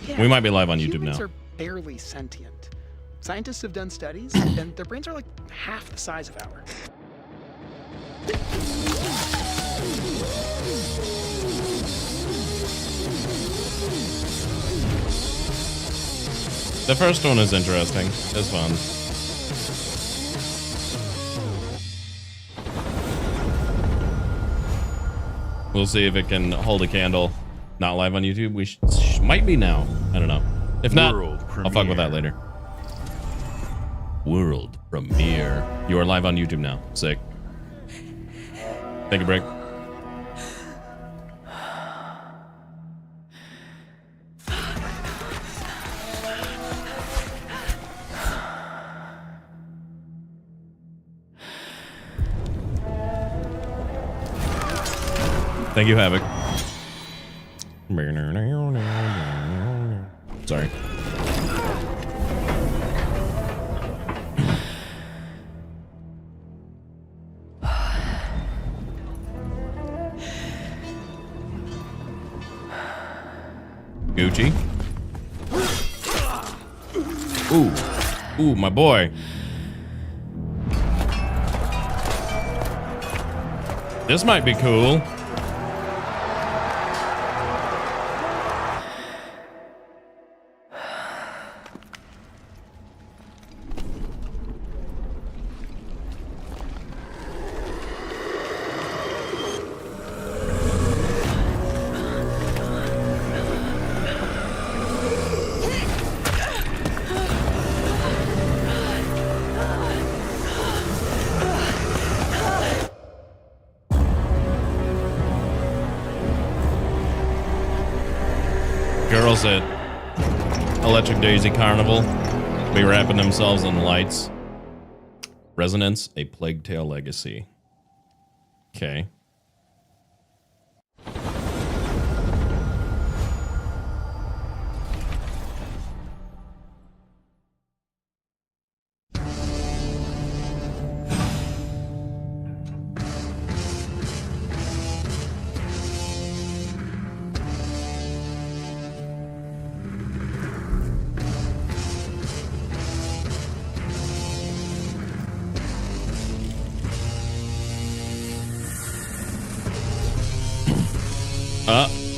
Yeah, We might be live on YouTube humans now. are barely sentient. Scientists have done studies, and their brains are like half the size of ours. The first one is interesting. It's fun. We'll see if it can hold a candle. Not live on YouTube. We might be now. I don't know. If not, I'll fuck with that later. World premiere. You are live on YouTube now. Sick. Take a break. Thank you, Havoc. Sorry. Gucci. Ooh. Ooh, my boy. This might be cool. Girls at Electric Daisy Carnival be wrapping themselves in lights. Resonance, a Plague Tale legacy. Okay.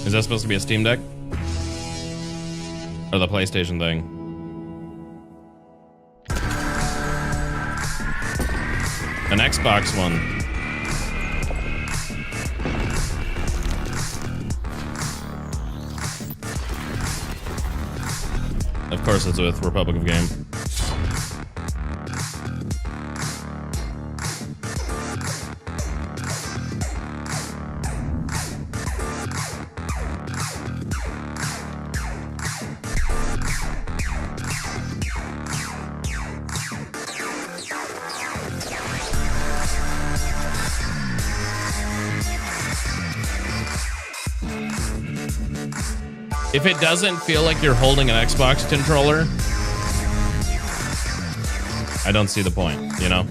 Is that supposed to be a Steam Deck? Or the PlayStation thing? An Xbox one. Of course it's with Republic of Game. If it doesn't feel like you're holding an Xbox controller, I don't see the point, you know?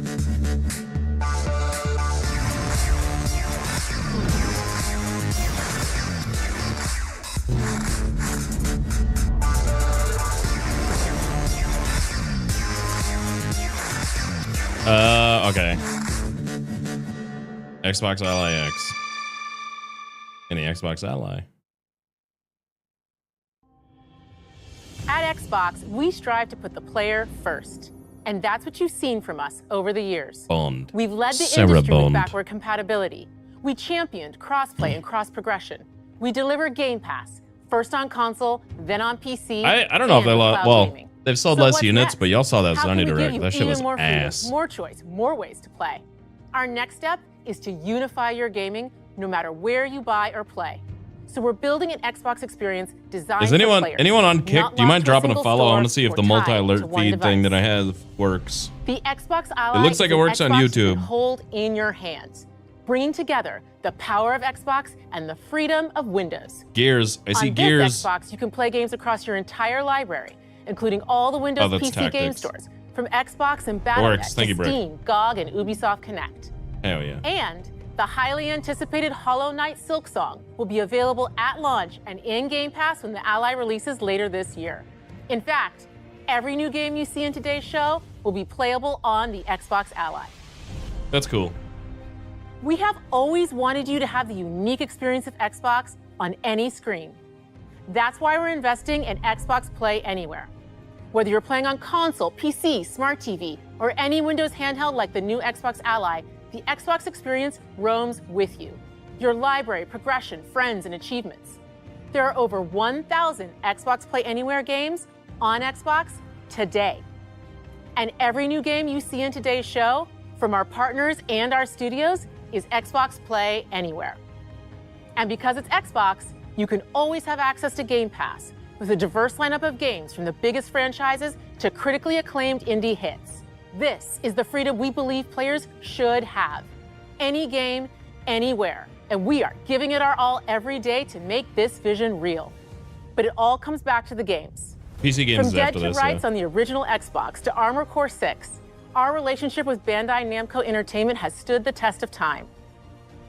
Okay. Xbox Ally X. Any Xbox Ally. At Xbox, we strive to put the player first. And that's what you've seen from us over the years. Bond. We've led the Sarah industry with Bond. backward compatibility. We championed crossplay and cross-progression. We delivered Game Pass, first on console, then on PC. I don't know if they cloud well, gaming. they've sold So less what's units, next? but y'all saw that How can Sony we give Direct. you That shit even was more freedom, ass. more choice, more ways to play. Our next step is to unify your gaming no matter where you buy or play. So we're building an Xbox experience designed Is for anyone players, on Kick? not Do you mind locked to a dropping a single follow? I want to store see if or the tied multi-alert to one feed thing that I device. have works. The Xbox Ally It looks like is it an works on Xbox you YouTube. can hold in your hands, bringing together the power of Xbox and the freedom of Windows. Gears. I see On Gears. this Xbox, you can play games across your entire library, including all the Windows that's PC game tactics. stores, from Xbox and Works. Battle.net Thank you, to Brick. Steam, GOG, and Ubisoft Connect. Hell yeah. And the highly anticipated Hollow Knight Silksong will be available at launch and in Game Pass when the Ally releases later this year. In fact, every new game you see in today's show will be playable on the Xbox Ally. That's cool. We have always wanted you to have the unique experience of Xbox on any screen. That's why we're investing in Xbox Play Anywhere. Whether you're playing on console, PC, smart TV, or any Windows handheld like the new Xbox Ally, the Xbox experience roams with you. Your library, progression, friends, and achievements. There are over 1,000 Xbox Play Anywhere games on Xbox today. And every new game you see in today's show, from our partners and our studios, is Xbox Play Anywhere. And because it's Xbox, you can always have access to Game Pass with a diverse lineup of games from the biggest franchises to critically acclaimed indie hits. This is the freedom we believe players should have. Any game, anywhere. And we are giving it our all every day to make this vision real. But it all comes back to the games. PC games From Dead after to this. Rights on the original Xbox to Armored Core 6, our relationship with Bandai Namco Entertainment has stood the test of time.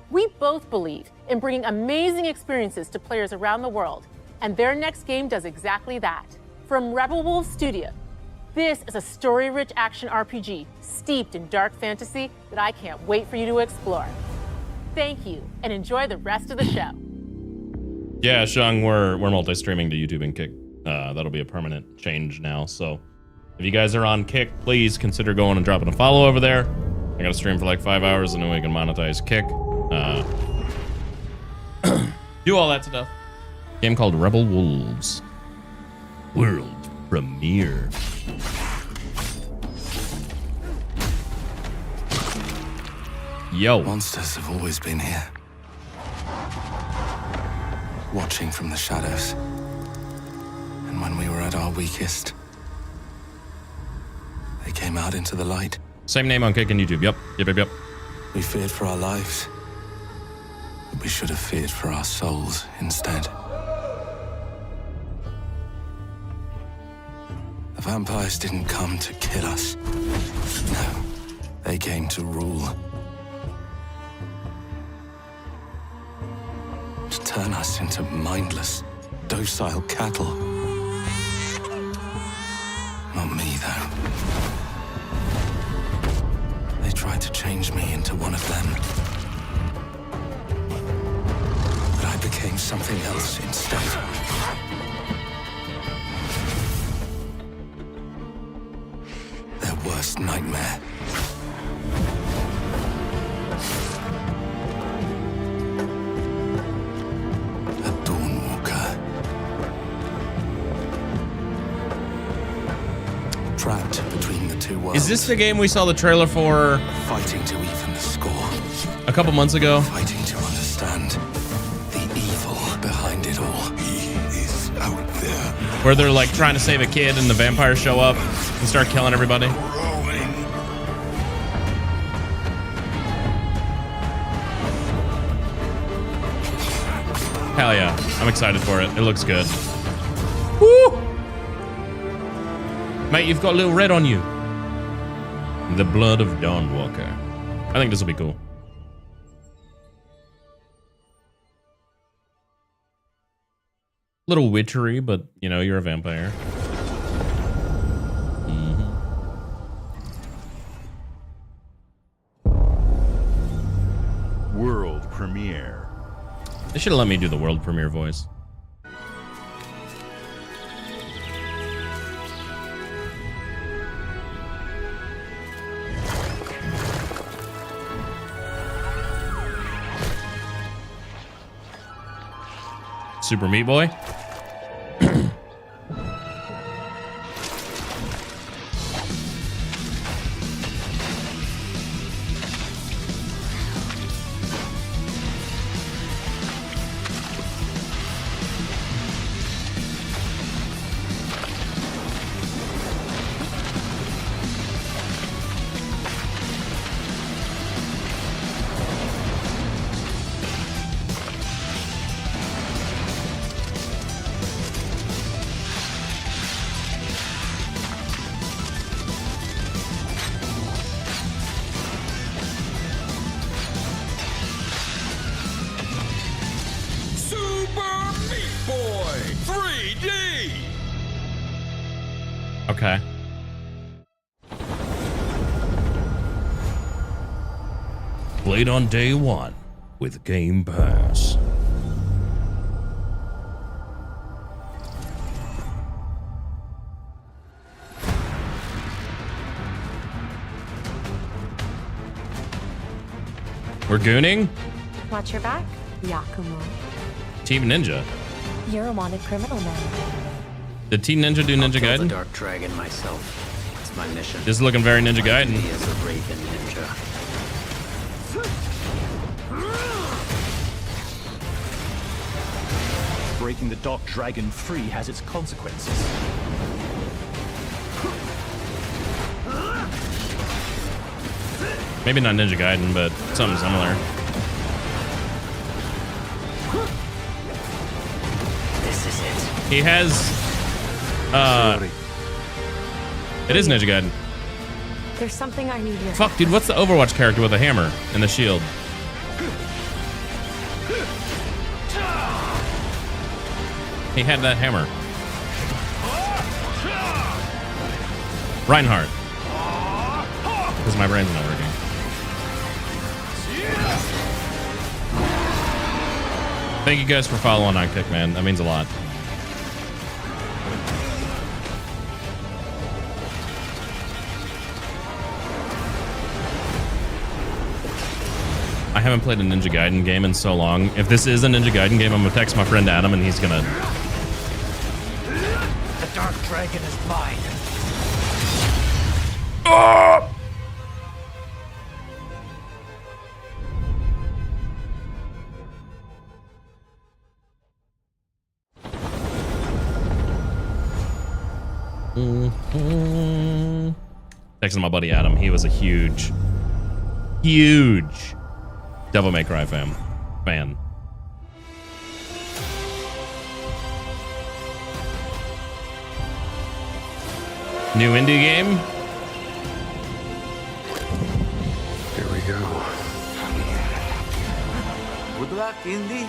We both believe in bringing amazing experiences to players around the world, and their next game does exactly that. From Rebel Wolves Studio, this is a story-rich action RPG steeped in dark fantasy that I can't wait for you to explore. Thank you, and enjoy the rest of the show. Yeah, Shung, we're multi-streaming to YouTube and Kick. That'll be a permanent change now. So if you guys are on Kick, please consider going and dropping a follow over there. I gotta stream for like 5 hours and then we can monetize Kick. Do all that stuff. Game called Rebel Wolves. World premiere. Yo. Monsters have always been here. Watching from the shadows. And when we were at our weakest, they came out into the light. Same name on Kick and YouTube. Yep. We feared for our lives. But we should have feared for our souls instead. The vampires didn't come to kill us. No, they came to rule. To turn us into mindless, docile cattle. Not me, though. They tried to change me into one of them. But I became something else instead. Their worst nightmare. A Dawnwalker. Trapped between the two worlds. Is this the game we saw the trailer for Fighting to even the score. a couple months ago? Fighting to understand the evil behind it all. He is out there. Where they're like trying to save a kid and the vampires show up and start killing everybody? Hell yeah. I'm excited for it. It looks good. Woo! Mate, you've got a little red on you. The blood of Dawnwalker. I think this will be cool. Little witchery, but you know, you're a vampire. World premiere. They should have let me do the world premiere voice. Super Meat Boy. Okay. Played on day one with Game Pass. We're gooning? Watch your back, Yakumo. Team Ninja. You're a wanted criminal now. Did Team Ninja do Ninja Kill the Gaiden? Dark Dragon myself. It's my mission. This is looking very Ninja My Gaiden. duty as a Raven Ninja. Breaking the Dark Dragon free has its consequences. Maybe not Ninja Gaiden, but something similar. This is it. He has it is Ninja Gaiden. There's something I need here. Fuck, dude, what's the Overwatch character with a hammer and the shield? He had that hammer. Reinhardt. Because my brain's not working. Thank you guys for following on Kick, man. That means a lot. I haven't played a Ninja Gaiden game in so long. If this is a Ninja Gaiden game, I'm gonna text my friend Adam and he's gonna... The Dark Dragon is mine. Oh! Texting my buddy Adam. He was a huge Devil May Cry fan. New indie game? Here we go. Good luck, Indy.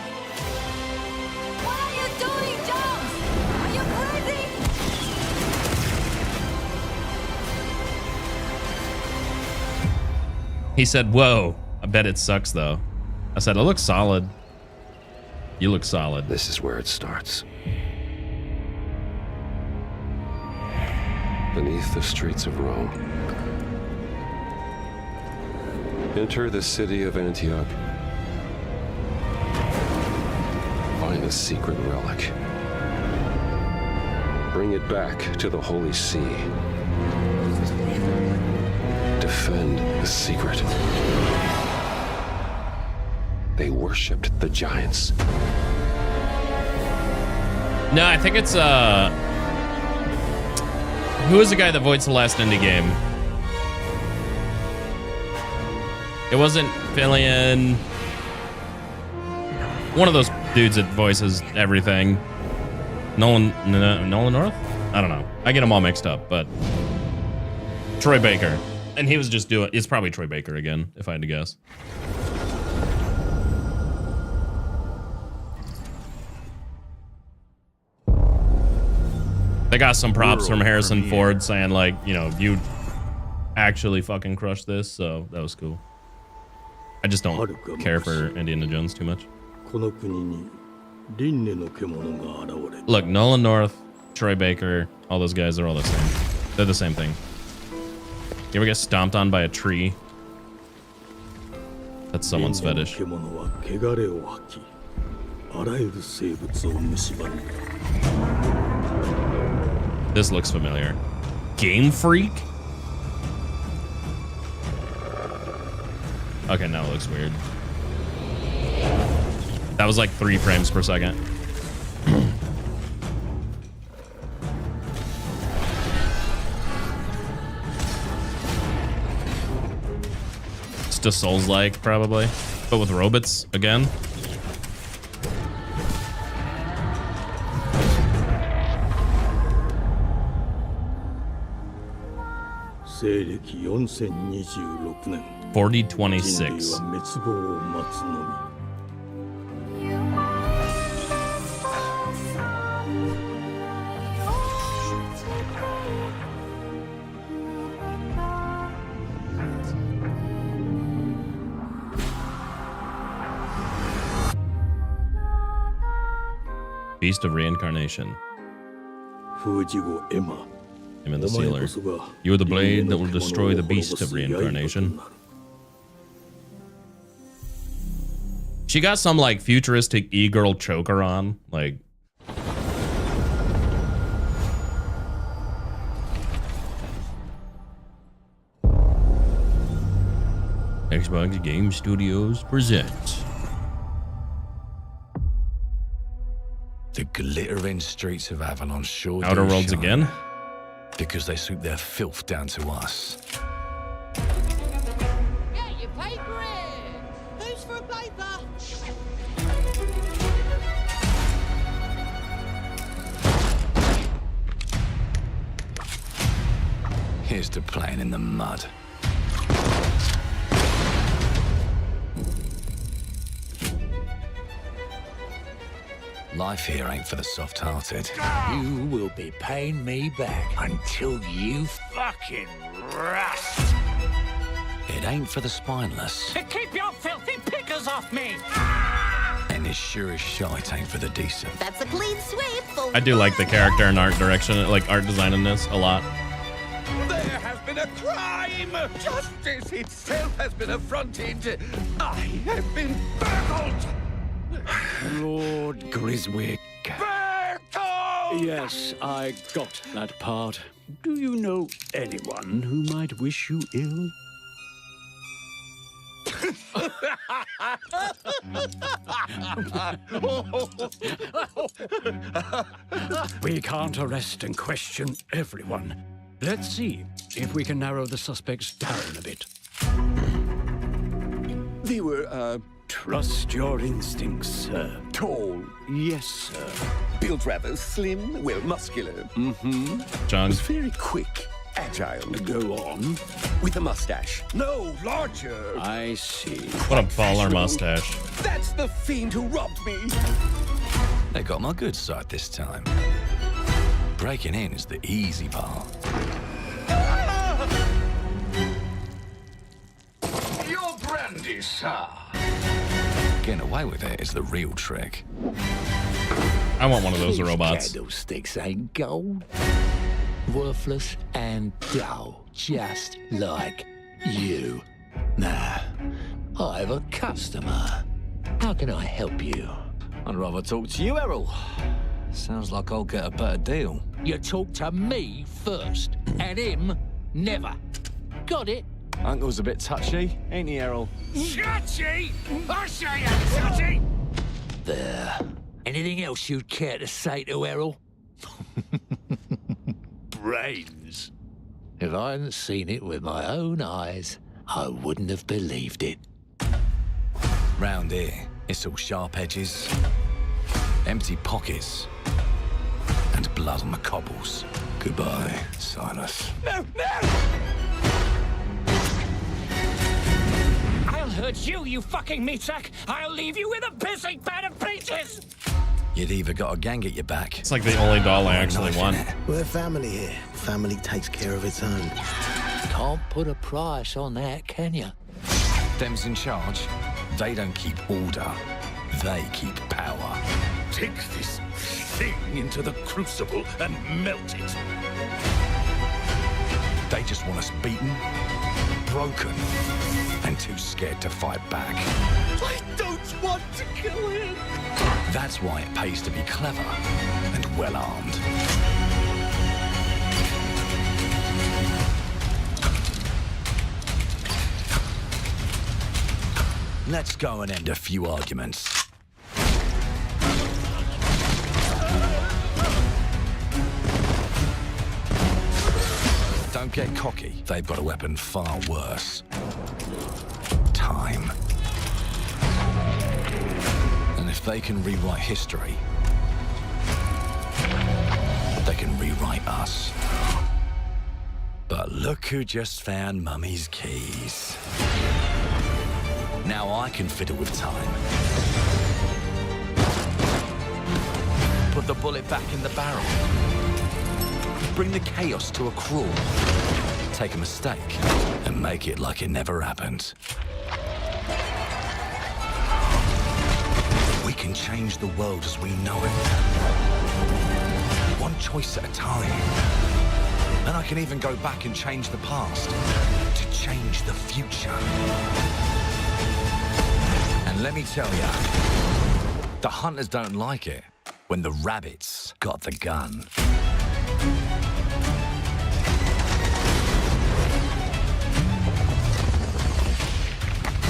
What are you doing, Jones? Are you crazy? He said, whoa. I bet it sucks, though. I said, it looks solid. You look solid. This is where it starts. Beneath the streets of Rome. Enter the city of Antioch. Find the secret relic. Bring it back to the Holy See. Defend the secret. They worshipped the giants. No, I think it's, who is the guy that voiced the last indie game? It wasn't Fillion. One of those dudes that voices everything. Nolan North? I don't know. I get them all mixed up, but Troy Baker. And he was just doing, it's probably Troy Baker again, if I had to guess. They got some props from Harrison Ford saying, like, you know, you actually fucking crushed this, so that was cool. I just don't care for Indiana Jones too much. Look, Nolan North, Troy Baker, all those guys are all the same. They're the same thing. You ever get stomped on by a tree? That's someone's fetish. This looks familiar. Game Freak? Okay, now it looks weird. That was like 3 frames per second. It's just Souls-like, probably. But with robots, again. Seireiki 4026. Beast of Reincarnation. 封じ子エマ Him and the Sealer. You are the blade that will destroy the Beast of Reincarnation. She got some like futuristic e-girl choker on, like. Xbox Game Studios presents. The glittering streets of Avalon sure Outer do Worlds shine, again? because they swoop their filth down to us. Get your paper in! Who's for a paper? Here's to playing in the mud. Life here ain't for the soft-hearted. You will be paying me back until you fucking rust. It ain't for the spineless. Keep your filthy pickers off me! And it sure as shite ain't for the decent. That's a clean sweep for I do like the character and art direction, like art design in this a lot. There has been a crime! Justice itself has been affronted! I have been burgled! Lord Griswick. Burgled! Yes, I got that part. Do you know anyone who might wish you ill? We can't arrest and question everyone. Let's see if we can narrow the suspects down a bit. They were, Trust your instincts, sir. tall, Yes, sir. built rather slim, well, muscular. John, Very quick, agile, Go on. with a mustache. No, larger. I see. what a baller mustache. That's the fiend who robbed me. They got my good side this time. Breaking in is the easy part. Your brandy, sir. Getting away with it is the real trick. I want one of those robots. Candlesticks ain't gold. Worthless and dull, just like you. Nah, I have a customer. How can I help you? I'd rather talk to you, Errol. Sounds like I'll get a better deal. You talk to me first, and him never. Got it? Uncle's a bit touchy, ain't he, Errol? Touchy? I say I'm touchy! There. Anything else you'd care to say to Errol? Brains. If I hadn't seen it with my own eyes, I wouldn't have believed it. Round here, it's all sharp edges, empty pockets, and blood on the cobbles. Goodbye, Silas. No, no! I'll hurt you, you fucking meatsack! I'll leave you with a pissing bed of peaches! You'd either got a gang at your back. It's like the only doll I or a actually knife in want. it. We're family here. Family takes care of its own. Can't put a price on that, can you? Them's in charge. They don't keep order. They keep power. Take this thing into the crucible and melt it. They just want us beaten, broken, and too scared to fight back. I don't want to kill him. That's why it pays to be clever and well-armed. Let's go and end a few arguments. Don't get cocky. They've got a weapon far worse. Time. And if they can rewrite history, they can rewrite us. But look who just found Mummy's keys. Now I can fiddle with time. Put the bullet back in the barrel. Bring the chaos to a crawl. Take a mistake and make it like it never happened. We can change the world as we know it. choice at a time. And I can even go back and change the past to change the future. And let me tell ya, the hunters don't like it when the rabbits got the gun.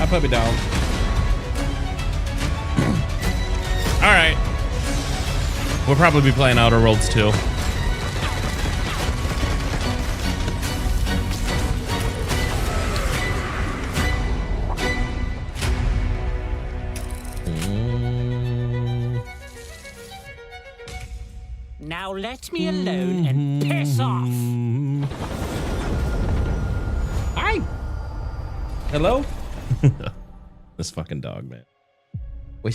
I put me down. All right. We'll probably be playing Outer Worlds too. Now let me alone and piss off. Hi. Hello. This fucking dog, man.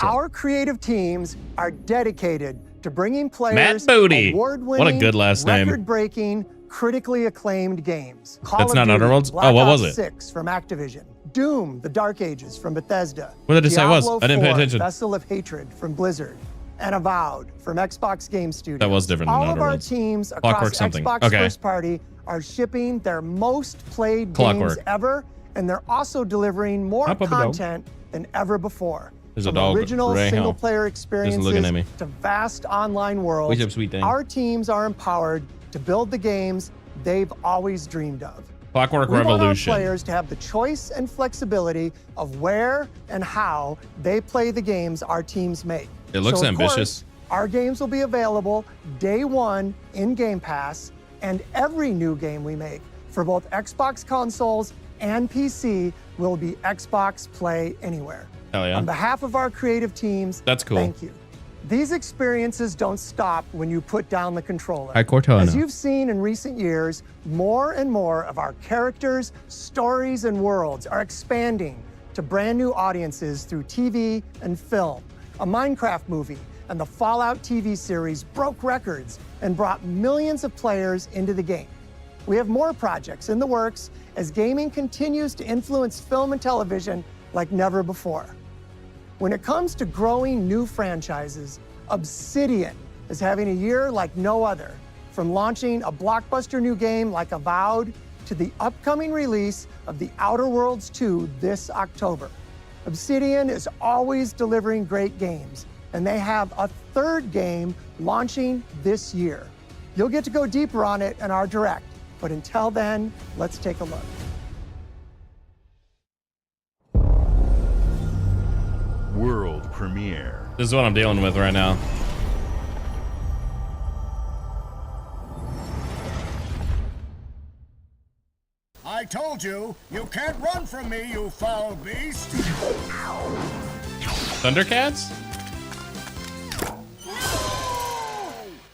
Our creative teams are dedicated to bringing players Matt Booty. award-winning, What a good last name. record-breaking, critically acclaimed games. Call That's of not Duty, Outer Worlds? Black Oh, what Ops was it? 6 from Activision. Doom, The Dark Ages from Bethesda. What did it say it was? Diablo I didn't pay 4, attention. Vessel of Hatred from Blizzard. And Avowed from Xbox Game Studios. That was different than All Outer of our Worlds. teams Clockwork across something. Xbox Okay. First Party are shipping their most played Clockwork. games ever, and they're also delivering more Up a dog. content than ever before. There's a From dog original right now. single-player Just looking at experiences me. to vast online worlds, What's up, sweet thing? our teams are empowered to build the games they've always dreamed of. Clockwork We want our Revolution. players to have the choice and flexibility of where and how they play the games our teams make. It looks So, of ambitious. course, our games will be available day one in Game Pass, and every new game we make for both Xbox consoles and PC will be Xbox Play Anywhere. Hell yeah. On behalf of our creative teams, That's cool. thank you. These experiences don't stop when you put down the controller. Hi, Cortana. As you've seen in recent years, more and more of our characters, stories, and worlds are expanding to brand new audiences through TV and film. A Minecraft movie and the Fallout TV series broke records and brought millions of players into the game. We have more projects in the works as gaming continues to influence film and television like never before. When it comes to growing new franchises, Obsidian is having a year like no other. From launching a blockbuster new game like Avowed to the upcoming release of The Outer Worlds 2 this October. Obsidian is always delivering great games, and they have a third game launching this year. You'll get to go deeper on it in our Direct, but until then, let's take a look. World premiere. This is what I'm dealing with right now. I told you, you can't run from me, you foul beast. Thundercats?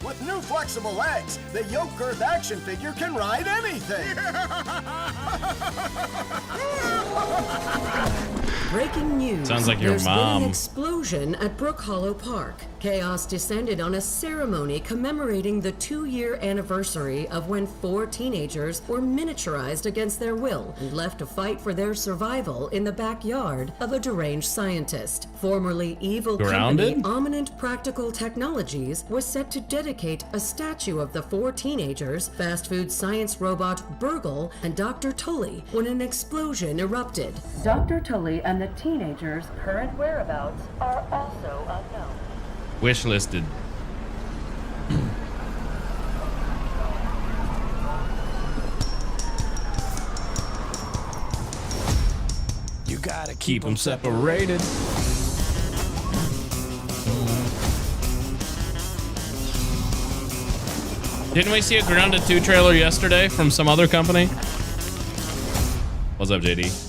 With new flexible legs, the yoke girth action figure can ride anything. Breaking news. Sounds like your There's been mom. an explosion at Brook Hollow Park. Chaos descended on a ceremony commemorating the 2-year anniversary of when 4 teenagers were miniaturized against their will and left to fight for their survival in the backyard of a deranged scientist. Formerly evil Grounded? company Ominent Practical Technologies was set to dedicate a statue of the 4 teenagers, fast food science robot Burgle, and Dr. Tully when an explosion erupted. Dr. Tully and the teenagers' current whereabouts are also unknown. Wish listed. You gotta Keep them separated. Didn't we see a Grounded 2 trailer yesterday from some other company? What's up, JD?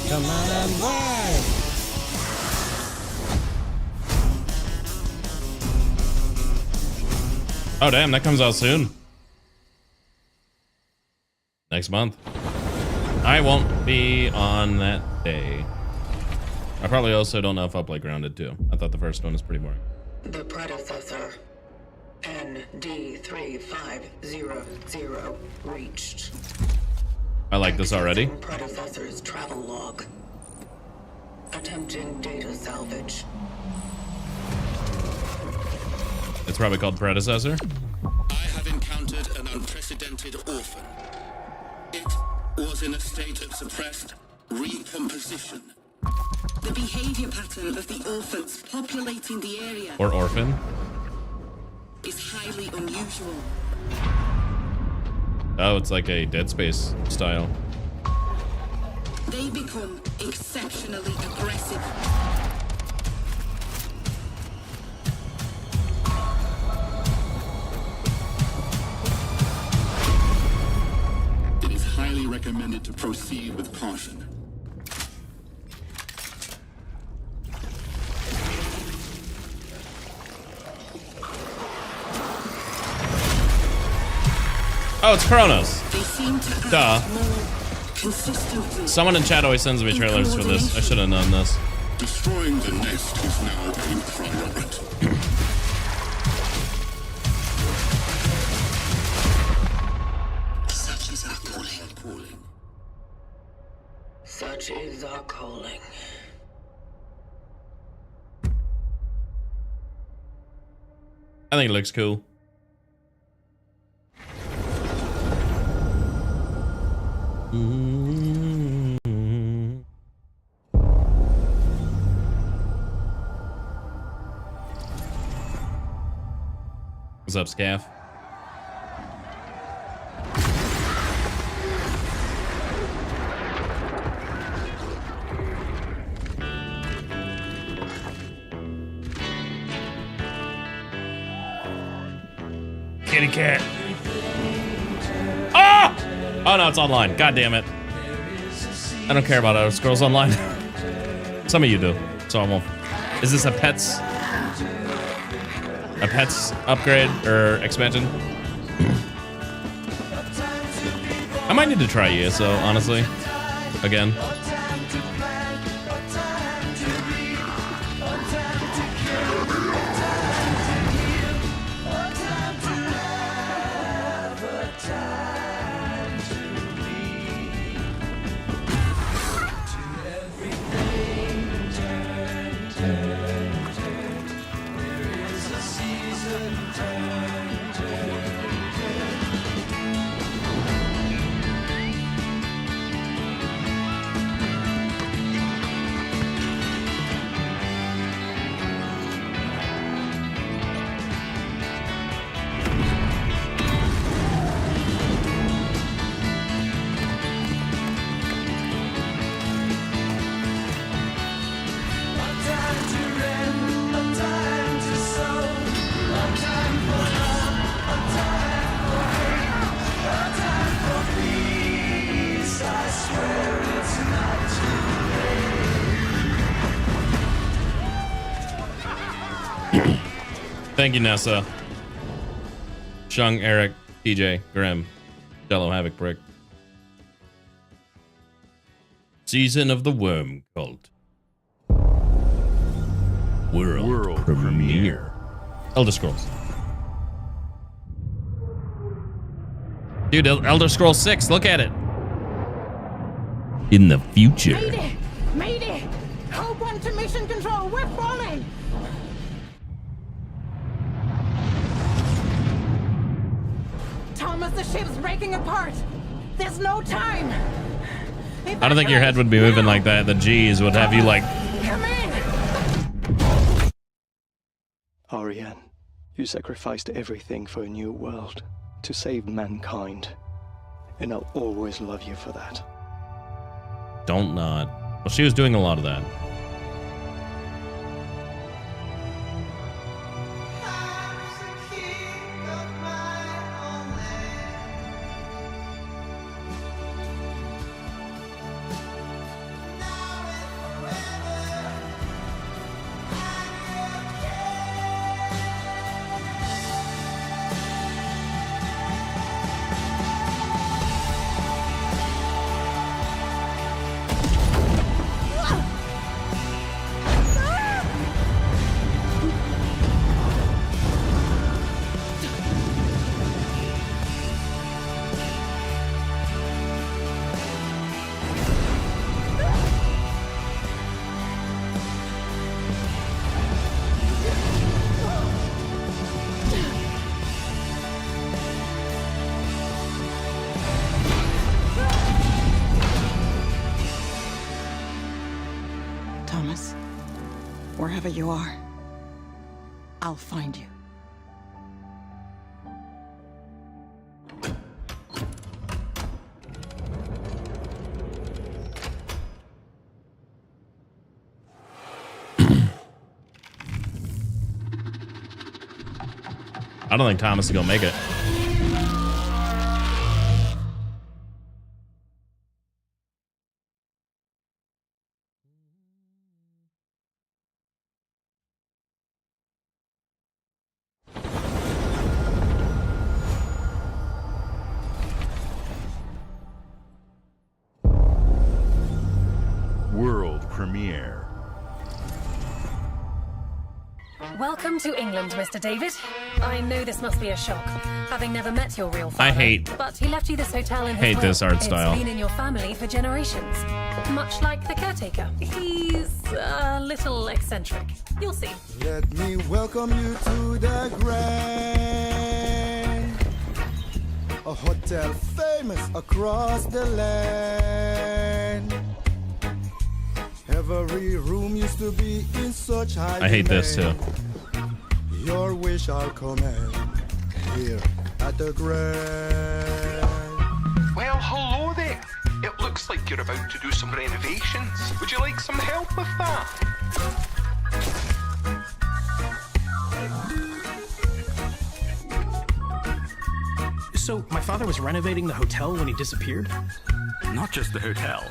Come on and ride. Oh, damn, that comes out soon. Next month. I won't be on that day. I probably also don't know if I'll play Grounded too. I thought the first one was pretty boring. The predecessor, ND3500, reached. I like this already. Predecessor's travel log. Attempting data salvage. It's probably called Predecessor. I have encountered an unprecedented orphan. It was in a state of suppressed recomposition. The behavior pattern of the orphans populating the area Or Orphan. is highly unusual. Oh, it's like a Dead Space style. They become exceptionally aggressive. It is highly recommended to proceed with caution. Oh, it's Kronos. They seem to act Duh. more consistently. Someone in chat always sends me trailers for this. I should have known this. Destroying the nest is now a priority. Such is our calling. Such is our calling. I think it looks cool. What's up, Scaff? Kitty cat. Ah! Oh no, it's online. God damn it. I don't care about Elder Scrolls Online. Some of you do, so I won't. Is this a pets upgrade or expansion? I might need to try ESO, honestly. Again. Thank you, Nessa. Shung, Eric, TJ, Grim, Jello, Havoc, Brick. Season of the Worm Cult. World premiere. Elder Scrolls. Dude, Elder Scrolls 6, look at it. In the future. Mayday! Mayday! Code 1 to mission control, we're falling! Thomas, the ship's breaking apart! There's no time! I don't think your head would be moving like that. The G's would have you like... Come in! Ariane, you sacrificed everything for a new world, to save mankind. And I'll always love you for that. Don't nod. Well, she was doing a lot of that. Wherever you are, I'll find you. I don't think Thomas is gonna make it. World premiere. Welcome to England, Mr. David. I know this must be a shock, having never met your real father. I hate. But he left you this hotel in his Hate will. this art style. It's been in your family for generations, much like the caretaker. He's a little eccentric. You'll see. Let me welcome you to the Grand, a hotel famous across the land. Every room used to be in such high I hate this too. Your wish I'll command here at the Grand. Well, hello there. It looks like you're about to do some renovations. Would you like some help with that? So, my father was renovating the hotel when he disappeared? Not just the hotel.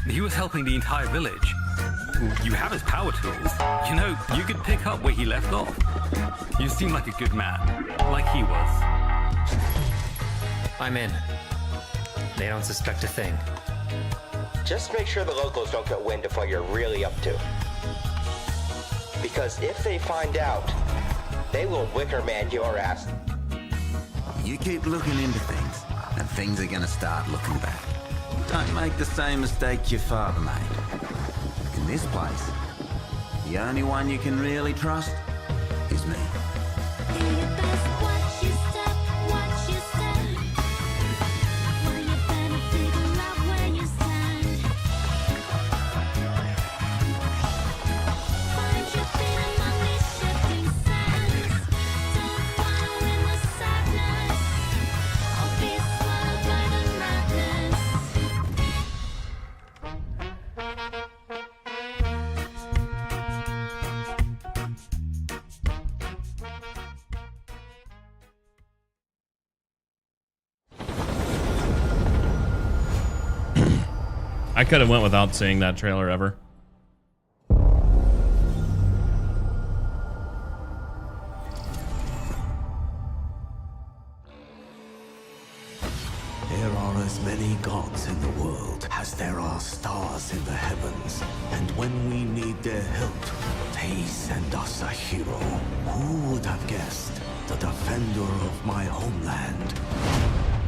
He was helping the entire village. You have his power tools. You know, you could pick up where he left off. You seem like a good man, like he was. I'm in. They don't suspect a thing. Just make sure the locals don't get wind of what you're really up to. Because if they find out, they will wicker man your ass. You keep looking into things, and things are gonna start looking back. Don't make the same mistake your father made. In this place, the only one you can really trust is me. I could have went without seeing that trailer ever. There are as many gods in the world as there are stars in the heavens. And when we need their help, they send us a hero. Who would have guessed the defender of my homeland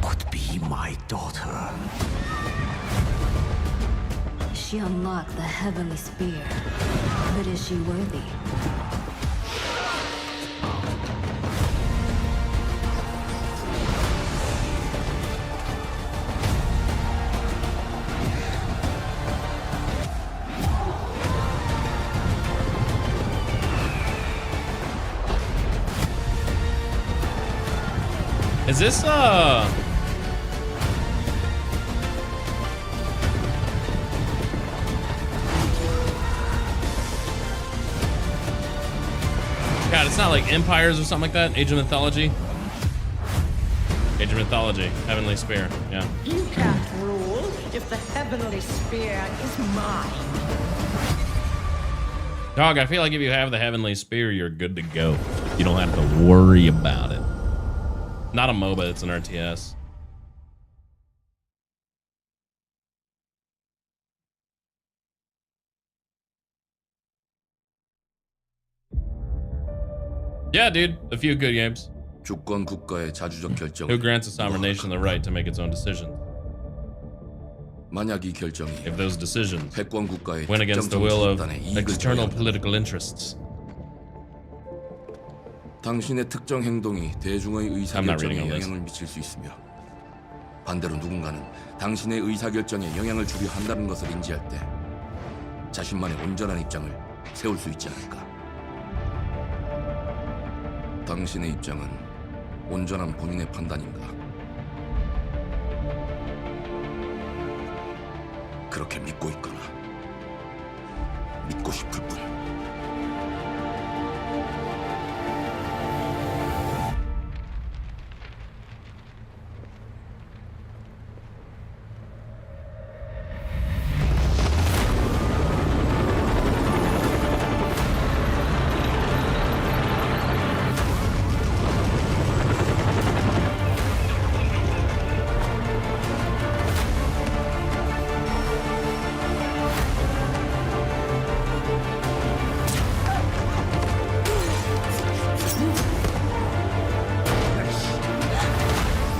would be my daughter? She unlocked the heavenly spear, but is she worthy? Is this God, it's not like Empires or something like that? Age of Mythology? Age of Mythology, Heavenly Spear, yeah. You can't rule if the heavenly spear is mine. Dog, I feel like if you have the Heavenly Spear, you're good to go. You don't have to worry about it. Not a MOBA, it's an RTS. Yeah, dude, a few good games. 주권 국가의 자주적 결정. Who grants a sovereign nation the right to make its own decisions? 만약 이 결정이 If those decisions 패권 국가의 went against the will of 집단의 이익을 external 저해한다. political interests. 당신의 특정 행동이 대중의 I'm not reading 의사결정에 all this. 영향을 미칠 수 있으며 반대로 누군가는 당신의 의사결정에 영향을 주려 한다는 것을 인지할 때 자신만의 온전한 입장을 세울 수 있지 않을까? 당신의 입장은 온전한 본인의 판단인가? 그렇게 믿고 있거나 믿고 싶을 뿐.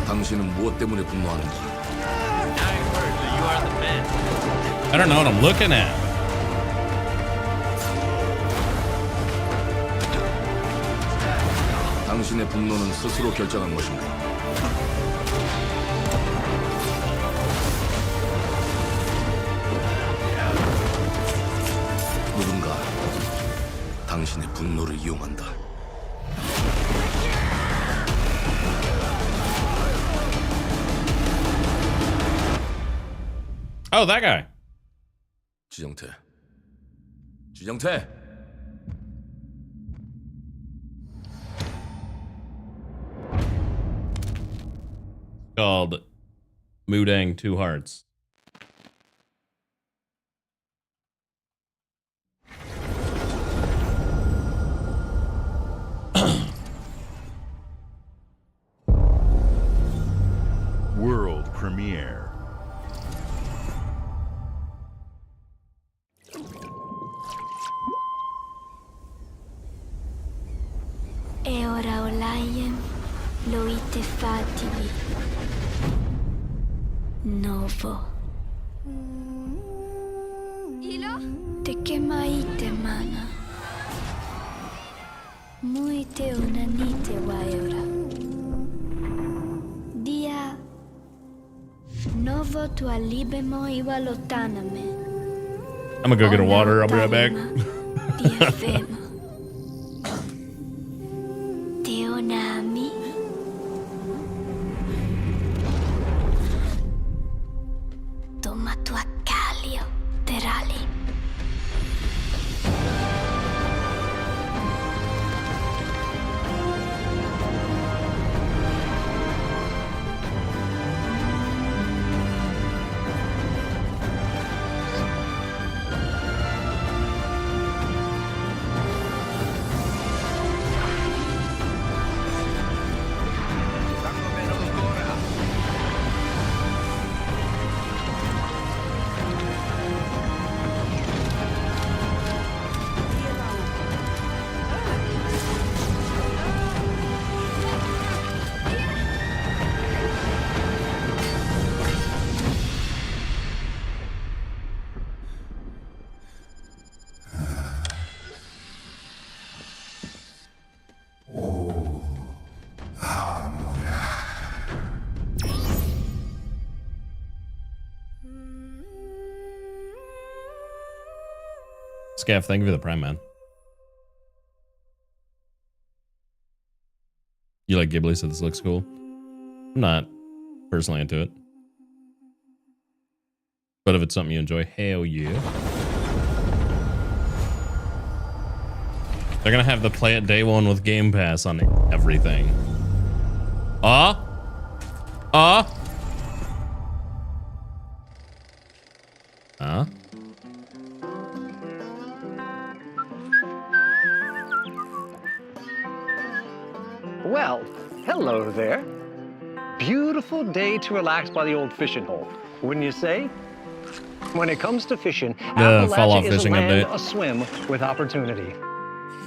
당신은 무엇 때문에 분노하는지. I don't know what I'm looking at. 당신의 분노는 스스로 결정한 것인가? 누군가 당신의 분노를 이용한다. Oh, that guy. 지정태. 지정태. Called Mudang Two Hearts. World premiere. E ora Olaiem lo ite fativi. Novo. Ilo? Te que maite mana. Muite unanite waiora. Dia. Novo tu alibemo iwa lotaname. I'm gonna go get a water. I'll be right back. Dia fema. Teonami. Toma tu accalio, Terali. Scav, thank you for the prime, man. You like Ghibli, so this looks cool. I'm not personally into it. But if it's something you enjoy, hell yeah. They're gonna have the play it day one with Game Pass on everything. Huh? Well, hello there. Beautiful day to relax by the old fishing hole, wouldn't you say? When it comes to fishing, Fallout Appalachia is a fishing land update. aswim with opportunity.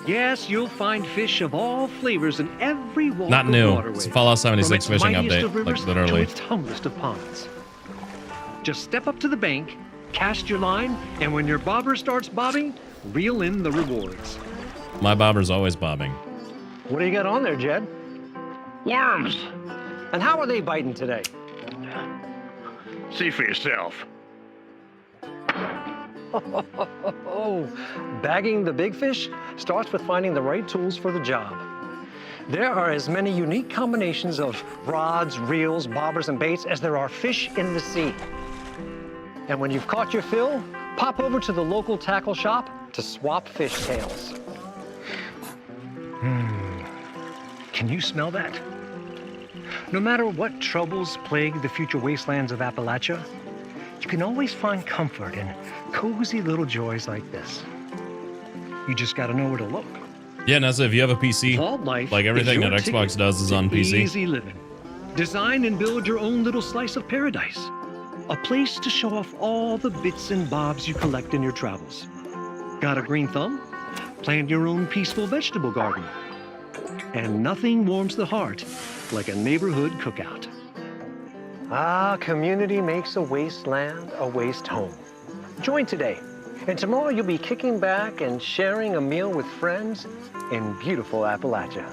Yes, you'll find fish of all flavors in every walk Not of new. waterway, It's a Fallout 76 from its fishing mightiest update, of rivers like literally. to its humblest of ponds. Just step up to the bank, cast your line, and when your bobber starts bobbing, reel in the rewards. My bobber's always bobbing. What do you got on there, Jed? Worms. And how are they biting today? See for yourself. Bagging the big fish starts with finding the right tools for the job. There are as many unique combinations of rods, reels, bobbers, and baits as there are fish in the sea. And when you've caught your fill, pop over to the local tackle shop to swap fish tails. Can you smell that? No matter what troubles plague the future wastelands of Appalachia, you can always find comfort in cozy little joys like this. You just gotta know where to look. Yeah, Nessa, if you have a PC, Vault life like everything is your that Xbox ticket does is to on PC. Easy living. Design and build your own little slice of paradise. A place to show off all the bits and bobs you collect in your travels. Got a green thumb? Plant your own peaceful vegetable garden. And nothing warms the heart like a neighborhood cookout. Ah, community makes a wasteland a waste home. Join today, and tomorrow you'll be kicking back and sharing a meal with friends in beautiful Appalachia.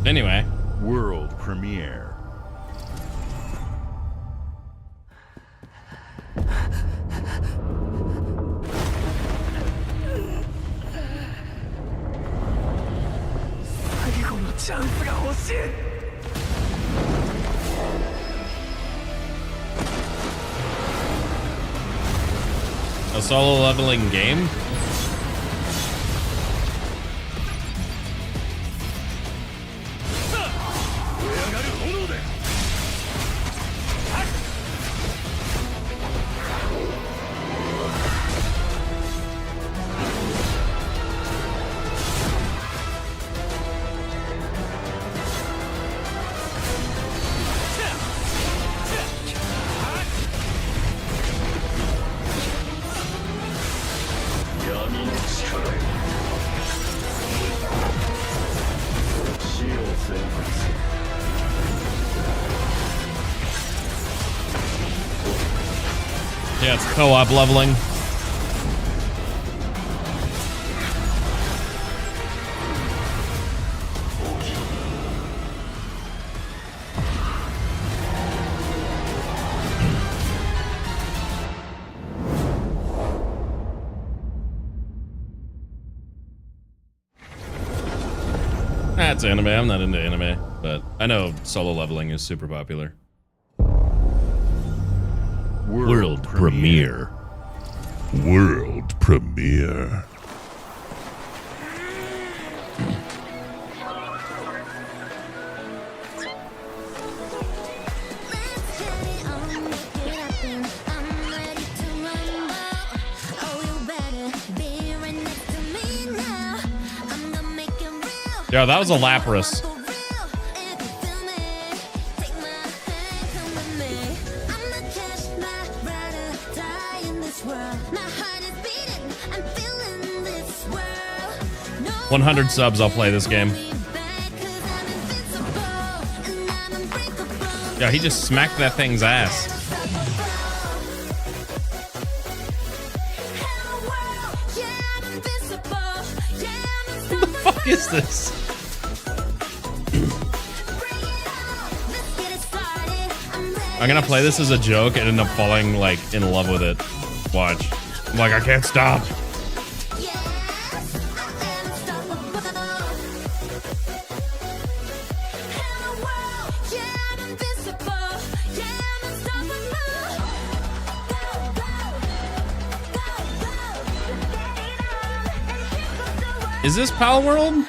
Anyway. World premiere. A solo leveling game? Yeah, it's co-op leveling. That's anime. I'm not into anime, but I know solo leveling is super popular. World premiere. World premiere. Yeah, that was a Lapras. world. 100 subs, I'll play this game. Yeah, he just smacked that thing's ass. What the fuck is this? I'm gonna play this as a joke and end up falling like in love with it. Watch. I'm like, I can't stop. Is this Pal World?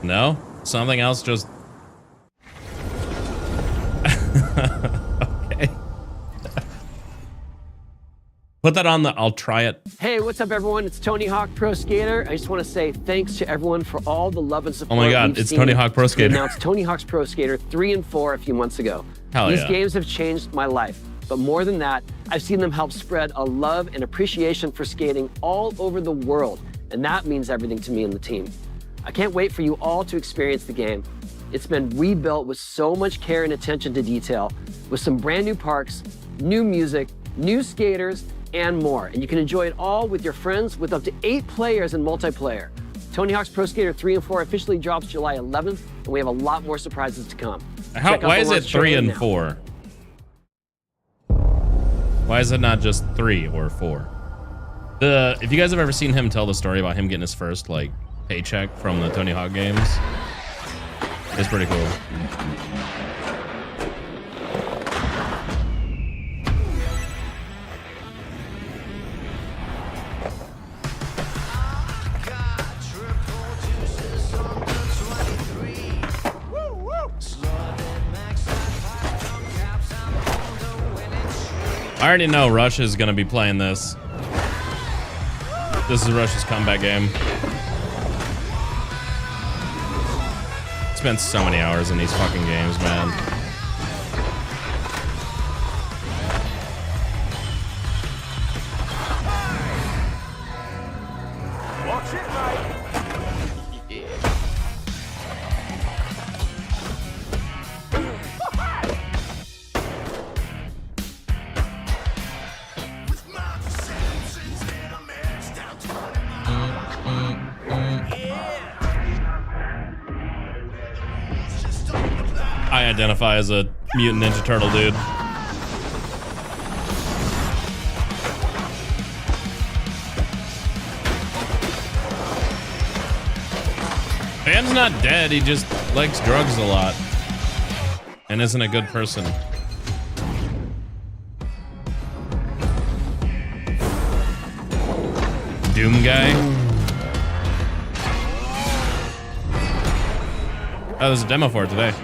No? Something else just... Okay. Put that on the... I'll try it. Hey, what's up, everyone? It's Tony Hawk Pro Skater. I just want to say thanks to everyone for all the love and support. Oh my God, it's Tony Hawk Pro Skater. We announced Tony Hawk's Pro Skater 3 and 4 a few months ago. Hell These yeah. games have changed my life. But more than that, I've seen them help spread a love and appreciation for skating all over the world. And that means everything to me and the team. I can't wait for you all to experience the game. It's been rebuilt with so much care and attention to detail, with some brand new parks, new music, new skaters, and more. And you can enjoy it all with your friends with up to 8 players in multiplayer. Tony Hawk's Pro Skater 3 and 4 officially drops July 11th, and we have a lot more surprises to come. Why is it 3 and 4? Why is it not just 3 or 4? If you guys have ever seen him tell the story about him getting his first like paycheck from the Tony Hawk games, it's pretty cool. I already know Rush is going to be playing this. This is Rush's comeback game. Spent so many hours in these fucking games, man. Watch it, mate. I identify as a mutant Ninja Turtle dude. Van's not dead, he just likes drugs a lot. And isn't a good person. Doom guy? Oh, there's a demo for it today.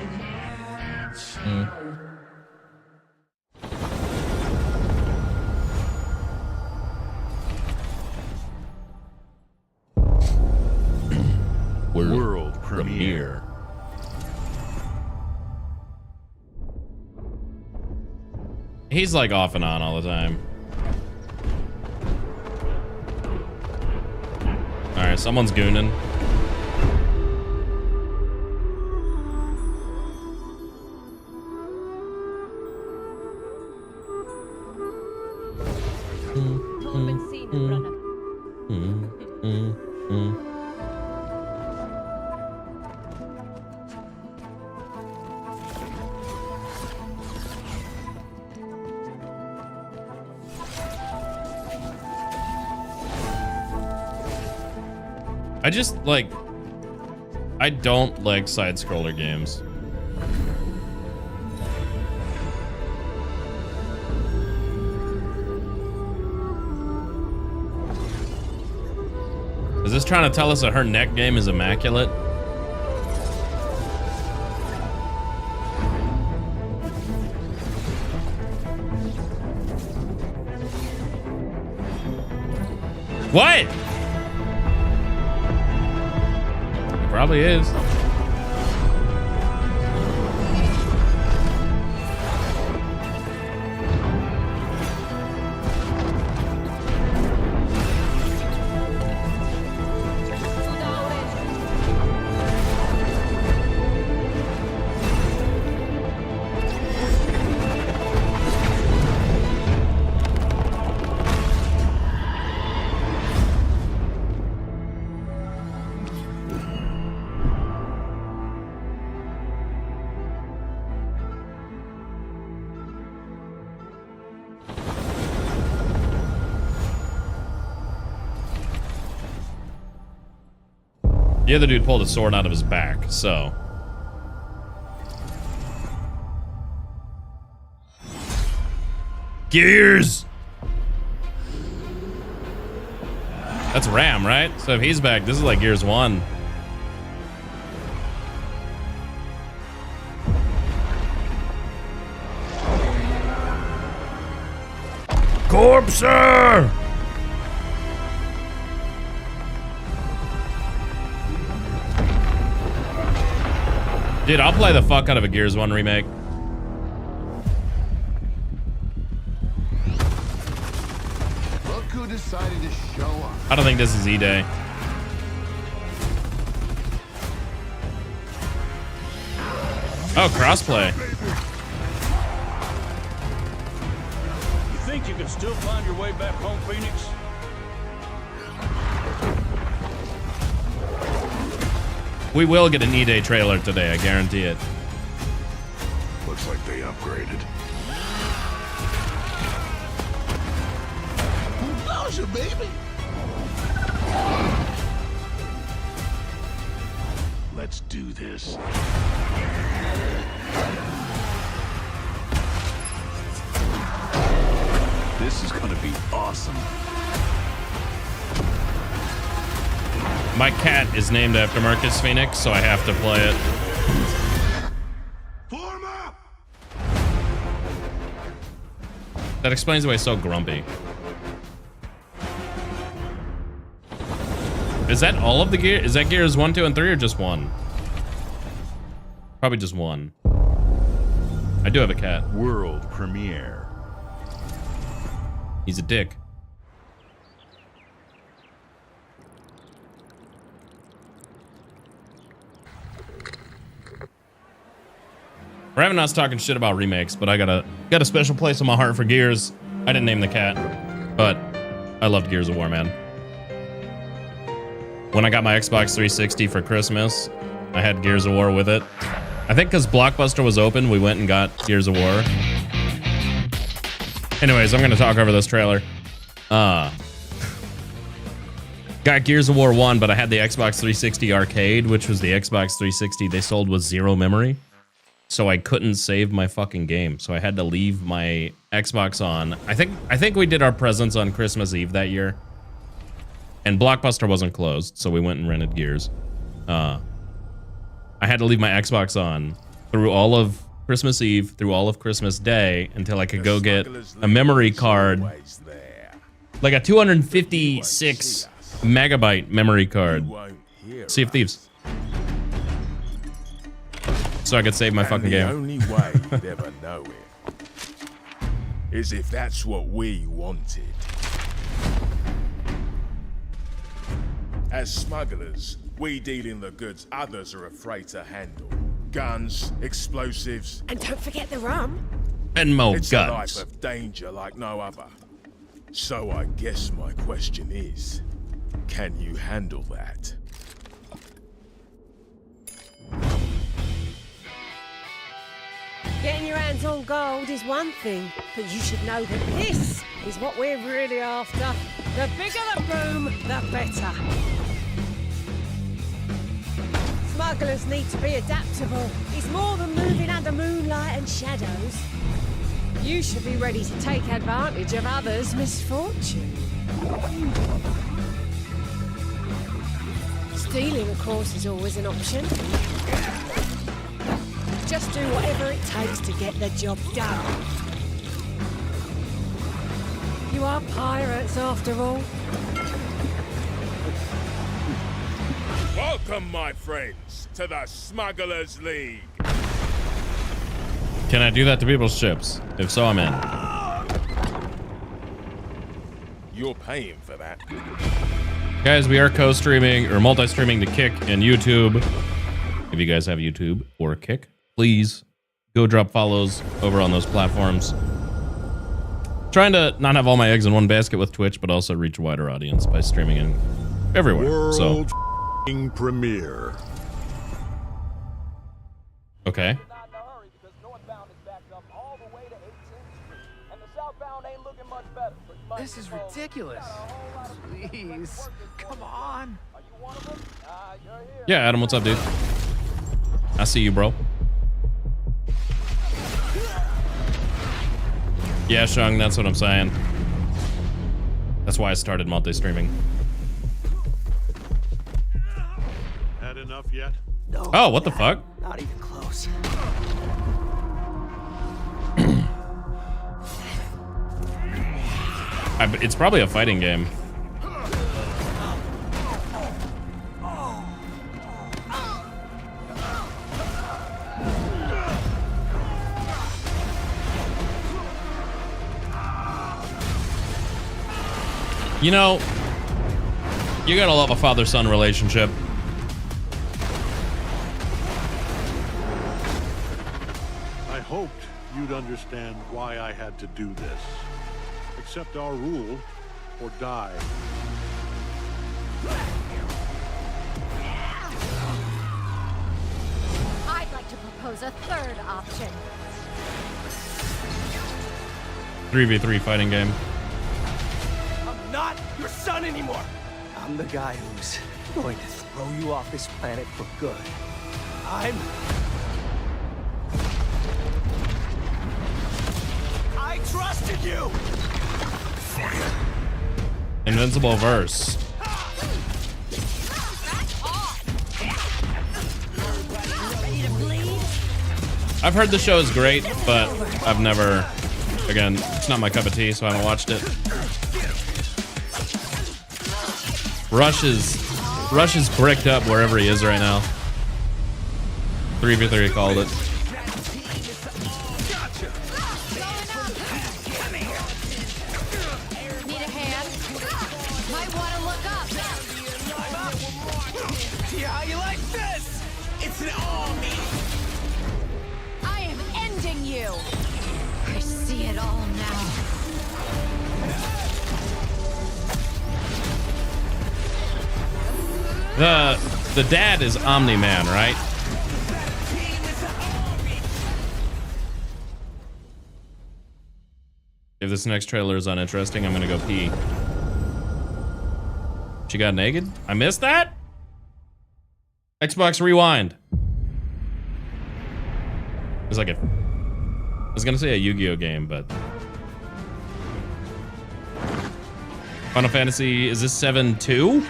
World premiere. He's like off and on all the time. All right, someone's gooning. I just like, I don't like side scroller games. Is this trying to tell us that her neck game is immaculate? What? Probably is. The other dude pulled a sword out of his back, so. Gears! That's Ram, right? So if he's back, this is like Gears 1. Corpser! Dude, I'll play the fuck out of a Gears 1 remake. Look who decided to show up. I don't think this is E-Day. Oh, crossplay. You think you can still find your way back home, Phoenix? We will get an E-Day trailer today, I guarantee it. Looks like they upgraded. Who knows you, baby? Let's do this. This is gonna be awesome. My cat is named after Marcus Phoenix, so I have to play it. That explains why he's so grumpy. Is that all of the gear? Is that gears 1, 2, and 3, or just 1? Probably just 1. I do have a cat. World premiere. He's a dick. Ravenot's talking shit about remakes, but I got a special place in my heart for Gears. I didn't name the cat, but I loved Gears of War, man. When I got my Xbox 360 for Christmas, I had Gears of War with it. I think because Blockbuster was open, we went and got Gears of War. Anyways, I'm gonna talk over this trailer. Got Gears of War 1, but I had the Xbox 360 arcade, which was the Xbox 360 they sold with 0 memory. So I couldn't save my fucking game. So I had to leave my Xbox on. I think we did our presents on Christmas Eve that year. And Blockbuster wasn't closed, so we went and rented Gears. I had to leave my Xbox on through all of Christmas Eve, through all of Christmas Day, until I could go get a memory card. Like a 256 megabyte memory card. Sea of Thieves. So I could save my fucking game. The only way you'd ever know it is if that's what we wanted. As smugglers, we deal in the goods others are afraid to handle. Guns, explosives. And don't forget the rum. And more It's guns. a life of danger like no other. So I guess my question is, can you handle that? Getting your hands on gold is one thing, but you should know that this is what we're really after. The bigger the room, the better. Smugglers need to be adaptable. It's more than moving under moonlight and shadows. You should be ready to take advantage of others' misfortune. Stealing, of course, is always an option. Just do whatever it takes to get the job done. You are pirates, after all. Welcome, my friends, to the Smugglers League. Can I do that to people's ships? If so, I'm in. You're paying for that. Guys, we are co-streaming or multi-streaming to Kick and YouTube. If you guys have YouTube or Kick, please go drop follows over on those platforms. Trying to not have all my eggs in one basket with Twitch, but also reach a wider audience by streaming in everywhere. World premiere. Okay. This is ridiculous. Please, come on. Yeah, Adam, what's up, dude? I see you, bro. Yeah, Shung, that's what I'm saying. That's why I started multi-streaming. Had enough yet? No. Oh, what the fuck? Not even close. It's probably a fighting game. You know, you gotta love a father-son relationship. hoped you'd understand why I had to do this. Accept our rule or die. I'd like to propose a third option. 3v3 fighting game. I'm not your son anymore. I'm the guy who's going to throw you off this planet for good. I trusted you. Invincible verse. I've heard the show is great, but I've never, again, it's not my cup of tea, so I haven't watched it. Rush is bricked up wherever he is right now. 3v3 called it. Need a hand? Might want to look up. See how you like this? It's an army. I am ending you. I see it all now. The dad is Omni-Man, right? If this next trailer is uninteresting, I'm gonna go pee. She got naked? I missed that? Xbox Rewind. It's like a, I was gonna say a Yu-Gi-Oh game, but Final Fantasy, is this 7-2?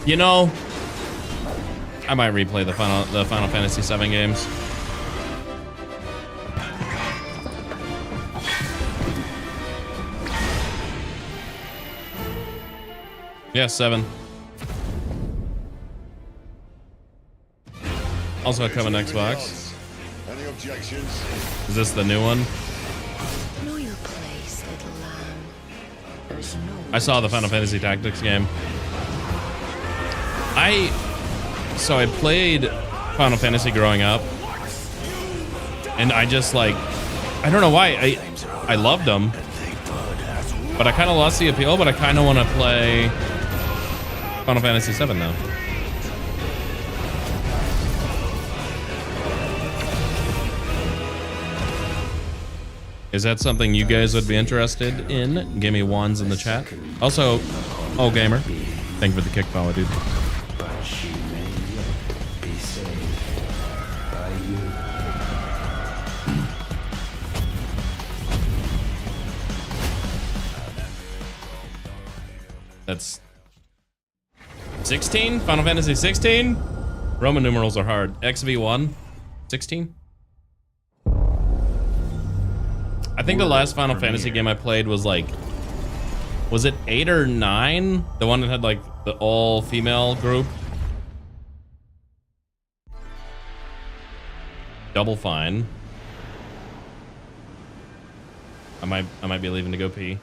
You know, I might replay the Final Fantasy 7 games. Yeah, 7. Also coming Xbox. Any objections? Is this the new one? Know your place, little lamb. There's no I saw the Final Fantasy Tactics game. So I played Final Fantasy growing up, and I just like, I don't know why, I loved them, but I kind of lost the appeal, but I kind of want to play Final Fantasy 7 now. Is that something you guys would be interested in? Give me ones in the chat. Also, oh gamer, thank you for the kick follow, dude. That's 16? Final Fantasy 16? Roman numerals are hard. XV1? 16? I think the last Final Fantasy game I played was like, was it 8 or 9? The one that had like the all-female group? Double Fine. I might be leaving to go pee.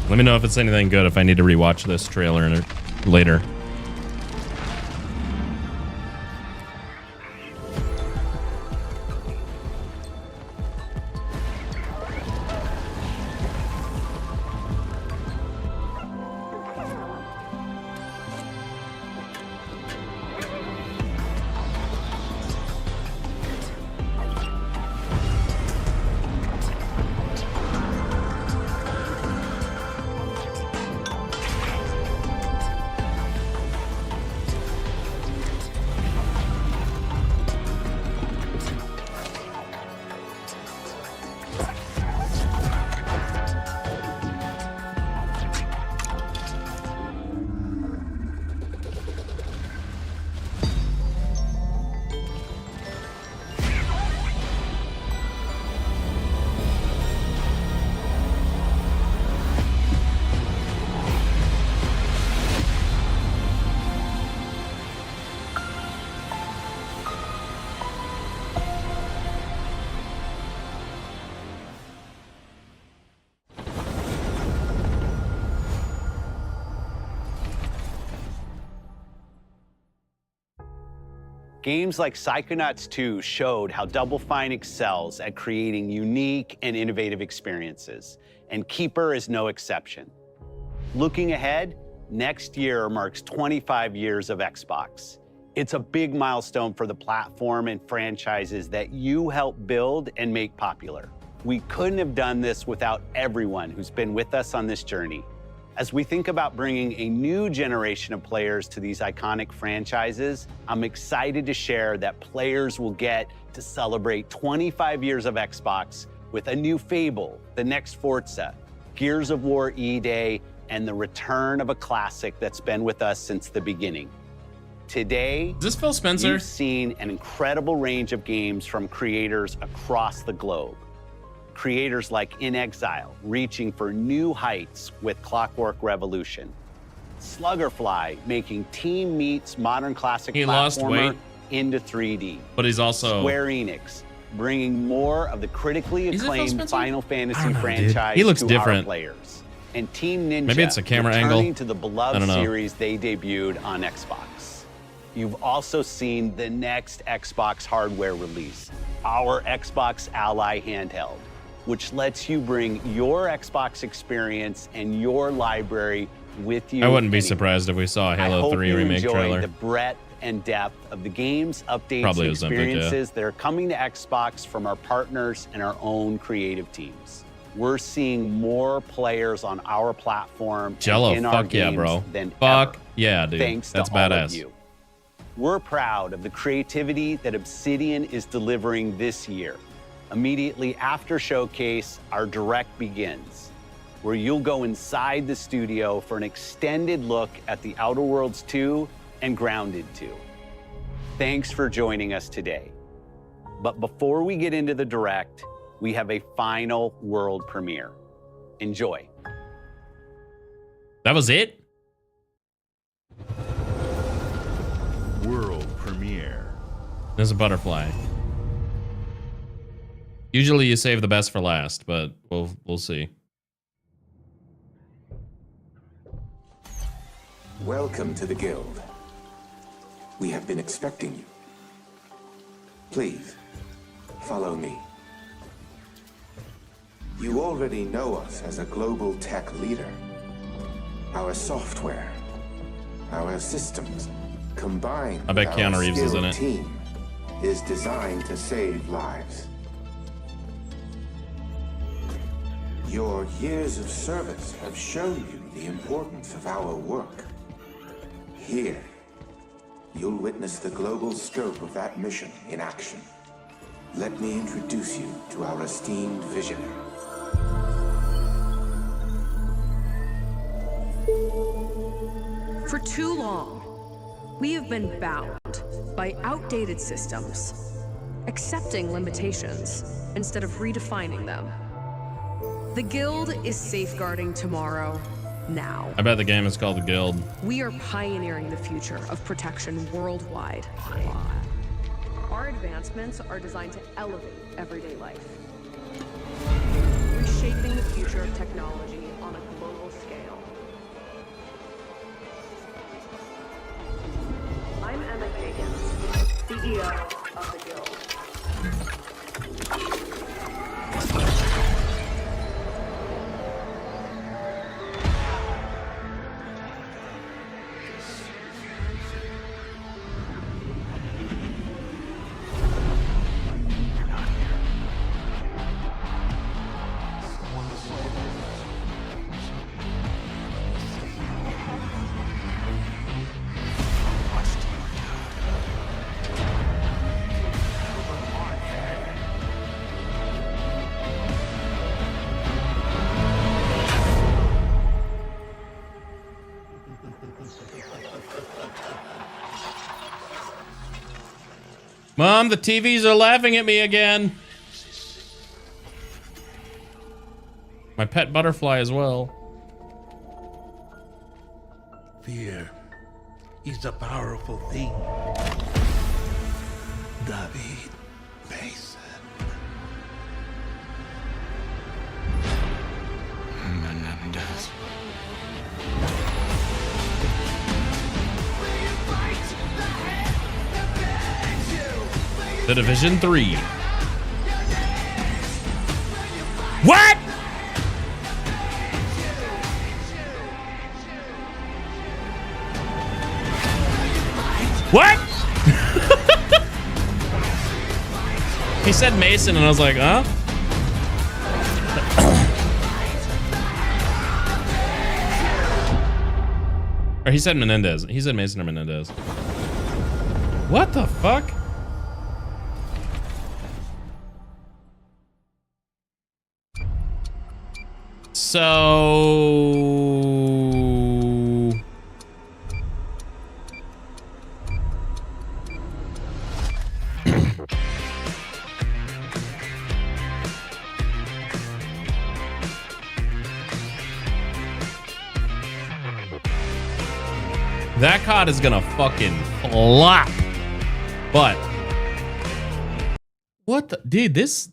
Let me know if it's anything good, if I need to rewatch this trailer later. Games like Psychonauts 2 showed how Double Fine excels at creating unique and innovative experiences, and Keeper is no exception. Looking ahead, next year marks 25 years of Xbox. It's a big milestone for the platform and franchises that you helped build and make popular. We couldn't have done this without everyone who's been with us on this journey. As we think about bringing a new generation of players to these iconic franchises, I'm excited to share that players will get to celebrate 25 years of Xbox with a new Fable, the next Forza, Gears of War E-Day, and the return of a classic that's been with us since the beginning. Today, is this Phil Spencer? You've seen an incredible range of games from creators across the globe. Creators like In Exile, reaching for new heights with Clockwork Revolution. Sluggerfly, making Team Meat's modern classic platformer into 3D. But he's also Square Enix, bringing more of the critically acclaimed Final Fantasy franchise he looks to different. our players. And Team Ninja, Maybe it's a camera returning angle. to the I beloved don't know. series they debuted on Xbox. You've also seen the next Xbox hardware release, our Xbox Ally handheld, which lets you bring your Xbox experience and your library with you. I wouldn't be anywhere. surprised if we saw a I Halo hope 3 you remake enjoyed trailer. the breadth and depth of the games, updates, Probably and Ozempic, yeah. experiences that are coming to Xbox from our partners and our own creative teams. We're seeing more players on our platform and Jello, in our fuck yeah, games bro. than Fuck ever. yeah, dude. Thanks That's to all badass. of you. We're proud of the creativity that Obsidian is delivering this year. Immediately after Showcase, our Direct begins, where you'll go inside the studio for an extended look at the Outer Worlds 2 and Grounded 2. Thanks for joining us today. But before we get into the Direct, we have a final world premiere. Enjoy. That was it? World premiere. There's a butterfly. Usually you save the best for last, but we'll see. Welcome to the Guild. We have been expecting you. Please, follow me. You already know us as a global tech leader. Our software, our systems, combined I bet with Keanu our Reeves is in skilled it. team, is designed to save lives. Your years of service have shown you the importance of our work. Here, you'll witness the global scope of that mission in action. Let me introduce you to our esteemed visionary. For too long, we have been bound by outdated systems, accepting limitations instead of redefining them. The Guild is safeguarding tomorrow, now. I bet the game is called The Guild. We are pioneering the future of protection worldwide. Our advancements are designed to elevate everyday life, reshaping the future of technology on a global scale. I'm Emma Kagan, CEO of the Guild. Mom, the TVs are laughing at me again. My pet butterfly as well. Fear is a powerful thing. David Mason. Menendez. The Division 3. What? What? He said Mason, and I was like, huh? Or he said Menendez. He said Mason or Menendez. What the fuck? So that COD is gonna fucking flop. But what the dude, this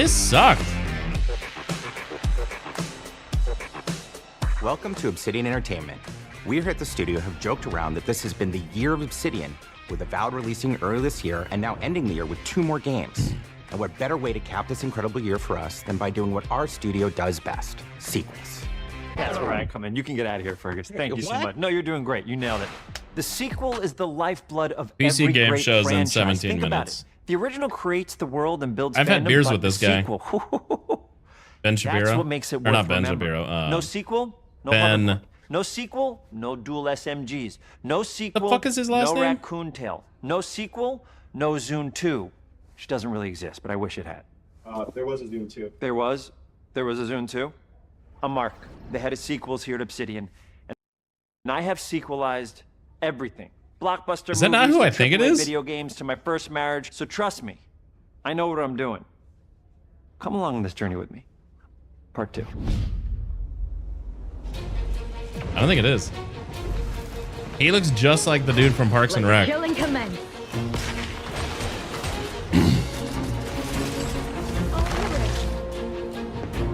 sucked. Welcome to Obsidian Entertainment. We here at the studio have joked around that this has been the year of Obsidian, with Avowed releasing early this year and now ending the year with 2 more games. And what better way to cap this incredible year for us than by doing what our studio does best, sequels. That's where I come in. You can get out of here, Fergus. Thank you so What? much. No, you're doing great. You nailed it. The sequel is the lifeblood of PC every game great shows in franchise. 17 Think about minutes. it. The original creates the world and builds I've had fandom, beers but with this the guy. Sequel, Ben Shapiro. That's what makes it Or worth not Ben remembering. Shapiro. No sequel, no Ben. hoverboard. No sequel, no dual SMGs. No sequel, fuck is his last no name? raccoon tail. No sequel, no Zune 2, which doesn't really exist, but I wish it had. There was a Dune 2. There was a Zune 2. I'm Mark, the head of sequels here at Obsidian, and I have sequelized everything. Blockbuster Is that not movies who to I think it AAA is? video games to my first marriage, so trust me, I know what I'm doing. Come along on this journey with me. Part 2. I don't think it is. He looks just like the dude from Parks and Rec. Killing commence.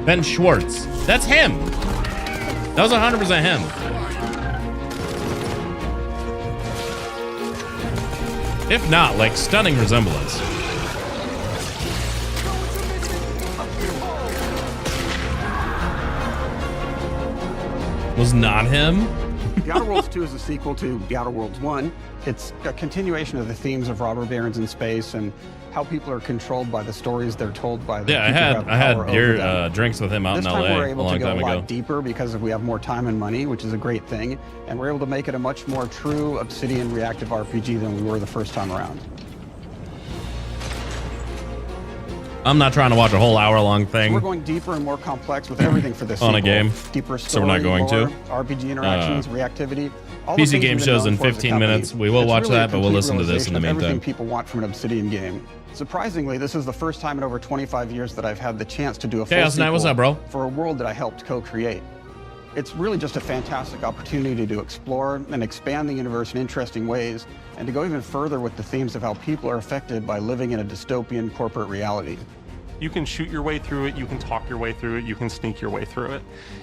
Ben Schwartz. That's him. That was 100% him. If not, like, stunning resemblance. Was not him? The Outer Worlds 2 is a sequel to The Outer Worlds 1. It's a continuation of the themes of robber barons in space and how people are controlled by the stories they're told by the Yeah, people who have I had power over beer them. drinks with him out This in time LA we're a able to long go time a lot ago. deeper because we have more time and money, which is a great thing, and we're able to make it a much more true Obsidian reactive RPG than we were the first time around. I'm not trying to watch a whole hour-long So thing we're going deeper and more complex with everything for this on a sequel. game, Deeper story, so we're not going lore, to. RPG interactions, reactivity. All the PC things game we've been shows known in for as a 15 company. minutes. We will It's watch really a that, but we'll complete listen to this in the realization of everything meantime. people want from an Obsidian game. Surprisingly, this is the first time in over 25 years that I've had the chance to do a full Chaos Knight, what's sequel up, bro? for a world that I helped co-create. It's really just a fantastic opportunity to explore and expand the universe in interesting ways, and to go even further with the themes of how people are affected by living in a dystopian corporate reality. You can shoot your way through it, you can talk your way through it, you can sneak your way through it.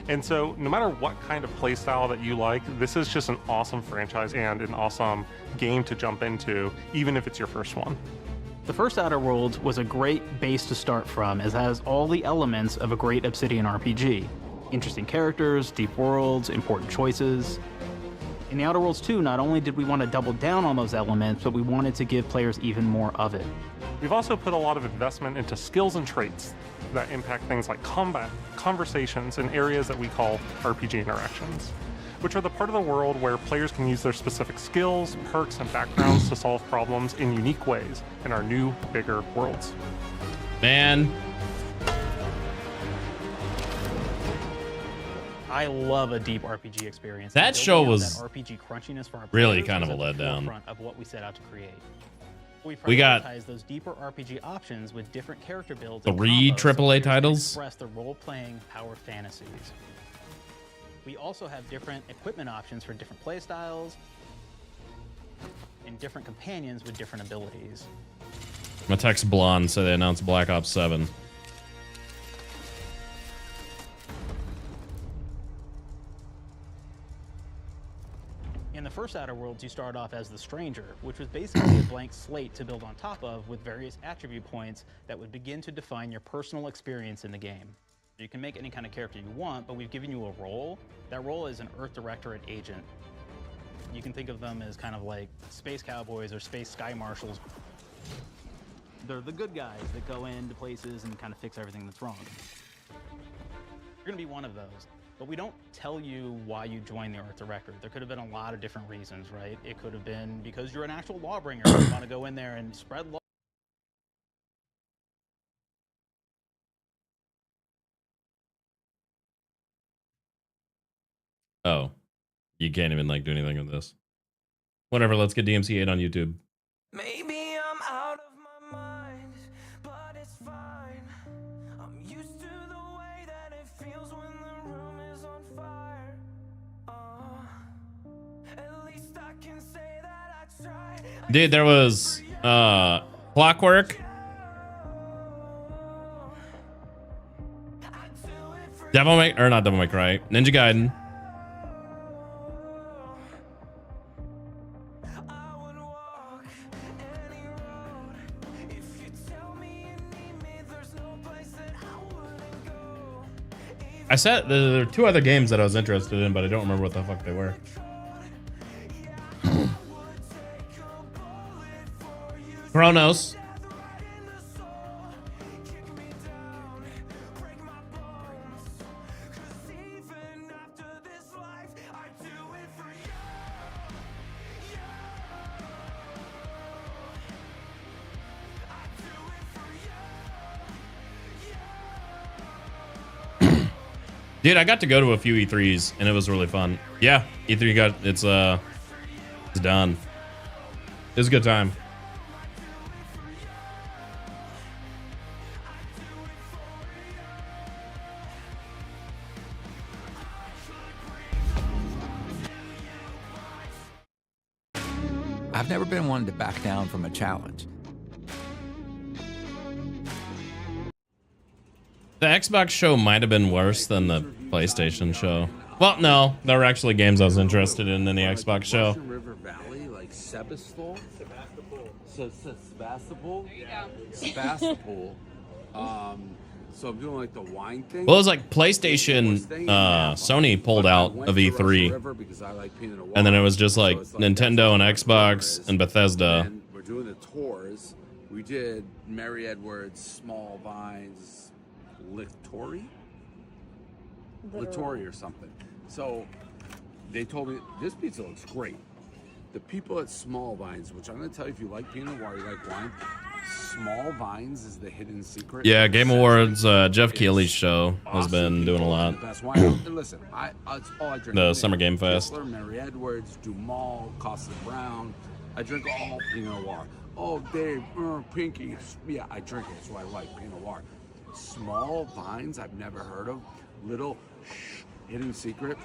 And so no matter what kind of play style that you like, this is just an awesome franchise and an awesome game to jump into, even if it's your first one. The first Outer Worlds was a great base to start from, as it has all the elements of a great Obsidian RPG. Interesting characters, deep worlds, important choices. In the Outer Worlds 2, not only did we want to double down on those elements, but we wanted to give players even more of it. We've also put a lot of investment into skills and traits that impact things like combat, conversations, and areas that we call RPG interactions, which are the part of the world where players can use their specific skills, perks, and backgrounds to solve problems in unique ways in our new, bigger worlds. Man. I love a deep RPG experience. That and show building out was that RPG crunchiness for our really players kind of was a at the letdown. forefront of what we set out to create. We got prioritize those deeper RPG options with different character builds 3 AAA titles. express their role-playing power fantasies. We also have different equipment options for different playstyles and different companions with different abilities. I'm gonna text Blonde, so they announced Black Ops 7. In the first Outer Worlds, you start off as the Stranger, which was basically a blank slate to build on top of with various attribute points that would begin to define your personal experience in the game. You can make any kind of character you want, but we've given you a role. That role is an Earth Directorate agent. You can think of them as kind of like space cowboys or space sky marshals. They're the good guys that go into places and kind of fix everything that's wrong. You're gonna be one of those. But we don't tell you why you joined the Earth Directorate. There could have been a lot of different reasons, right? It could have been because you're an actual lawbringer and you want to go in there and spread law. Oh, you can't even like do anything with this. Whatever, let's get DMC 8 on YouTube. Maybe I'm out of my mind, but it's fine. I'm used to the way that it feels when the room is on fire. At least I can say that I tried. Dude, there was Clockwork, not Devil May Cry, Ninja Gaiden, I said there are 2 other games that I was interested in, but I don't remember what the fuck they were. Chronos. Dude, I got to go to a few E3s and it was really fun. Yeah, E3 it's done. It was a good time. I've never been one to back down from a challenge. The Xbox show might have been worse than the PlayStation show. Well, no, there were actually games I was interested in the Xbox show. River Valley, like Sebastopol. Sebastopol. Sebastopol. So I'm doing like the wine thing. Well, it was like PlayStation, Sony pulled out of E3, and then it was just like Nintendo and Xbox and Bethesda. And we're doing the tours. We did Mary Edwards, Small Vines, Littori or something. So they told me this pizza looks great. The people at Small Vines, which I'm going to tell you, if you like Pinot Noir, you like wine, Small Vines is the hidden secret. Yeah, Game Awards, Jeff Keighley's show has been doing a lot. The best wine. Listen, it's all I drink. The Summer Game Fest. Mary Edwards, Dumal, Costa Brown. I drink all Pinot Noir. Oh, Dave, Pinky. Yeah, I drink it. That's why I like Pinot Noir. Small Vines I've never heard of. Little hidden secret.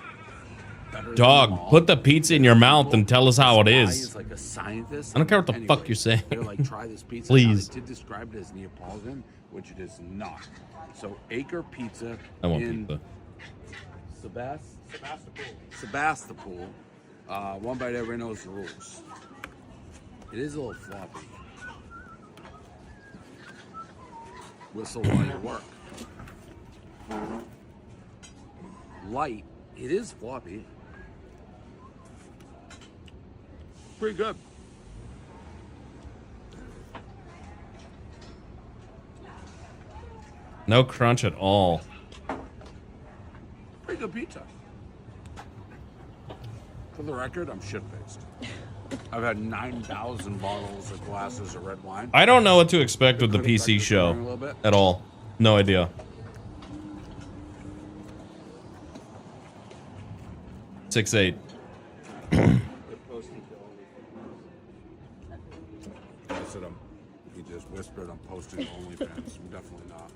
Dog, put the pizza in your mouth and tell us how it is. Like a scientist. I don't care what the fuck you're saying. They're like, try this pizza. Please. Now, they did describe it as Neapolitan, which it is not. So Acre Pizza I want in pizza. Sebastopol. One bite, everybody knows the rules. It is a little floppy. Whistle while you work. Light. It is floppy. Pretty good. No crunch at all. Pretty good pizza. For the record, I'm shit-faced. I've had 9,000 bottles of glasses of red wine. I don't know what to expect with the PC show at all. No idea. Six eight. I said he just whispered I'm posting to OnlyFans. I'm definitely not.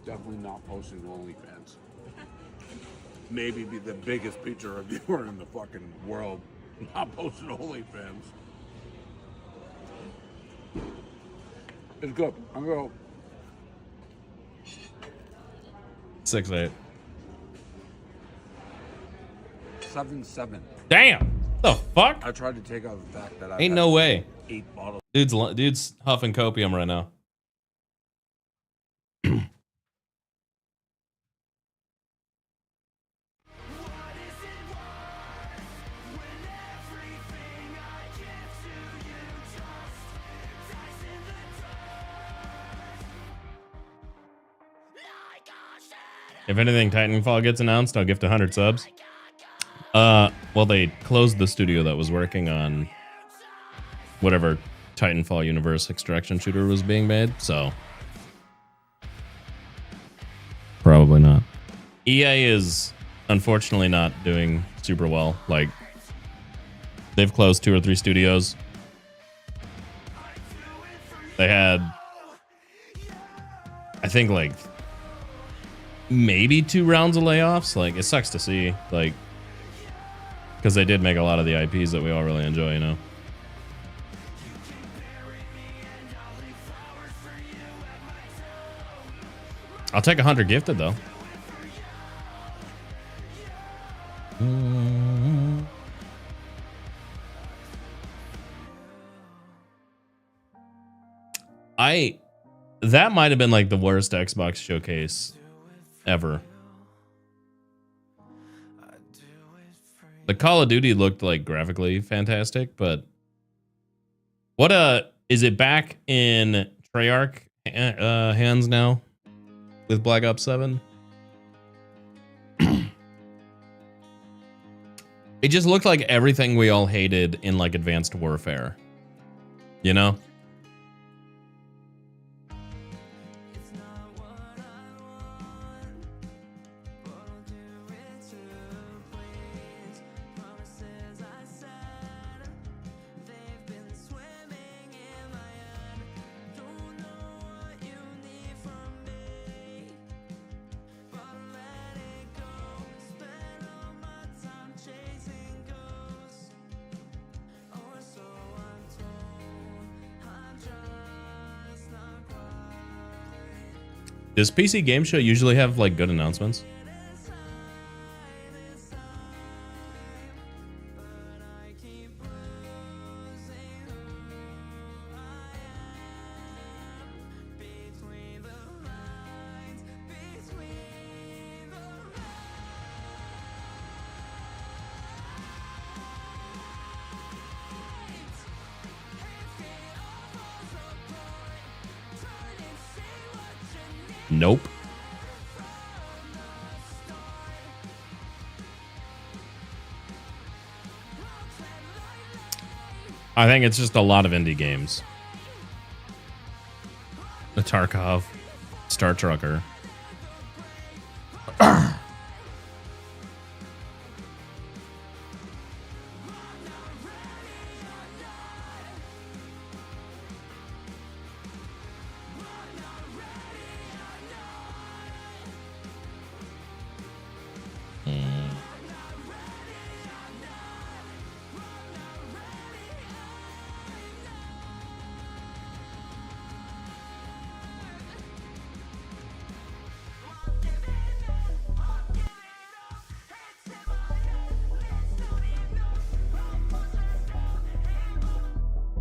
Definitely not posting to OnlyFans. Maybe be the biggest pizza reviewer in the fucking world. Not posting to OnlyFans. It's good. I'm gonna go 6-8. 7-7. Damn. The fuck? I tried to take out the fact that I Ain't no way. 8 bottles. Dude's huffing copium right now. If anything, Titanfall gets announced, I'll gift 100 subs. Well, they closed the studio that was working on whatever Titanfall universe extraction shooter was being made, so probably not. EA is unfortunately not doing super well. Like, they've closed 2 or 3 studios. They had, I think, like maybe 2 rounds of layoffs. Like, it sucks to see, like, because they did make a lot of the IPs that we all really enjoy, you know. I'll take 100 gifted though. That might have been like the worst Xbox showcase ever. The Call of Duty looked like graphically fantastic, but what is it back in Treyarch hands now with Black Ops 7? It just looked like everything we all hated in like Advanced Warfare, you know? Does PC Game Show usually have like good announcements? Nope. I think it's just a lot of indie games. The Tarkov, Star Trucker.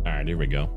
All right, here we go.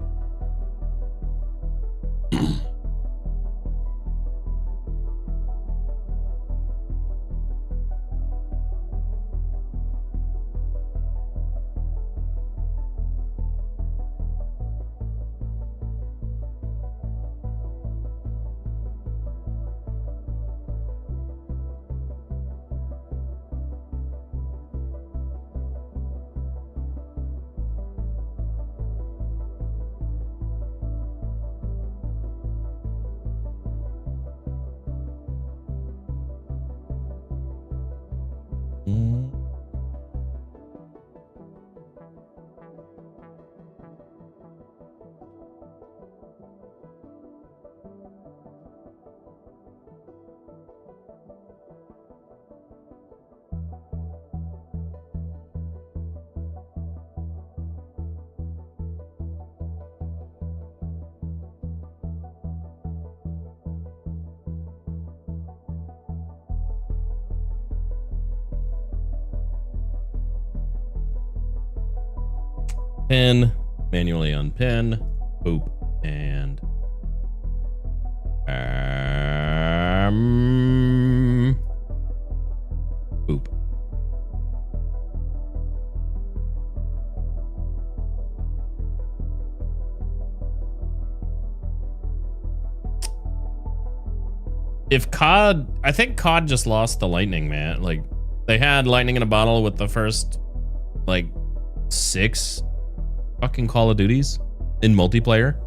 Pin, manually unpin, boop, and boop. If COD, I think COD just lost the lightning, man. Like, they had lightning in a bottle with the first, like, 6 fucking Call of Duties in multiplayer.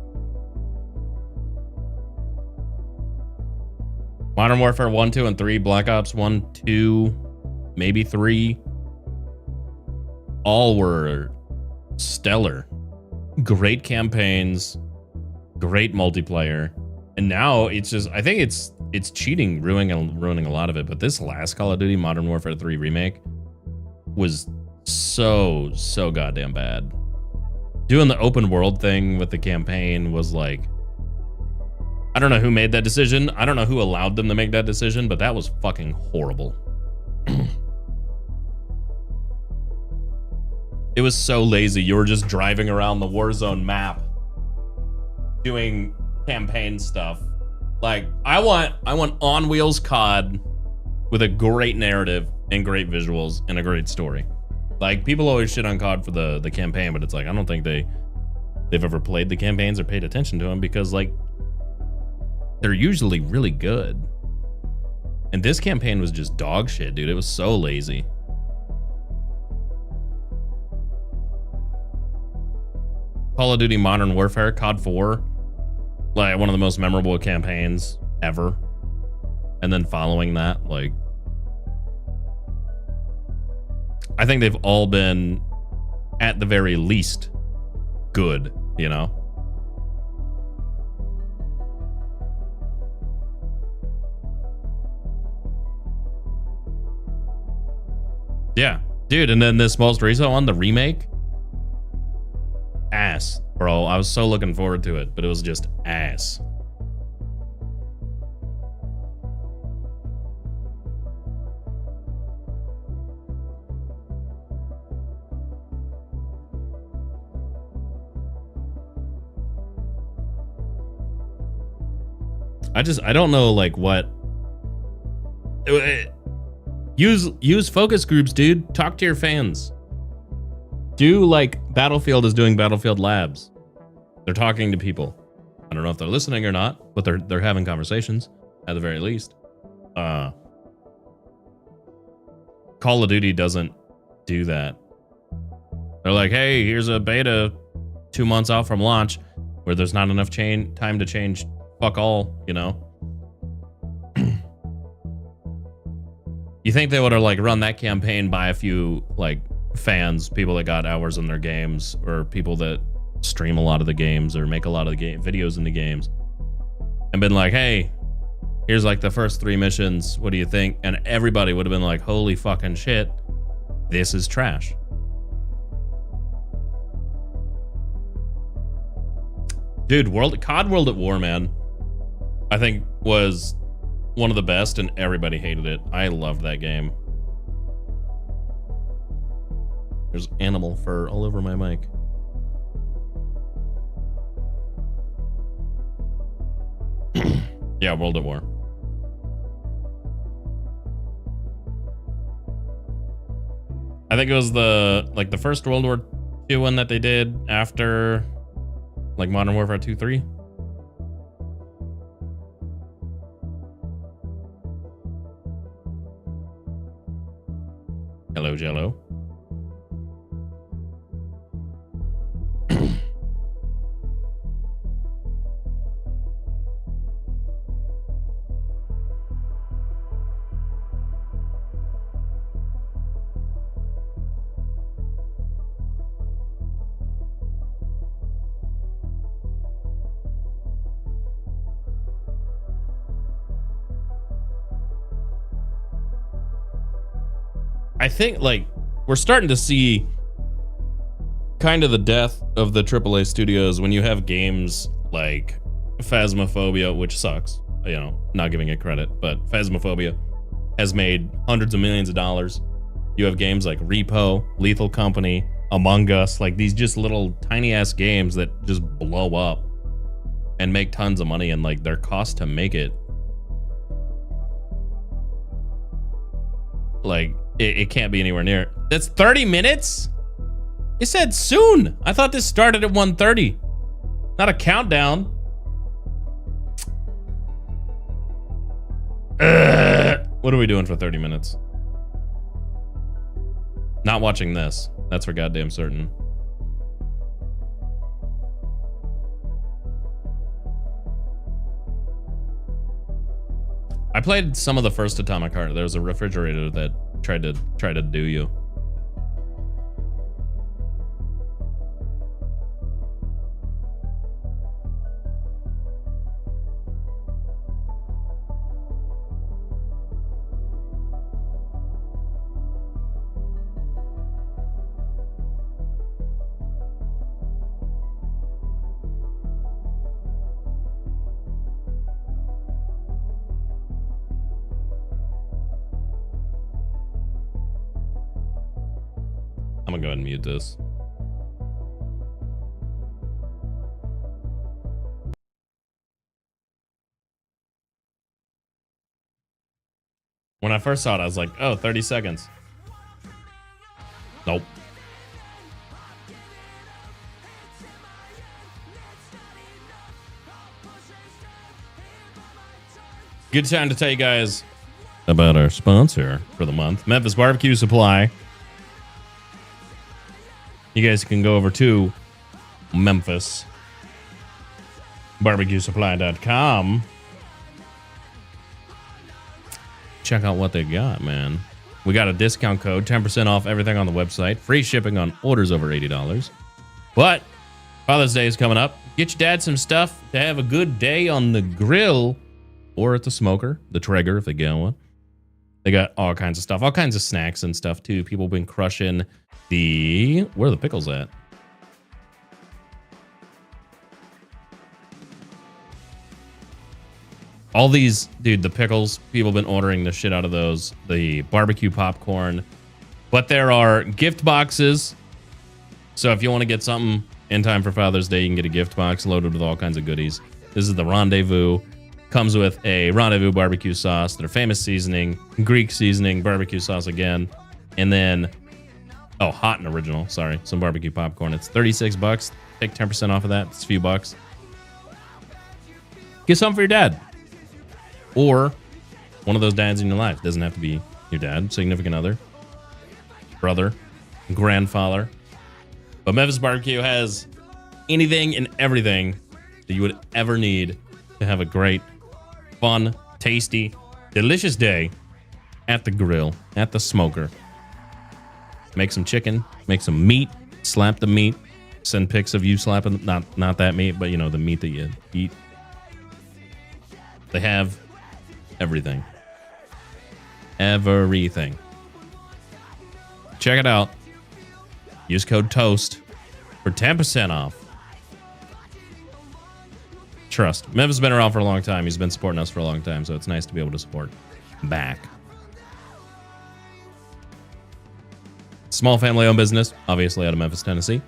Modern Warfare 1, 2, and 3, Black Ops 1, 2, maybe 3. All were stellar. Great campaigns, great multiplayer. And now it's just, I think it's cheating, ruining a lot of it. But this last Call of Duty Modern Warfare 3 remake was so goddamn bad. Doing the open world thing with the campaign was like, I don't know who made that decision. I don't know who allowed them to make that decision, but that was fucking horrible. It was so lazy. You were just driving around the Warzone map doing campaign stuff. Like, I want on wheels COD with a great narrative and great visuals and a great story. Like, people always shit on COD for the campaign, but it's like, I don't think they've ever played the campaigns or paid attention to them, because like, they're usually really good. And this campaign was just dog shit, dude. It was so lazy. Call of Duty Modern Warfare, COD 4, like one of the most memorable campaigns ever. And then following that, like, I think they've all been, at the very least, good, you know? Yeah, dude, and then this most recent one, the remake, ass, bro. I was so looking forward to it, but it was just ass. I don't know, like, what. Use focus groups, dude. Talk to your fans. Do like Battlefield is doing Battlefield Labs. They're talking to people. I don't know if they're listening or not, but they're having conversations at the very least. Call of Duty doesn't do that. They're like, hey, here's a beta 2 months out from launch where there's not enough time to change fuck all, you know? You think they would have like run that campaign by a few like fans, people that got hours in their games, or people that stream a lot of the games or make a lot of the game videos in the games, and been like, hey, here's like the first 3 missions, what do you think? And everybody would have been like, holy fucking shit, this is trash. Dude, COD World at War, man, I think was one of the best, and everybody hated it. I loved that game. There's animal fur all over my mic. Yeah, World at War. I think it was the first World War II one that they did after like Modern Warfare 2, 3. Hello, Jello. I think like we're starting to see kind of the death of the AAA studios when you have games like Phasmophobia, which sucks, you know, not giving it credit, but Phasmophobia has made hundreds of millions of dollars. You have games like Repo, Lethal Company, Among Us, like these just little tiny ass games that just blow up and make tons of money, and like their cost to make it, like it can't be anywhere near. That's 30 minutes? It said soon. I thought this started at 1:30. Not a countdown. What are we doing for 30 minutes? Not watching this. That's for goddamn certain. I played some of the first Atomic Heart. There was a refrigerator that tried to do you. I'm gonna go ahead and mute this. When I first saw it, I was like, oh, 30 seconds. Nope. Good time to tell you guys about our sponsor for the month, Memphis Barbecue Supply. You guys can go over to MemphisBarbecueSupply.com. Check out what they got, man. We got a discount code, 10% off everything on the website. Free shipping on orders over $80. But Father's Day is coming up. Get your dad some stuff to have a good day on the grill or at the smoker, the Traeger if they get one. They got all kinds of stuff, all kinds of snacks and stuff too. People have been crushing the... Where are the pickles at? All these, dude, the pickles, people have been ordering the shit out of those. The barbecue popcorn. But there are gift boxes. So if you want to get something in time for Father's Day, you can get a gift box loaded with all kinds of goodies. This is the Rendezvous. Comes with a Rendezvous barbecue sauce, their famous seasoning, Greek seasoning, barbecue sauce again. And then, oh, hot and original, sorry, some barbecue popcorn. It's 36 bucks. Take 10% off of that. It's a few bucks. Get something for your dad. Or one of those dads in your life. Doesn't have to be your dad, significant other, brother, grandfather. But Memphis Barbecue has anything and everything that you would ever need to have a great, fun, tasty, delicious day at the grill, at the smoker. Make some chicken, make some meat, slap the meat, send pics of you slapping, not that meat, but you know, the meat that you eat. They have everything. Everything. Check it out. Use code TOAST for 10% off. Trust. Memphis has been around for a long time. He's been supporting us for a long time, so it's nice to be able to support back. Small family-owned business, obviously out of Memphis, Tennessee.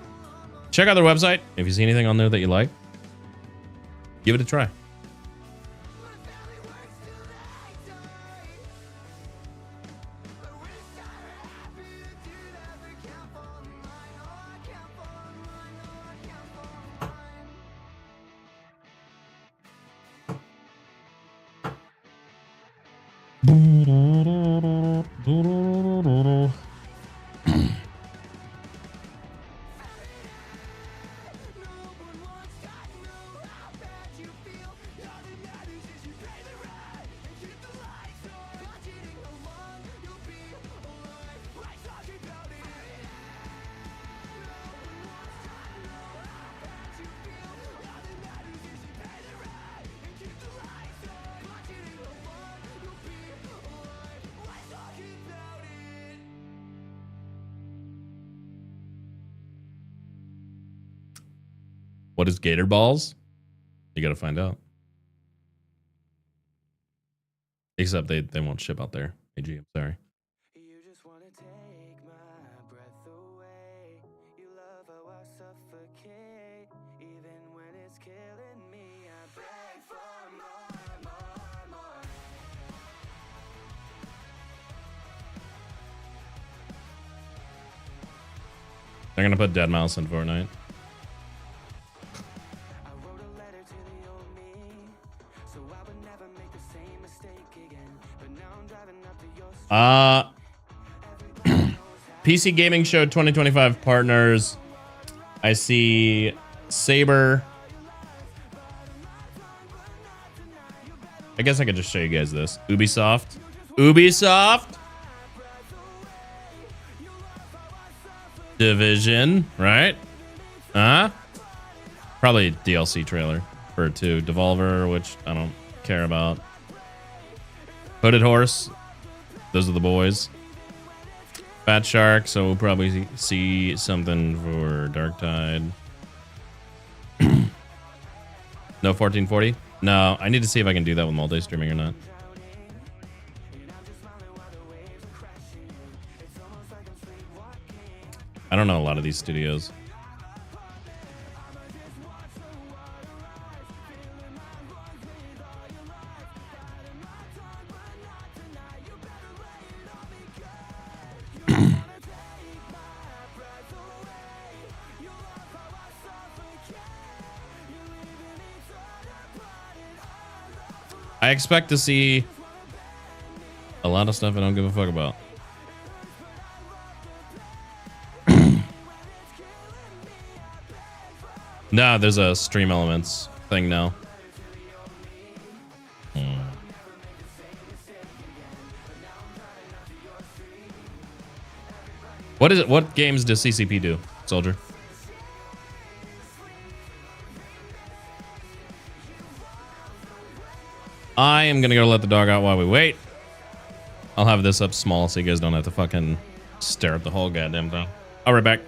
Check out their website. If you see anything on there that you like, give it a try. What is Gator Balls? You gotta find out. Except they won't ship out there. AG, I'm sorry. They're gonna put Dead Mouse in Fortnite. PC Gaming Show 2025 partners. I see Saber. I guess I could just show you guys this. Ubisoft. Division, right? Probably DLC trailer for 2. Devolver, which I don't care about. Hooded Horse. Those are the boys. Fat Shark, so we'll probably see something for Dark Tide. No 1440? No, I need to see if I can do that with multi-streaming or not. I don't know a lot of these studios. I expect to see a lot of stuff I don't give a fuck about. Nah, there's a stream elements thing now. What is it? What games does CCP do, Soldier? I am gonna go let the dog out while we wait. I'll have this up small so you guys don't have to fucking stare at the whole goddamn thing. I'll be right back.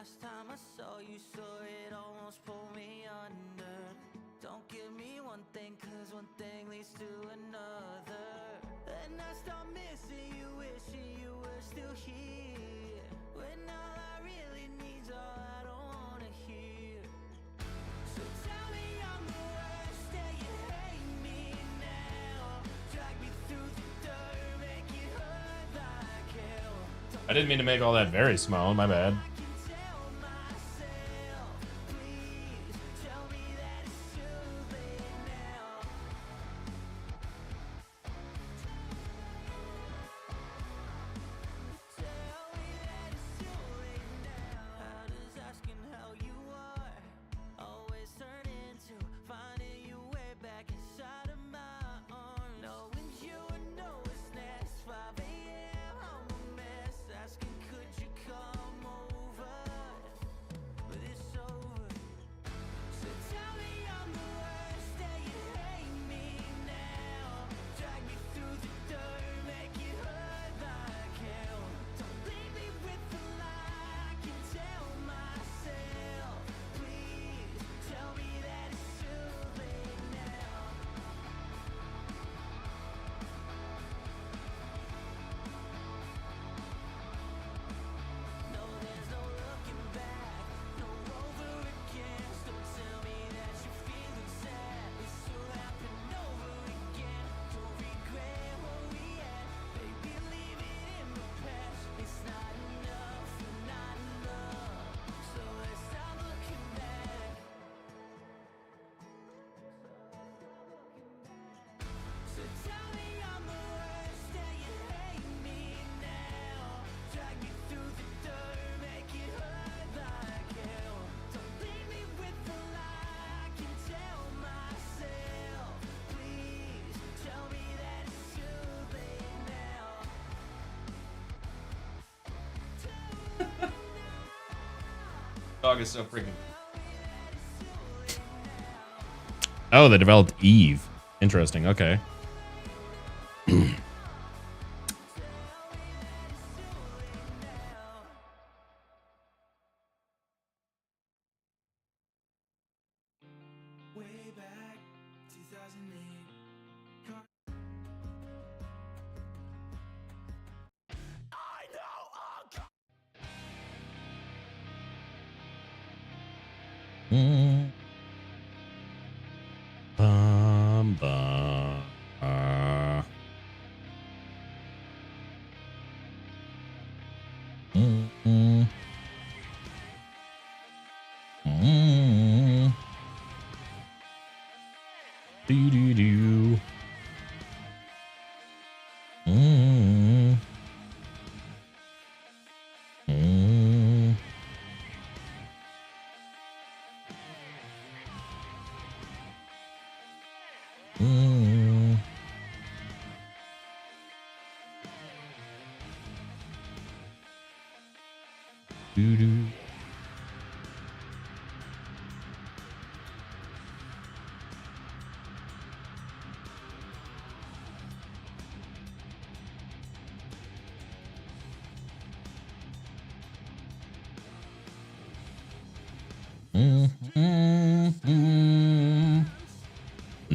last time I saw you, so it almost pulled me under. Don't give me one thing, cause one thing leads to another. And I start missing you, wishing you were still here. When all I really need's all I don't wanna hear. So tell me I'm the worst, that you hate me now. Drag me through the dirt, make it hurt like hell. I didn't mean to make all that very small. My bad. Dog is so freaking. Oh, they developed Eve. Interesting. Okay. Bum, bum, Do do do. Doo-doo.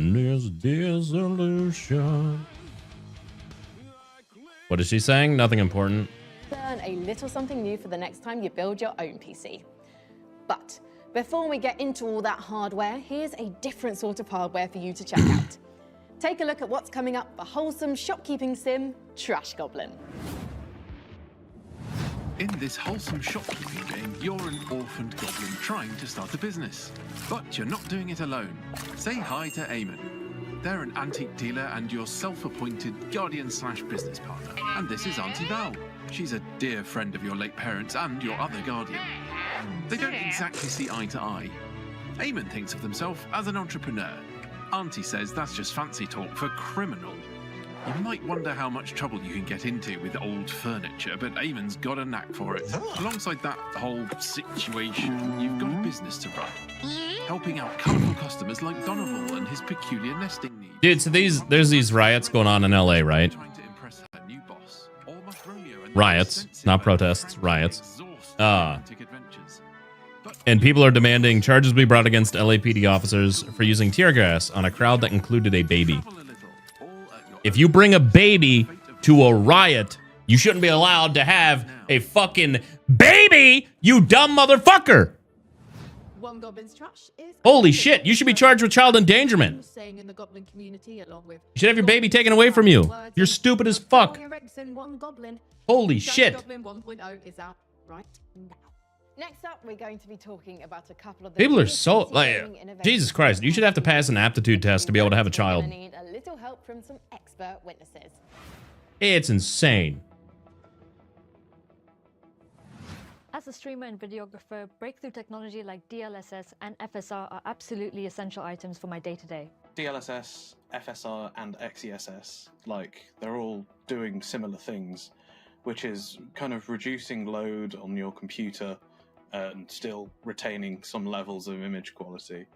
There's dissolution. What is she saying? Nothing important. Learn a little something new for the next time you build your own PC. But before we get into all that hardware, here's a different sort of hardware for you to check out. Take a look at what's coming up for wholesome shopkeeping sim, Trash Goblin. In this wholesome shopkeeping game, you're an orphaned goblin trying to start a business. But you're not doing it alone. Say hi to Eamon. They're an antique dealer and your self-appointed guardian/business partner. And this is Auntie Val. She's a dear friend of your late parents and your other guardian. They don't exactly see eye to eye. Eamon thinks of himself as an entrepreneur. Auntie says that's just fancy talk for criminal. You might wonder how much trouble you can get into with old furniture, but Eamon's got a knack for it. Alongside that whole situation, you've got a business to run, helping out colourful customers like Donovan and his peculiar nesting needs. Dude, so there's these riots going on in LA, right? Riots, not protests, riots. And people are demanding charges be brought against LAPD officers for using tear gas on a crowd that included a baby. If you bring a baby to a riot, you shouldn't be allowed to have a fucking baby, you dumb motherfucker. One goblin's trash is Holy shit, you should be charged with child endangerment. saying in the goblin community, along with You should have your baby taken away from you. You're stupid as fuck. one goblin. Holy Trash shit. Goblin 1.0 is out right now. Next up, we're going to be talking about a couple of the People are biggest so PC like, gaming innovations Jesus Christ, you should have to pass an aptitude test to be able to have a We're child. gonna need a little help from some expert witnesses. It's insane. As a streamer and videographer, breakthrough technology like DLSS and FSR are absolutely essential items for my day-to-day. DLSS, FSR, and XESS, they're all doing similar things, which is kind of reducing load on your computer and still retaining some levels of image quality.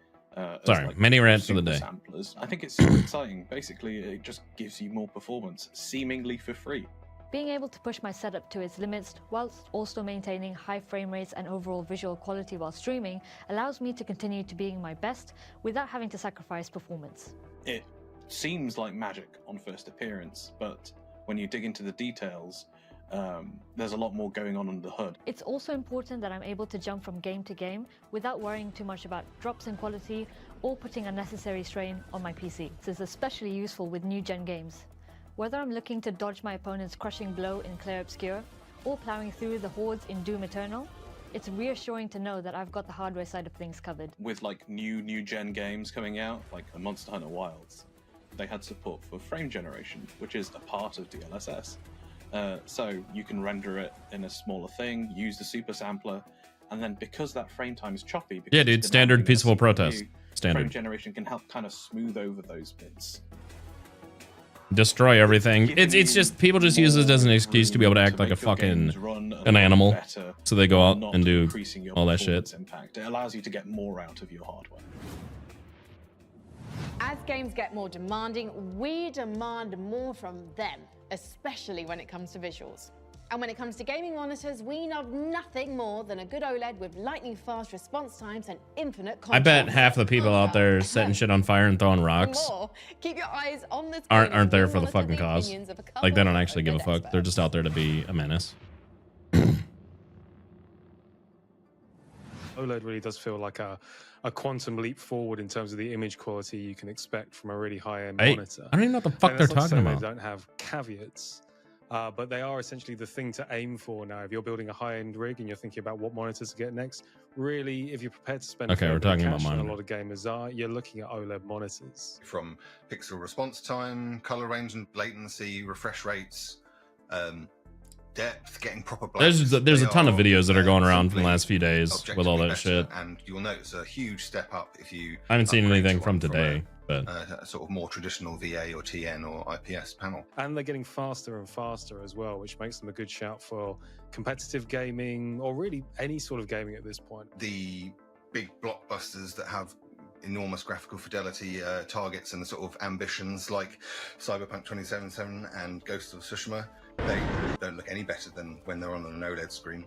Sorry, mini rant for the day. Samplers. I think it's super exciting. Basically, it just gives you more performance, seemingly for free. Being able to push my setup to its limits whilst also maintaining high frame rates and overall visual quality while streaming allows me to continue to being my best without having to sacrifice performance. It seems like magic on first appearance, but when you dig into the details, there's a lot more going on under the hood. It's also important that I'm able to jump from game to game without worrying too much about drops in quality or putting unnecessary strain on my PC. This is especially useful with new-gen games. Whether I'm looking to dodge my opponent's crushing blow in Clair Obscur or plowing through the hordes in Doom Eternal, it's reassuring to know that I've got the hardware side of things covered. With new gen games coming out, like a Monster Hunter Wilds, they had support for frame generation, which is a part of DLSS. So you can render it in a smaller thing, use the super sampler, and then because that frame time is choppy, Yeah, dude, standard peaceful protest. Standard. Frame generation can help kind of smooth over those bits. Destroy everything. It's just, people just use this as an excuse to be able to act like a fucking, an animal. So they go out and do all that shit. Impact. It allows you to get more out of your hardware. As games get more demanding, we demand more from them, especially when it comes to visuals. And when it comes to gaming monitors, we know nothing more than a good OLED with lightning fast response times and infinite I contrast. bet half the people out there setting shit on fire and throwing rocks More. Keep your eyes on the aren't there for the fucking cause. Like, they don't actually give a fuck. They're just out there to be a menace. OLED really does feel like a quantum leap forward in terms of the image quality you can expect from a really high-end monitor. I don't even know what the fuck And they're that's not to talking say about. They don't have caveats, but they are essentially the thing to aim for now. If you're building a high-end rig and you're thinking about what monitors to get next, really, if you're prepared to spend Okay, we're talking about cash, and a monitor. lot of gamers are, you're looking at OLED monitors. From pixel response time, color range and latency, refresh rates, depth, getting proper blacks. There's a ton of They videos that are going around from simply the last few days with all that objectively shit. better, and you'll notice a huge step up if you I haven't seen upgrade anything to from one today, but a sort of more traditional VA or TN or IPS panel. And they're getting faster and faster as well, which makes them a good shout for competitive gaming, or really any sort of gaming at this point. The big blockbusters that have enormous graphical fidelity targets and the sort of ambitions like Cyberpunk 2077 and Ghost of Tsushima, they don't look any better than when they're on an OLED screen.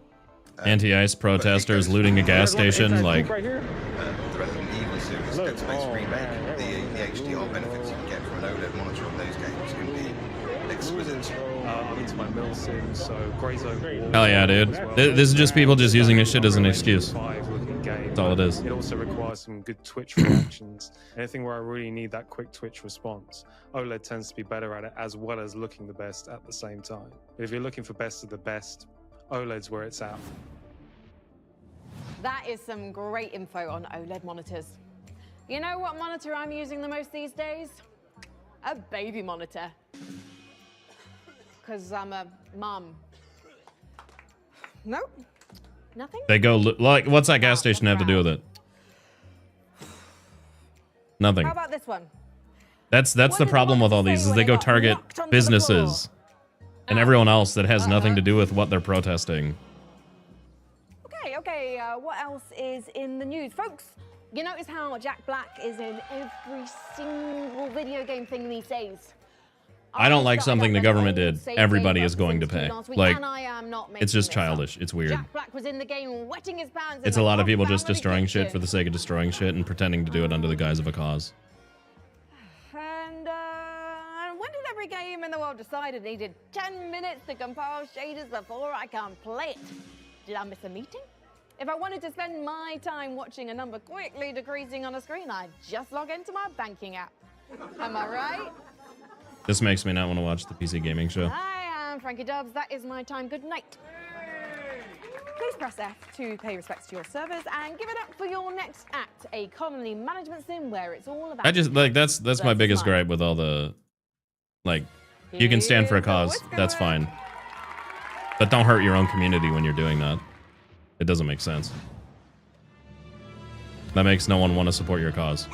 anti-ice protesters looting a gas station, like The Resident Evil series, Dead Space Remake, the HDR benefits you can get from an OLED monitor on those games can be exquisite. I'm into my mill sim, so Grey Zone. hell yeah, dude. This is just people just using this shit as an excuse. That's all it is. It also requires some good twitch reactions. Anything where I really need that quick twitch response, OLED tends to be better at it, as well as looking the best at the same time. But if you're looking for best of the best, OLED's where it's at. That is some great info on OLED monitors. You know what monitor I'm using the most these days? A baby monitor. Because I'm a mum. Nope. Nothing? They go, like, what's that gas station have to do with it? Nothing. How about this one? That's the problem with all these, is they go target businesses and everyone else that has nothing to do with what they're protesting. Okay, what else is in the news? Folks, you notice how Jack Black is in every single video game thing these days? I don't like something the government did. Save Everybody game is going to for Sims pay. 2 last week, Like, and I am not it's just making this up. childish. It's weird. Jack Black was in the game wetting his pants. It's a lot of people just destroying shit for the sake of destroying shit and pretending to do it under the guise of a cause. And when did every game in the world decide it needed 10 minutes to compile shaders before I can play it? Did I miss a meeting? If I wanted to spend my time watching a number quickly decreasing on a screen, I'd just log into my banking app. Am I right? This makes me not want to watch the PC gaming show. I am Frankie Dubs. That is my time. Good night. Please press F to pay respects to your servers and give it up for your next act, a colony management sim where it's all about. I just like that's my biggest gripe with all the like you can stand for a cause, that's fine. But don't hurt your own community when you're doing that. It doesn't make sense. That makes no one want to support your cause.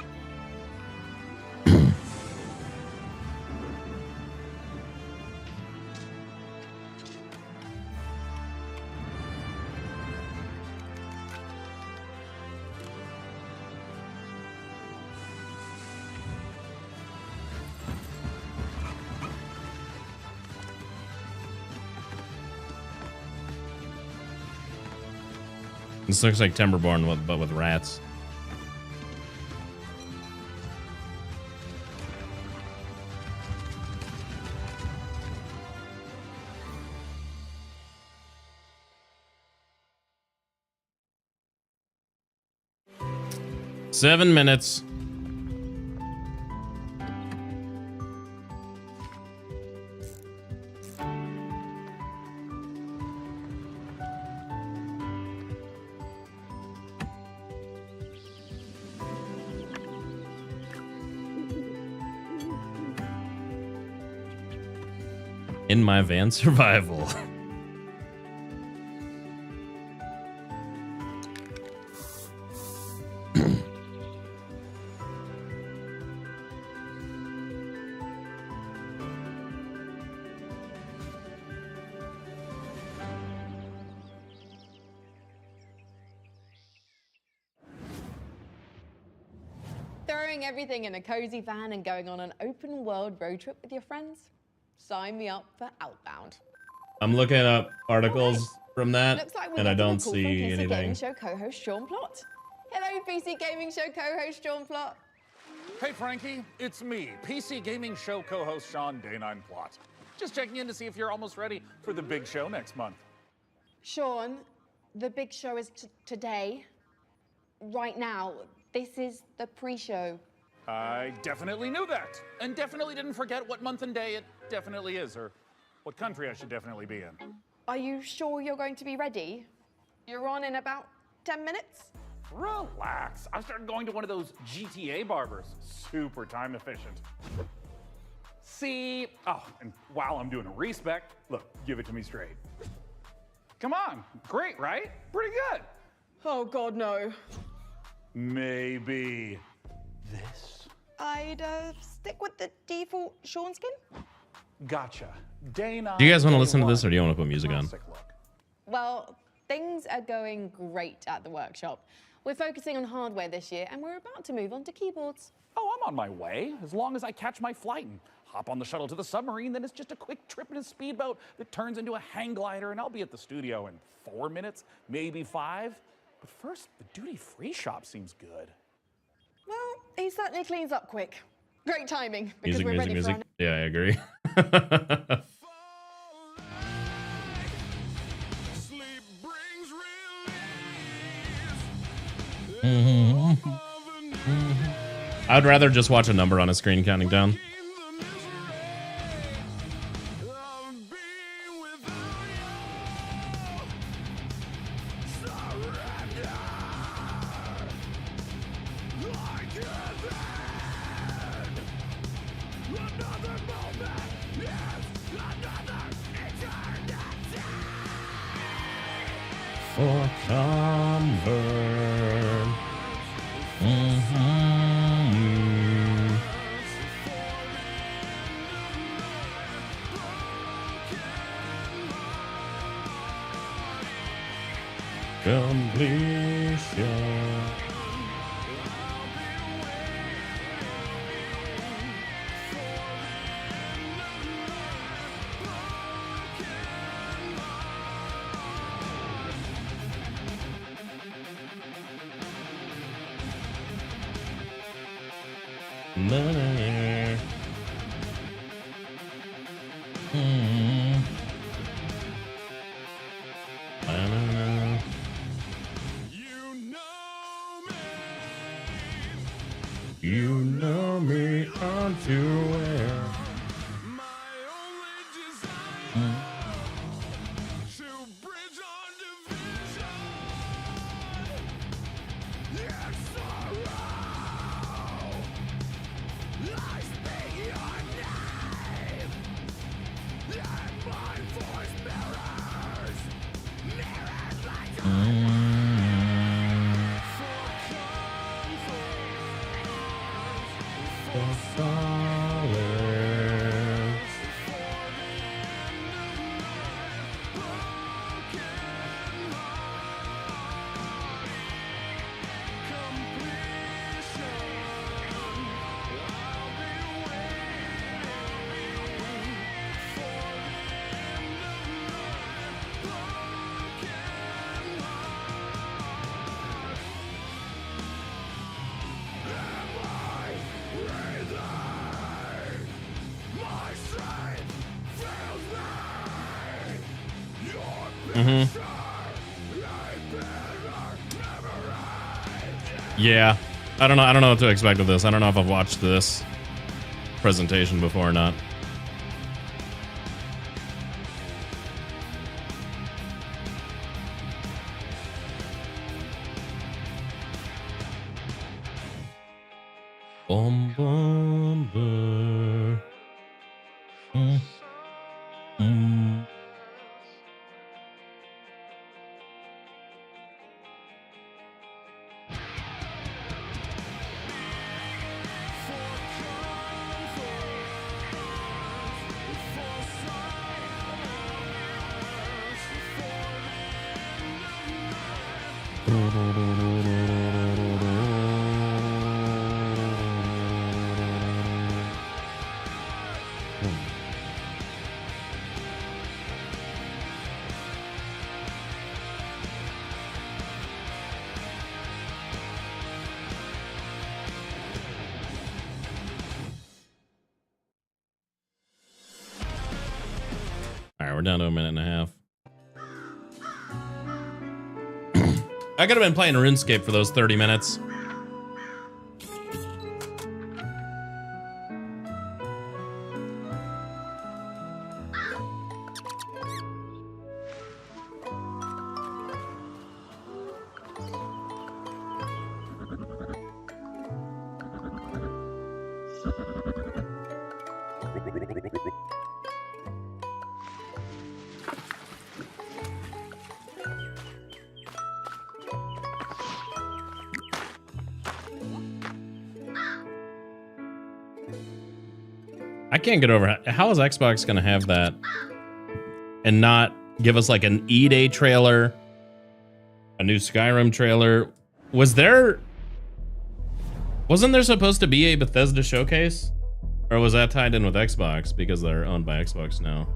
This looks like Timberborn, but with rats. Seven minutes. In my van survival. Throwing everything in a cozy van and going on an open world road trip with your friends? Sign me up for Outbound. I'm looking up articles from that, Looks like and I don't from see PC Gaming anything. Show co-host Sean Plott. Hello, PC Gaming Show co-host Sean Plott. Hey Frankie, it's me, PC Gaming Show co-host Sean Day9 Plott. Just checking in to see if you're almost ready for the big show next month. Sean, the big show is today. Right now. This is the pre-show. I definitely knew that, and definitely didn't forget what month and day it definitely is, or what country I should definitely be in. Are you sure you're going to be ready? You're on in about 10 minutes? Relax. I started going to one of those GTA barbers. Super time efficient. See, oh, and while I'm doing a respec, look, give it to me straight. Come on, great, right? Pretty good. Oh God, no. Maybe this? I'd stick with the default Sean skin. Gotcha. Day9. Do you guys want to listen to this, or do you want to put music on? Well, things are going great at the workshop. We're focusing on hardware this year, and we're about to move on to keyboards. Oh, I'm on my way. As long as I catch my flight and hop on the shuttle to the submarine, then it's just a quick trip in a speedboat that turns into a hang glider, and I'll be at the studio in 4 minutes, maybe 5. But first, the duty-free shop seems good. Well, he certainly cleans up quick. Great timing, because Music, we're music, ready music. for Yeah, I agree. I'd rather just watch a number on a screen counting down. For comfort. Completion. money. You know me underwear. Yeah, I don't know what to expect of this. I don't know if I've watched this presentation before or not. Bum, bum, bum. Alright, we're down to a minute and a half. I could have been playing RuneScape for those 30 minutes. I can't get over how is Xbox gonna have that and not give us like an E-Day trailer, a new Skyrim trailer. Wasn't there supposed to be a Bethesda showcase? Or was that tied in with Xbox because they're owned by Xbox now?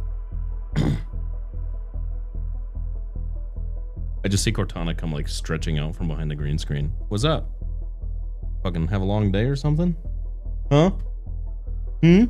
I just see Cortana come like stretching out from behind the green screen. What's up? Fucking have a long day or something? Huh? Hmm?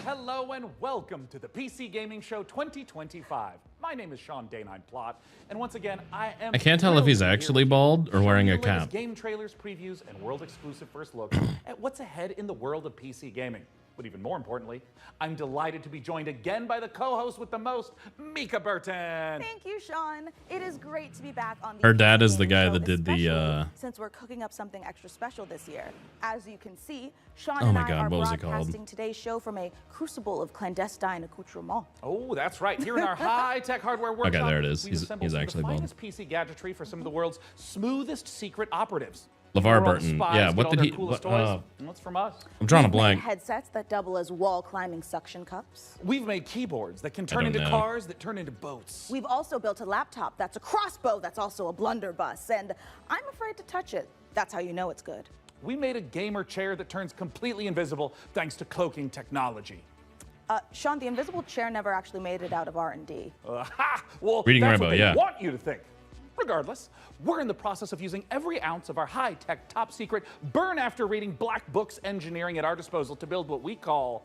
Hello and welcome to the PC Gaming Show 2025. My name is Sean Day9 Plot, and once again, I can't tell if he's actually bald or wearing a cap. Game trailers, previews, and world exclusive first look at what's ahead in the world of PC gaming. But even more importantly, I'm delighted to be joined again by the co-host with the most, Mika Burton. Thank you, Sean. It is great to be back on the Her dad PC is the Gaming guy Show, that did the, especially since we're cooking up something extra special this year. As you can see, Sean Oh and my I God, are what was it called? broadcasting today's show from a crucible of clandestine accoutrement. Oh, that's right. Here in our high-tech hardware workshop, Okay, there it is. we've assembled He's some actually of the bald. finest PC gadgetry for some of the world's smoothest secret operatives. LeVar Where all the Burton. spies Yeah, get what all did their he? coolest What, toys, and what's from us? I'm drawing a We've made blank. headsets that double as wall-climbing suction cups. We've made keyboards that can turn don't into know. cars that turn into boats. We've also built a laptop that's a crossbow that's also a blunderbuss, and I'm afraid to touch it. That's how you know it's good. We made a gamer chair that turns completely invisible thanks to cloaking technology. Sean, the invisible chair never actually made it out of R&D. Well, Reading that's Rainbow, what they yeah. want you to think. Regardless, we're in the process of using every ounce of our high-tech, top-secret, burn-after-reading black books engineering at our disposal to build what we call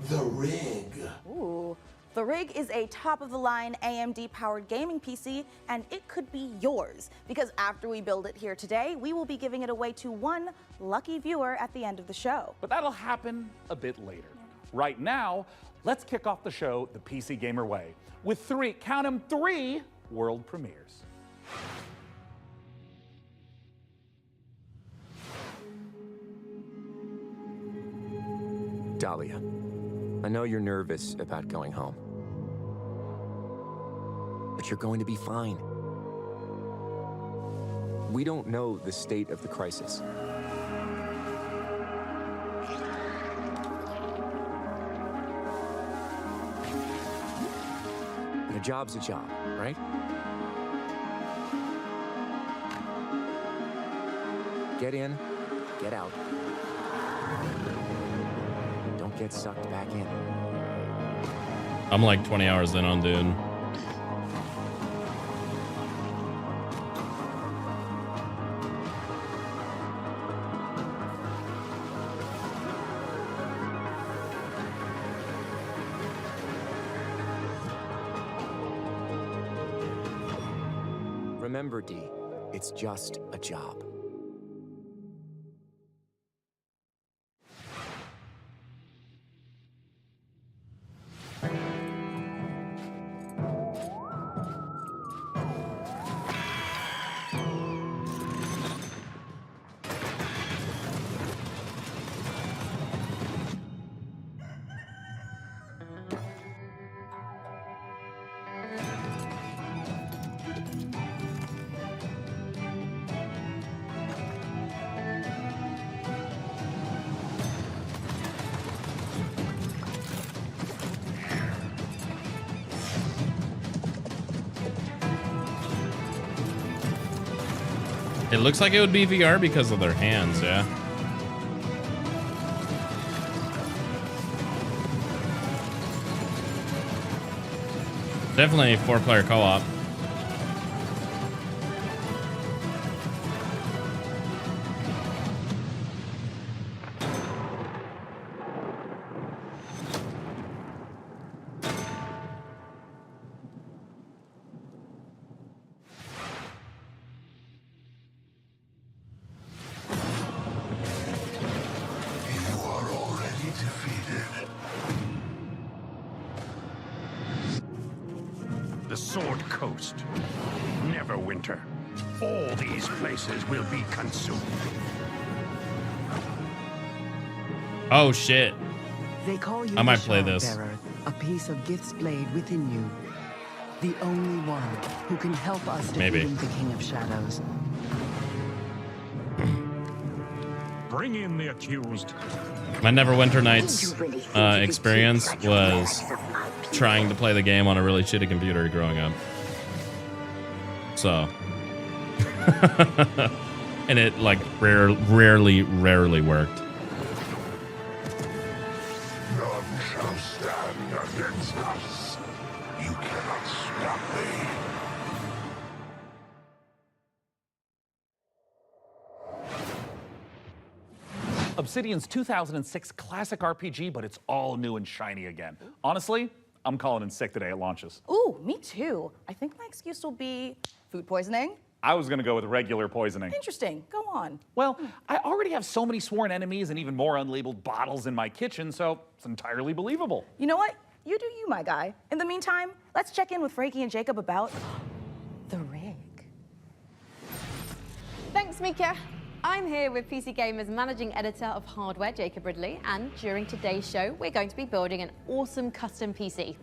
The Rig. Ooh. The Rig is a top-of-the-line AMD-powered gaming PC, and it could be yours. Because after we build it here today, we will be giving it away to one lucky viewer at the end of the show. But that'll happen a bit later. Right now, let's kick off the show the PC Gamer way with three, count 'em, three world premieres. Dahlia, I know you're nervous about going home, but you're going to be fine. We don't know the state of the crisis. But a job's a job, right? Get in, get out. Don't get sucked back in. I'm like 20 hours in on Dune. Remember, D, it's just a job. It looks like it would be VR because of their hands, yeah. Definitely 4-player co-op. You are already defeated. The Sword Coast. Neverwinter. All these places will be consumed. Oh shit. They call you I might the play Shard this. Bearer, a piece of Gith's blade within you. The only one who can help us Maybe. defeat the King of Shadows. Bring in the accused. My Neverwinter Nights experience was trying to play the game on a really shitty computer growing up. So. And it like rarely worked. None shall stand against us. You cannot stop me. Obsidian's 2006 classic RPG, but it's all new and shiny again. Honestly, I'm calling in sick the day it launches. Ooh, me too. I think my excuse will be food poisoning. I was gonna go with regular poisoning. Interesting. Go on. Well, I already have so many sworn enemies and even more unlabeled bottles in my kitchen, so it's entirely believable. You know what? You do you, my guy. In the meantime, let's check in with Frankie and Jacob about the rig. Thanks, Mika. I'm here with PC Gamer's managing editor of hardware, Jacob Ridley, and during today's show, we're going to be building an awesome custom PC.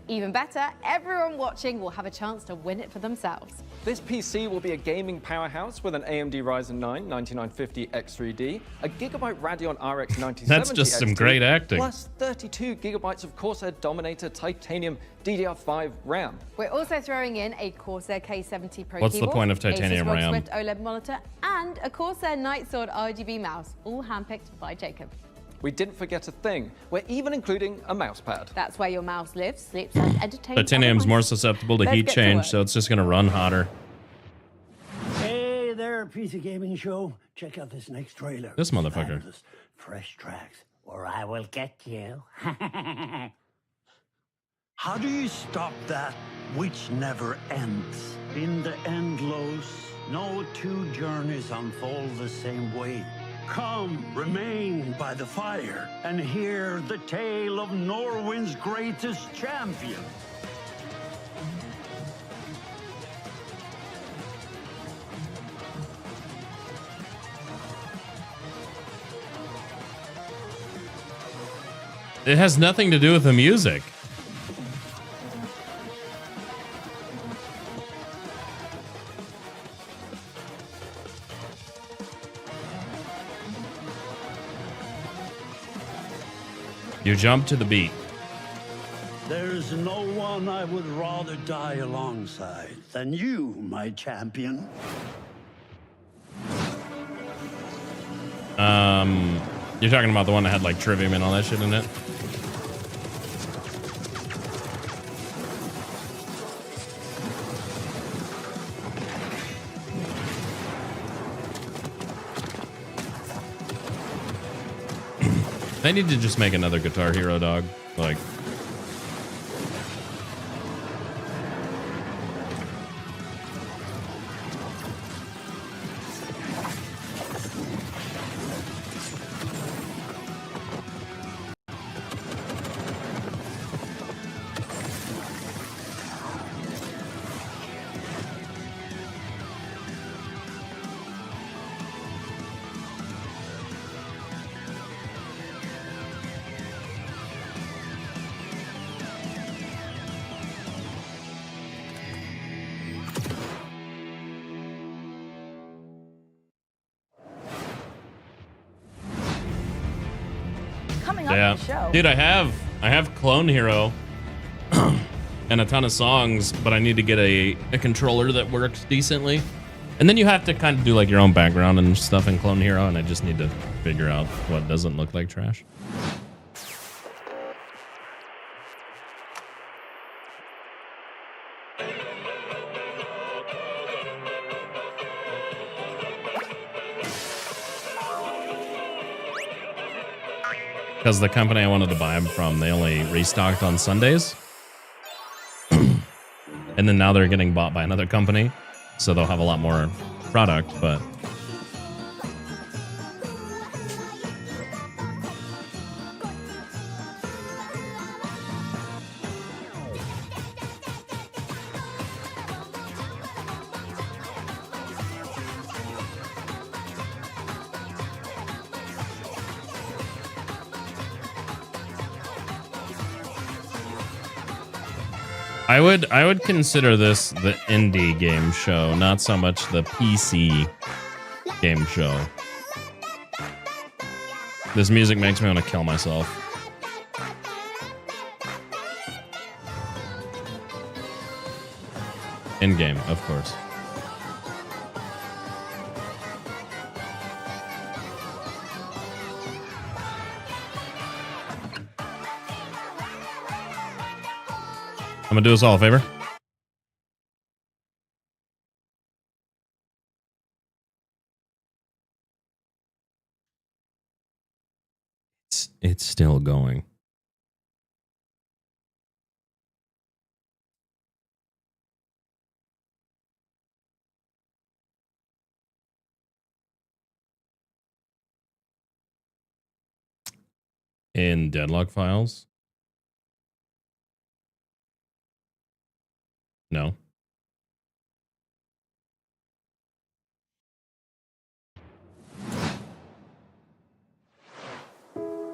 Even better, everyone watching will have a chance to win it for themselves. This PC will be a gaming powerhouse with an AMD Ryzen 9 9950 X3D, a Gigabyte Radeon RX 9070 That's just some XT, great acting. plus 32 gigabytes of Corsair Dominator Titanium DDR5 RAM. We're also throwing in a Corsair K70 Pro What's the keyboard, point of titanium Asus ROG RAM? Swift OLED monitor, and a Corsair Nightsword RGB mouse, all handpicked by Jacob. We didn't forget a thing. We're even including a mouse pad. That's where your mouse lives, sleeps, and entertains. Titanium's other more mice. susceptible to Let's heat get to change, work. so it's just gonna run hotter. Hey there, PC Gaming Show. Check out this next trailer. This motherfucker. Fabulous, fresh tracks, or I will get you. How do you stop that which never ends? In the endless, no two journeys unfold the same way. Come, remain by the fire, and hear the tale of Norway's greatest champion. It has nothing to do with the music. You jump to the beat. There's no one I would rather die alongside than you, my champion. You're talking about the one that had like trivium and all that shit in it? They need to just make another Guitar Hero, dog. Like, Coming up yeah. on the show. Dude, I have Clone Hero and a ton of songs, but I need to get a controller that works decently. And then you have to kind of do like your own background and stuff in Clone Hero, and I just need to figure out what doesn't look like trash. Because the company I wanted to buy them from, they only restocked on Sundays. And then now they're getting bought by another company. So they'll have a lot more product, but... I would consider this the indie game show, not so much the PC game show. This music makes me want to kill myself. In game, of course. I'm gonna do us all a favor. It's still going. In Deadlock Files? No.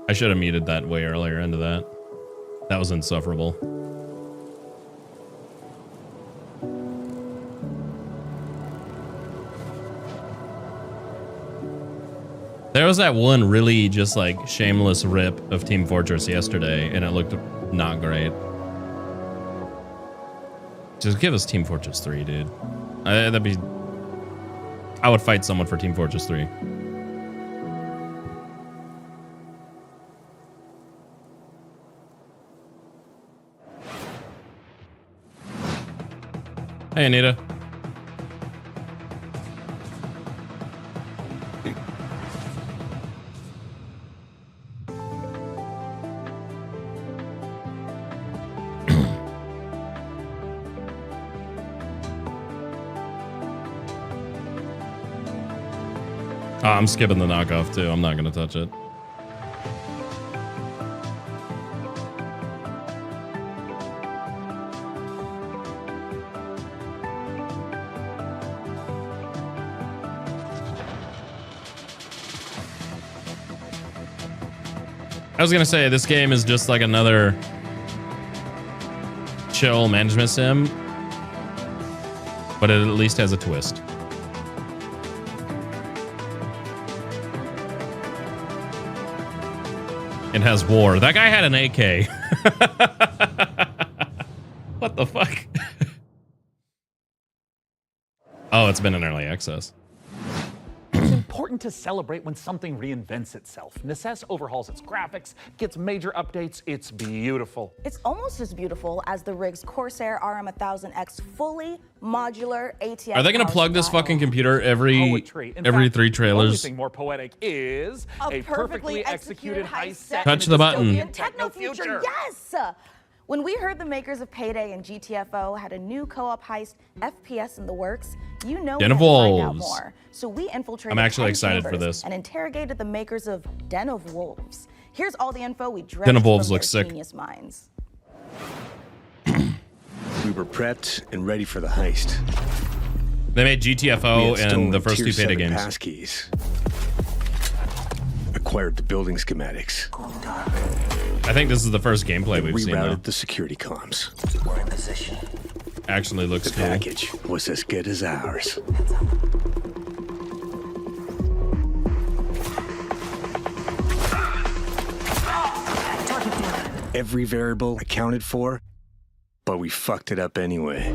I should have muted that way earlier into that. That was insufferable. There was that one really just like shameless rip of Team Fortress yesterday, and it looked not great. Just give us Team Fortress 3, dude. That'd be... I would fight someone for Team Fortress 3. Hey, Anita. Oh, I'm skipping the knockoff too. I'm not going to touch it. I was going to say, this game is just like another chill management sim, but it at least has a twist. It has war. That guy had an AK. What the fuck? Oh, it's been in early access. It's important to celebrate when something reinvents itself. Necess overhauls its graphics, gets major updates. It's beautiful. It's almost as beautiful as the rig's Corsair RM1000X fully modular ATX. Are they going to plug this fucking computer every 3 trailers? The only thing more poetic is a perfectly executed heist set. Touch the button. Techno future, yes! When we heard the makers of Payday and GTFO had a new co-op heist FPS in the works, you know we had to find out more. So we infiltrated I'm actually 10 excited for chambers this. and interrogated the makers of Den of Wolves. Here's all the info we dredged Den of Wolves from looks their sick. genius minds. We were prepped and ready for the heist. They made We GTFO had and the stolen first Tier 2 Payday 7 games. passkeys. Acquired the building schematics. I think this is the first gameplay we've seen, though. Rerouted the security comms. We're in position. Actually looks The cool. package was as good as ours. Every variable accounted for, but we fucked it up anyway.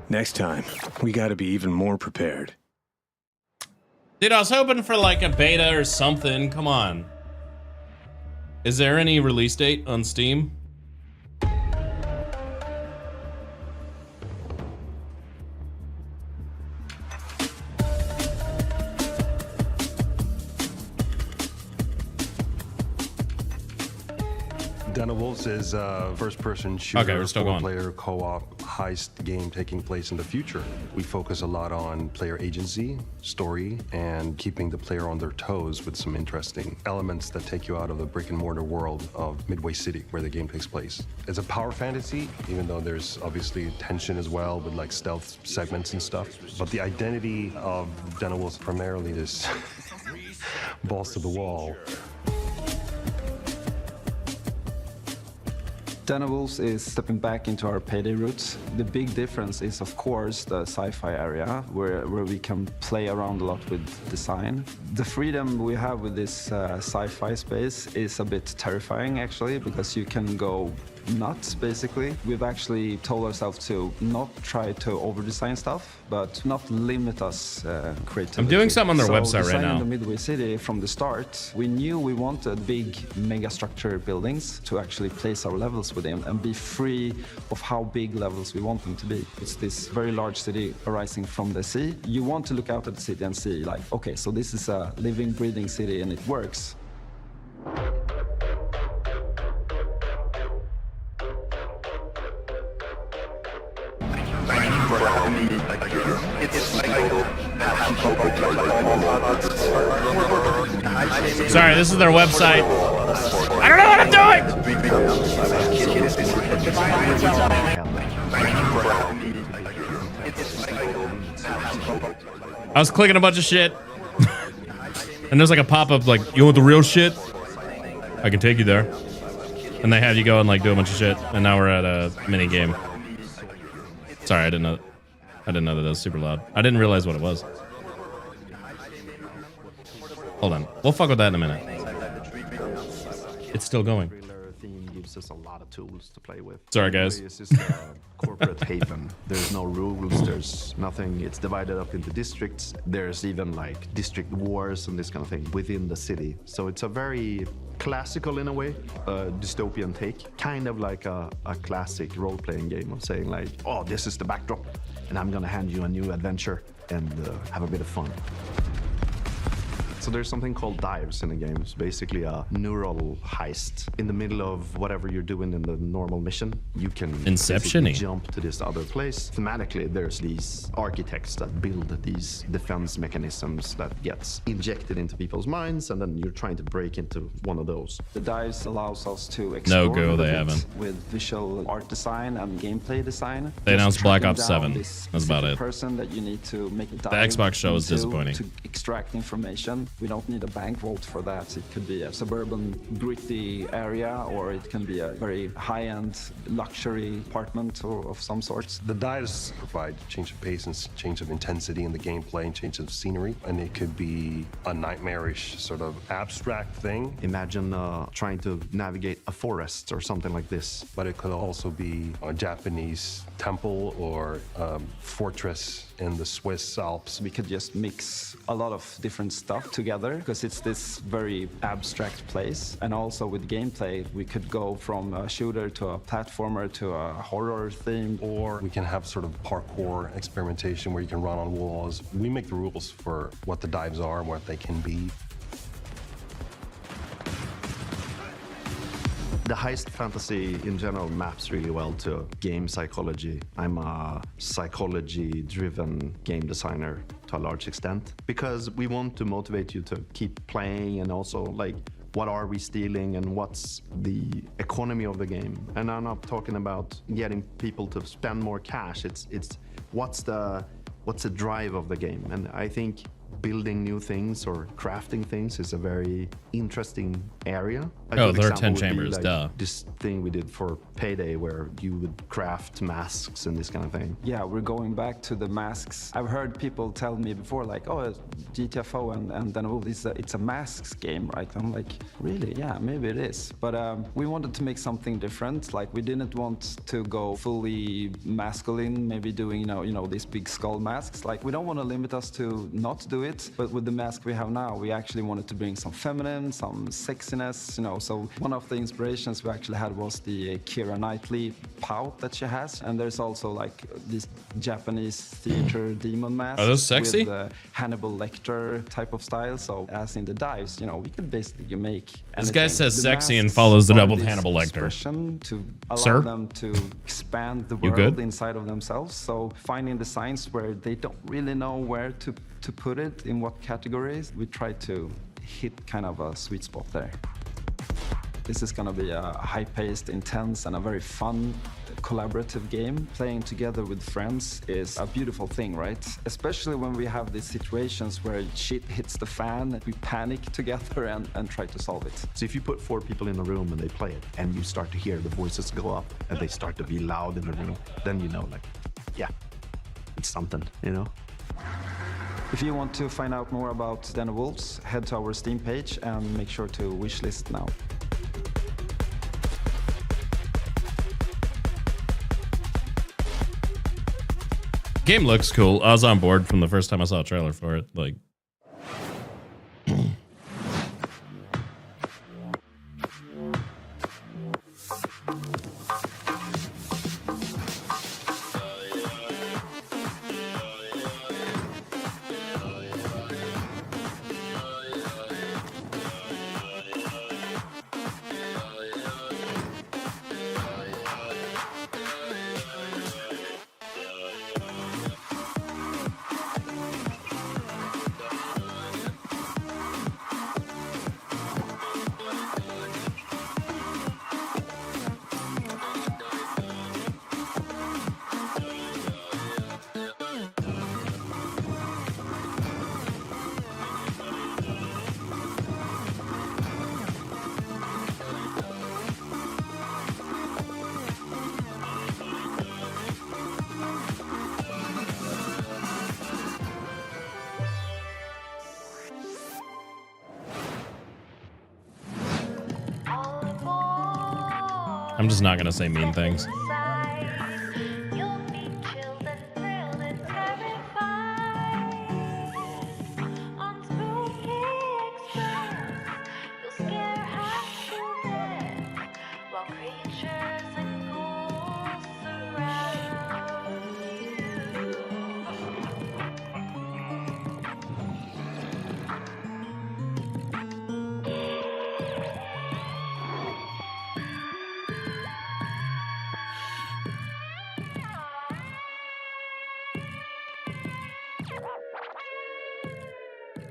Next time, we gotta be even more prepared. Dude, I was hoping for like a beta or something. Come on. Is there any release date on Steam? Den of Wolves is a first-person shooter, Okay, we're still going. four-player co-op heist game taking place in the future. We focus a lot on player agency, story, and keeping the player on their toes with some interesting elements that take you out of the brick-and-mortar world of Midway City, where the game takes place. It's a power fantasy, even though there's obviously tension as well with like stealth segments and stuff. But the identity of Den of Wolves primarily is balls to the wall. Den of Wolves is stepping back into our Payday roots. The big difference is, of course, the sci-fi area, where we can play around a lot with design. The freedom we have with this sci-fi space is a bit terrifying, actually, because you can go nuts, basically. We've actually told ourselves to not try to over-design stuff, but not limit us creativity. I'm doing something on their website right now. In the Midway City, from the start, we knew we wanted big mega-structure buildings to actually place our levels within and be free of how big levels we want them to be. It's this very large city arising from the sea. You want to look out at the city and see, like, okay, so this is a living, breathing city and it works. Sorry, this is their website. I don't know what I'm doing! I was clicking a bunch of shit. And there's like a pop-up like, you want the real shit? I can take you there. And they have you go and like do a bunch of shit. And now we're at a mini game. Sorry, I didn't know that was super loud. I didn't realize what it was. Hold on. We'll fuck with that in a minute. It's still going. Theme gives us a lot of tools to play with. Sorry, guys. It's just a corporate haven. There's no rules. There's nothing. It's divided up into districts. There's even like district wars and this kind of thing within the city. So it's a very classical in a way, dystopian take, kind of like a classic role-playing game of saying like, oh, this is the backdrop, and I'm gonna hand you a new adventure and have a bit of fun. So there's something called dives in the game. It's basically a neural heist. In the middle of whatever you're doing in the normal mission, you can Inception-y. jump to this other place. Thematically, there's these architects that build these defense mechanisms that gets injected into people's minds, and then you're trying to break into one of those. The dives allows us to explore No go, they haven't. with visual art design and gameplay design. They announced Just Black tracking Ops down 7. this That's about specific it. person that you need to make a The dive Xbox show is into disappointing. to extract information. We don't need a bank vault for that. It could be a suburban, gritty area, or it can be a very high-end luxury apartment or of some sort. The dives provide change of pace and change of intensity in the gameplay and change of scenery, and it could be a nightmarish sort of abstract thing. Imagine trying to navigate a forest or something like this. But it could also be a Japanese temple or fortress in the Swiss Alps. We could just mix a lot of different stuff together because it's this very abstract place. And also with gameplay, we could go from a shooter to a platformer to a horror theme. Or we can have sort of parkour experimentation where you can run on walls. We make the rules for what the dives are and what they can be. The heist fantasy in general maps really well to game psychology. I'm a psychology-driven game designer to a large extent because we want to motivate you to keep playing and also like what are we stealing and what's the economy of the game. And I'm not talking about getting people to spend more cash. It's what's the drive of the game. And I think building new things or crafting things is a very interesting area. Oh, there are 10 chambers, duh. This thing we did for Payday where you would craft masks and this kind of thing. Yeah, we're going back to the masks. I've heard people tell me before like, oh, GTFO and then oh, it's a masks game, right? I'm like, really? Yeah, maybe it is. But we wanted to make something different. Like we didn't want to go fully masculine, maybe doing, you know, these big skull masks. Like we don't want to limit us to not do it, but with the mask we have now, we actually wanted to bring some feminine, some sexiness, you know. So one of the inspirations we actually had was the Keira Knightley pout that she has, and there's also like this Japanese theater demon mask. Are those sexy? With the Hannibal Lecter type of style. So as in the dives, you know, we could basically make. This guy anything. says The sexy and masks follows the are double this Hannibal Lecter. expression to allow Sir? them to expand the You world good? inside of themselves. So finding designs where they don't really know where to put it, in what categories, we try to hit kind of a sweet spot there. This is gonna be a high-paced, intense, and a very fun, collaborative game. Playing together with friends is a beautiful thing, right? Especially when we have these situations where shit hits the fan, we panic together and try to solve it. So if you put 4 people in a room and they play it, and you start to hear the voices go up, and they start to be loud in the room, then you know, like, yeah, it's something, you know? If you want to find out more about Den of Wolves, head to our Steam page and make sure to wishlist now. Game looks cool. I was on board from the first time I saw a trailer for it. Like, I'm just not gonna say mean things.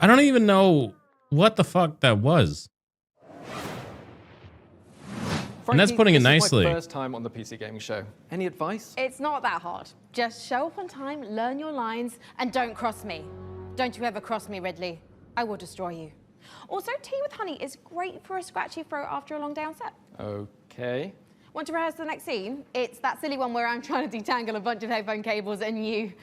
I don't even know what the fuck that was. And that's putting it nicely. This is my first time on the PC Gaming Show. Any advice? It's not that hard. Just show up on time, learn your lines, and don't cross me. Don't you ever cross me, Ridley. I will destroy you. Also, tea with honey is great for a scratchy throat after a long day on set. Okay. Want to rehearse the next scene? It's that silly one where I'm trying to detangle a bunch of headphone cables and you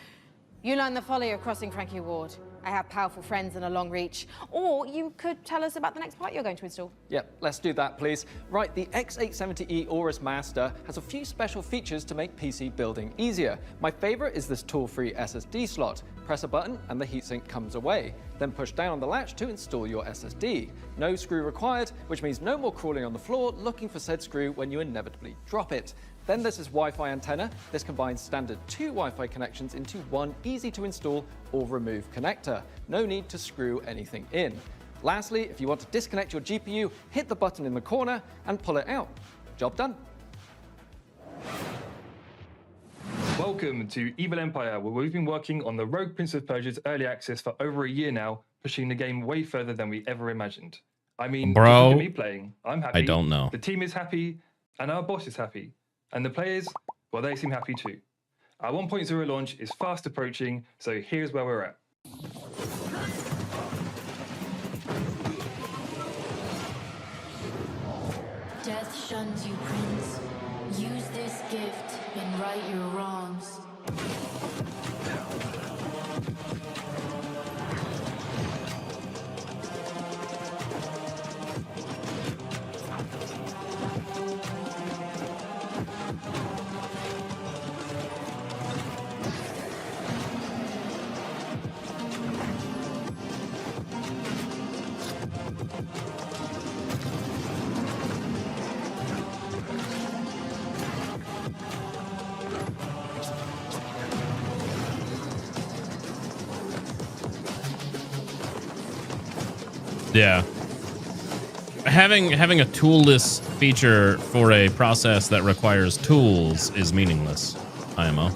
learn the folly of crossing Frankie Ward. I have powerful friends and a long reach. Or you could tell us about the next part you're going to install. Yep, let's do that, please. Right, the X870E Aorus Master has a few special features to make PC building easier. My favorite is this tool-free SSD slot. Press a button and the heatsink comes away. Then push down on the latch to install your SSD. No screw required, which means no more crawling on the floor looking for said screw when you inevitably drop it. Then there's this Wi-Fi antenna. This combines standard 2 Wi-Fi connections into one easy to install or remove connector. No need to screw anything in. Lastly, if you want to disconnect your GPU, hit the button in the corner and pull it out. Job done. Welcome to Evil Empire, where we've been working on the Rogue Prince of Persia's early access for over a year now, pushing the game way further than we ever imagined. I mean, bro, look at me playing. I'm happy. I don't know. The team is happy, and our boss is happy. And the players, well, they seem happy too. Our 1.0 launch is fast approaching, so here's where we're at. Death shuns you, Prince. Use this gift and right your wrongs. Yeah. Having a toolless feature for a process that requires tools is meaningless, IMO.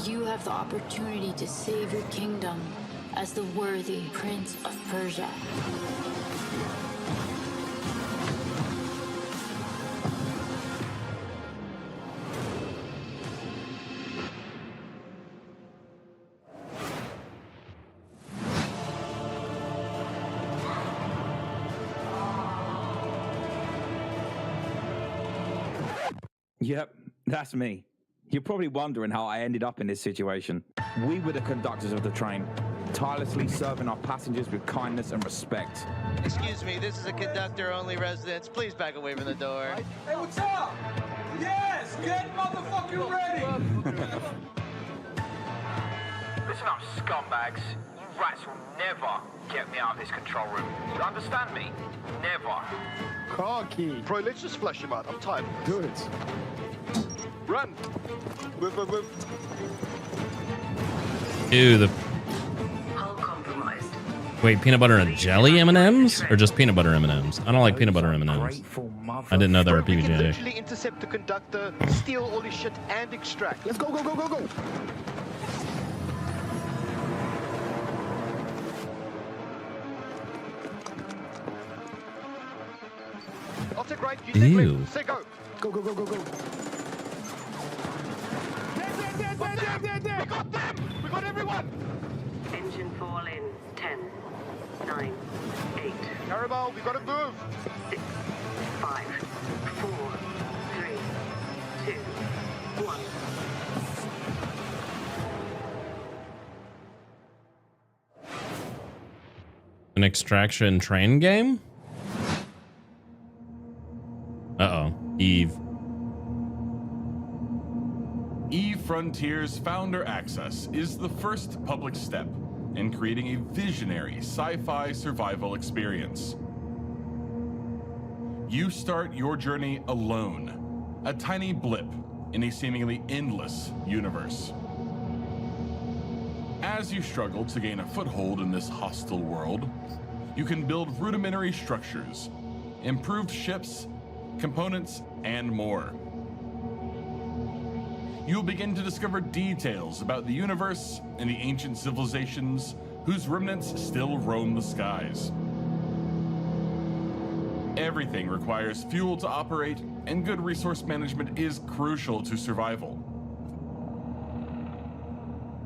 You have the opportunity to save your kingdom as the worthy Prince of Persia. Yep, that's me. You're probably wondering how I ended up in this situation. We were the conductors of the train, tirelessly serving our passengers with kindness and respect. Excuse me, this is a conductor-only residence. Please back away from the door. Hey, what's up? Yes, get motherfucking ready! Listen up, scumbags. You rats will never get me out of this control room. You understand me? Never. Car key. Bro, let's just flush him out. I'm tired. Good. Run. Move, move, move. Ew, the... Wait, peanut butter and jelly M&Ms? Or just peanut butter M&Ms? I don't like peanut butter M&Ms. I didn't know they were We can PBJ. literally intercept the conductor, steal all his shit, and extract. Let's go, go, go, go, go. I'll take right, you take Ew. left. Say go. Go, go, go, go, go. There! We got them! We got everyone! Engine fall in 10, 9, 8. Carabao, we gotta move! 6, 5, 4, 3, 2, 1. An extraction train game? Uh-oh. Eve. Eve Frontiers Founder Access is the first public step in creating a visionary sci-fi survival experience. You start your journey alone, a tiny blip in a seemingly endless universe. As you struggle to gain a foothold in this hostile world, you can build rudimentary structures, improved ships, components, and more. You'll begin to discover details about the universe and the ancient civilizations whose remnants still roam the skies. Everything requires fuel to operate, and good resource management is crucial to survival.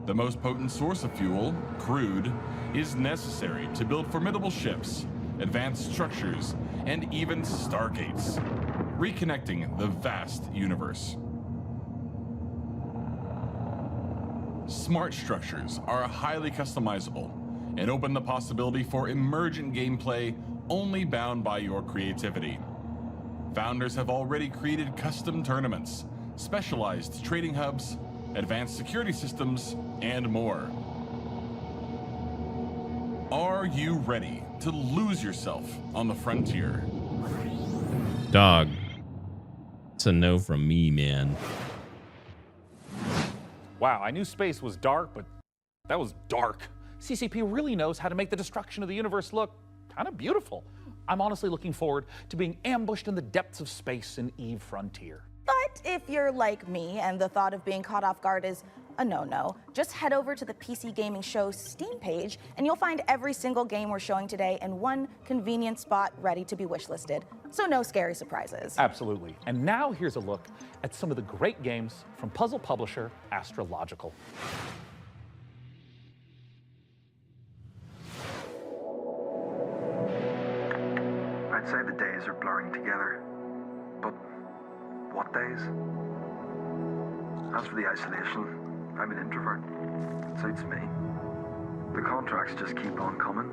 The most potent source of fuel, crude, is necessary to build formidable ships, advanced structures, and even stargates, reconnecting the vast universe. Smart structures are highly customizable and open the possibility for emergent gameplay only bound by your creativity. Founders have already created custom tournaments, specialized trading hubs, advanced security systems, and more. Are you ready to lose yourself on the frontier? Dog. It's a no from me, man. Wow, I knew space was dark, but that was dark. CCP really knows how to make the destruction of the universe look kind of beautiful. I'm honestly looking forward to being ambushed in the depths of space in Eve Frontier. But if you're like me and the thought of being caught off guard is a no-no, just head over to the PC Gaming Show Steam page and you'll find every single game we're showing today in one convenient spot ready to be wishlisted. So no scary surprises. Absolutely. And now here's a look at some of the great games from puzzle publisher Astrological. I'd say the days are blurring together, but what days? As for the isolation, I'm an introvert. It suits me. The contracts just keep on coming.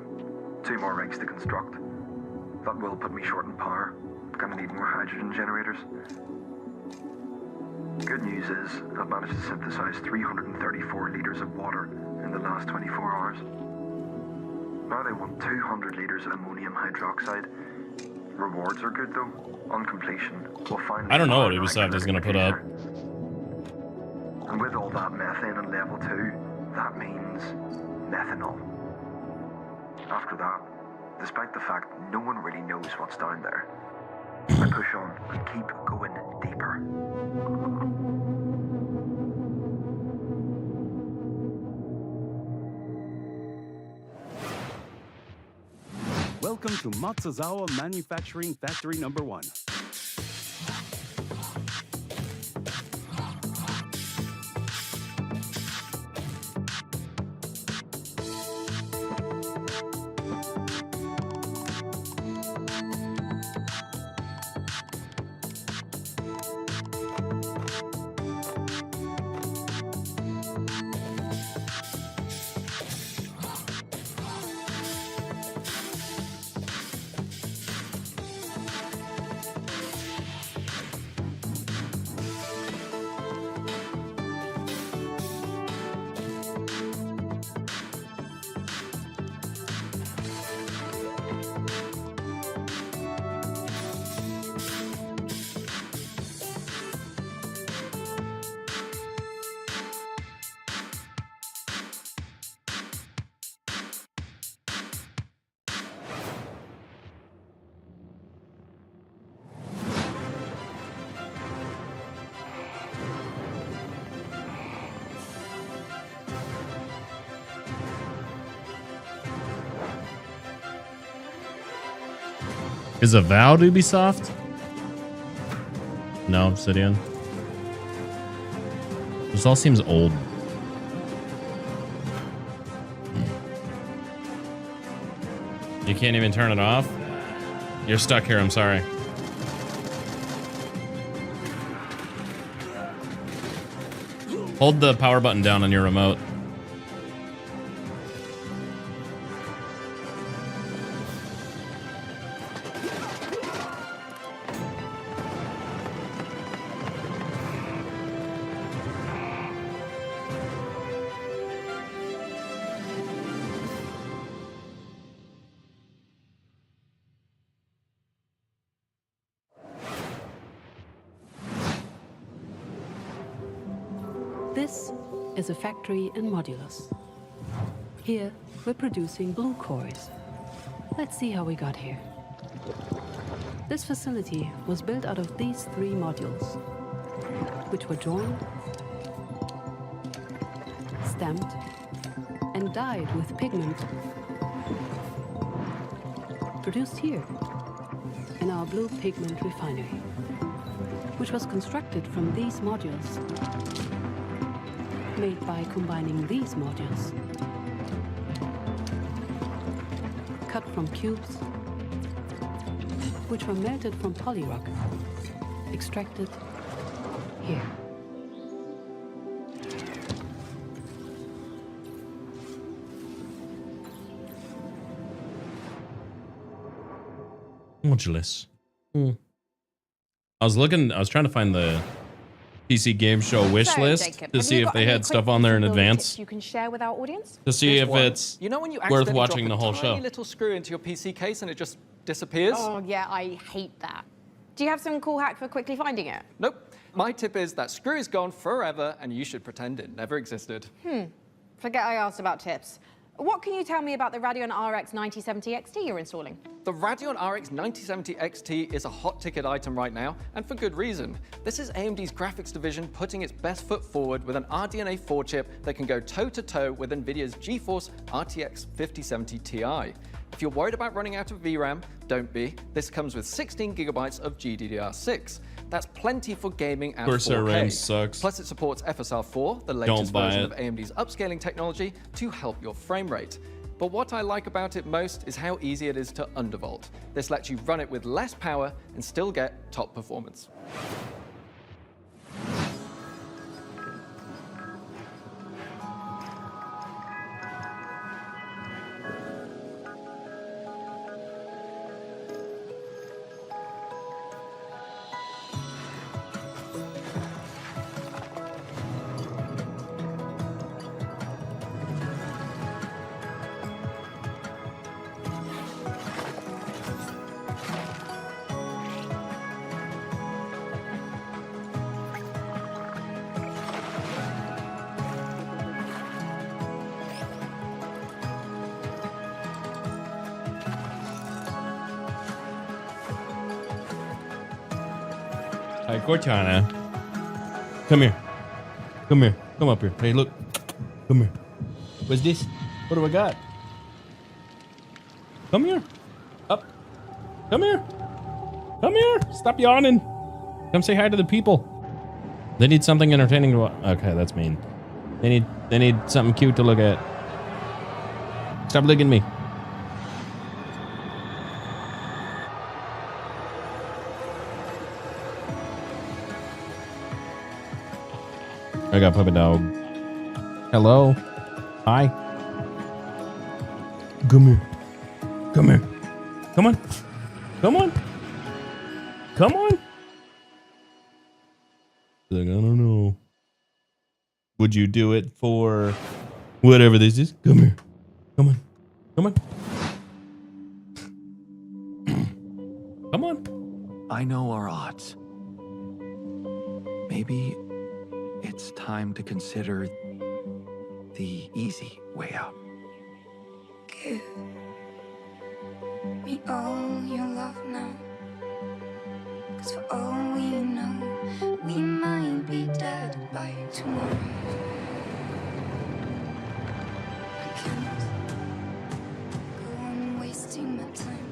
2 more rigs to construct. That will put me short in power. Gonna need more hydrogen generators. Good news is, I've managed to synthesize 334 liters of water in the last 24 hours. Now they want 200 liters of ammonium hydroxide. Rewards are good though. On completion, we'll find. I don't know what Ubisoft is going to put up. And with all that methane on level 2, that means methanol. After that, despite the fact no one really knows what's down there, I push on and keep going deeper. Welcome to Matsuzawa Manufacturing Factory Number 1. Is Avowed Ubisoft? No, Obsidian. This all seems old. You can't even turn it off? You're stuck here, I'm sorry. Hold the power button down on your remote. This is a factory in Modulus. Here, we're producing blue cores. Let's see how we got here. This facility was built out of these 3 modules, which were joined, stamped, and dyed with pigment. Produced here, in our blue pigment refinery, which was constructed from these modules, made by combining these modules, cut from cubes, which were melted from polyrock, extracted here. Modulus. I was trying to find the PC Game Show wish list Jacob, to have see you if got they any had stuff quick on there in feasibility advance. tips you can share with our audience? To see if it's You know when you worth accidentally watching the drop a whole tiny show. little screw into your PC case and it just disappears? Oh yeah, I hate that. Do you have some cool hack for quickly finding it? Nope. My tip is that screw is gone forever and you should pretend it never existed. Forget I asked about tips. What can you tell me about the Radeon RX 9070 XT you're installing? The Radeon RX 9070 XT is a hot ticket item right now, and for good reason. This is AMD's graphics division putting its best foot forward with an RDNA 4 chip that can go toe-to-toe with NVIDIA's GeForce RTX 5070 Ti. If you're worried about running out of VRAM, don't be. This comes with 16 gigabytes of GDDR6. That's plenty for gaming at 4K. Corsair RAM sucks. Plus it supports FSR4, the latest version of AMD's upscaling technology, to help your frame rate. But what I like about it most is how easy it is to undervolt. This lets you run it with less power and still get top performance. Hey, Cortana. Come here. Come here. Come up here. Hey, look. Come here. What's this? What do I got? Come here. Up. Come here. Come here. Stop yawning. Come say hi to the people. They need something entertaining to watch. Okay, that's mean. They need something cute to look at. Stop licking me. I got puppy dog. Hello. Hi. Come here. Come here. Come on. Come on. Come on. Like, I don't know. Would you do it for whatever this is? Come here. Come on. Come on. Come on. I know our odds. Maybe it's time to consider the easy way out. Give me all your love now. 'Cause for all we know, we might be dead by tomorrow. I can't go on wasting my time,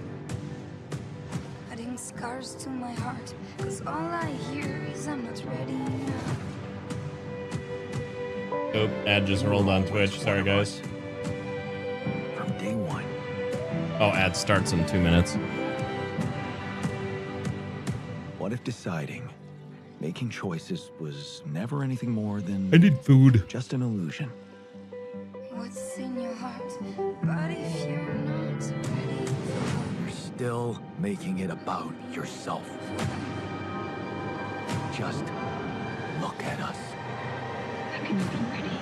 adding scars to my heart. 'Cause all I hear is I'm not ready now. Oh, ad just rolled on Twitch. Sorry, guys. From day one. Oh, ad starts in 2 minutes. What if deciding, making choices was never anything more than... I need food. Just an illusion. What's in your heart? But if you're not ready, You're still making it about yourself. Just look at us. I'm gonna be ready.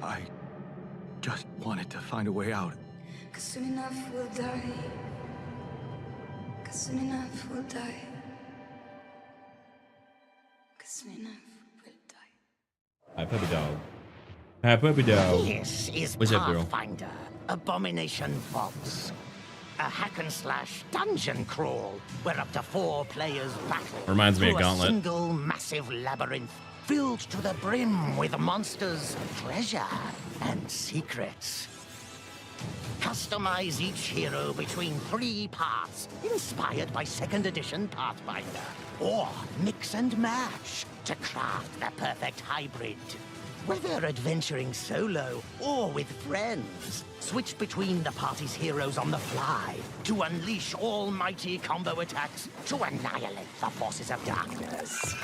I just wanted to find a way out. 'cause soon enough we'll die. 'Cause soon enough we'll die. 'Cause soon enough we'll die. Hi, puppy dog. Hi, puppy dog. This is What's up, girl? Pathfinder Abomination Vaults. A hack and slash dungeon crawl where up to 4 players battle. Reminds me of through Gauntlet. A single massive labyrinth filled to the brim with monsters, treasure, and secrets. Customize each hero between 3 paths, inspired by 2nd edition Pathfinder. Or mix and match to craft the perfect hybrid. Whether adventuring solo or with friends, switch between the party's heroes on the fly to unleash almighty combo attacks to annihilate the forces of darkness.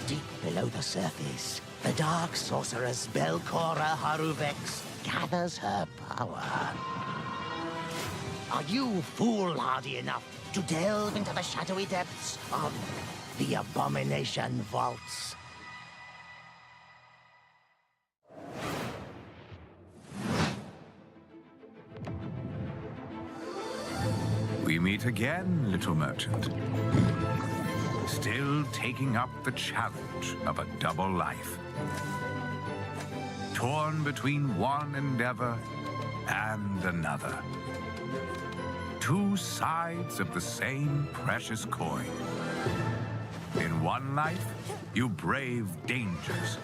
Deep below the surface, the dark sorceress Belcora Haruvex gathers her power. Are you foolhardy enough to delve into the shadowy depths of the Abomination Vaults? We meet again, little merchant. Still taking up the challenge of a double life. Torn between one endeavor and another. 2 sides of the same precious coin. In one life, you brave dangers.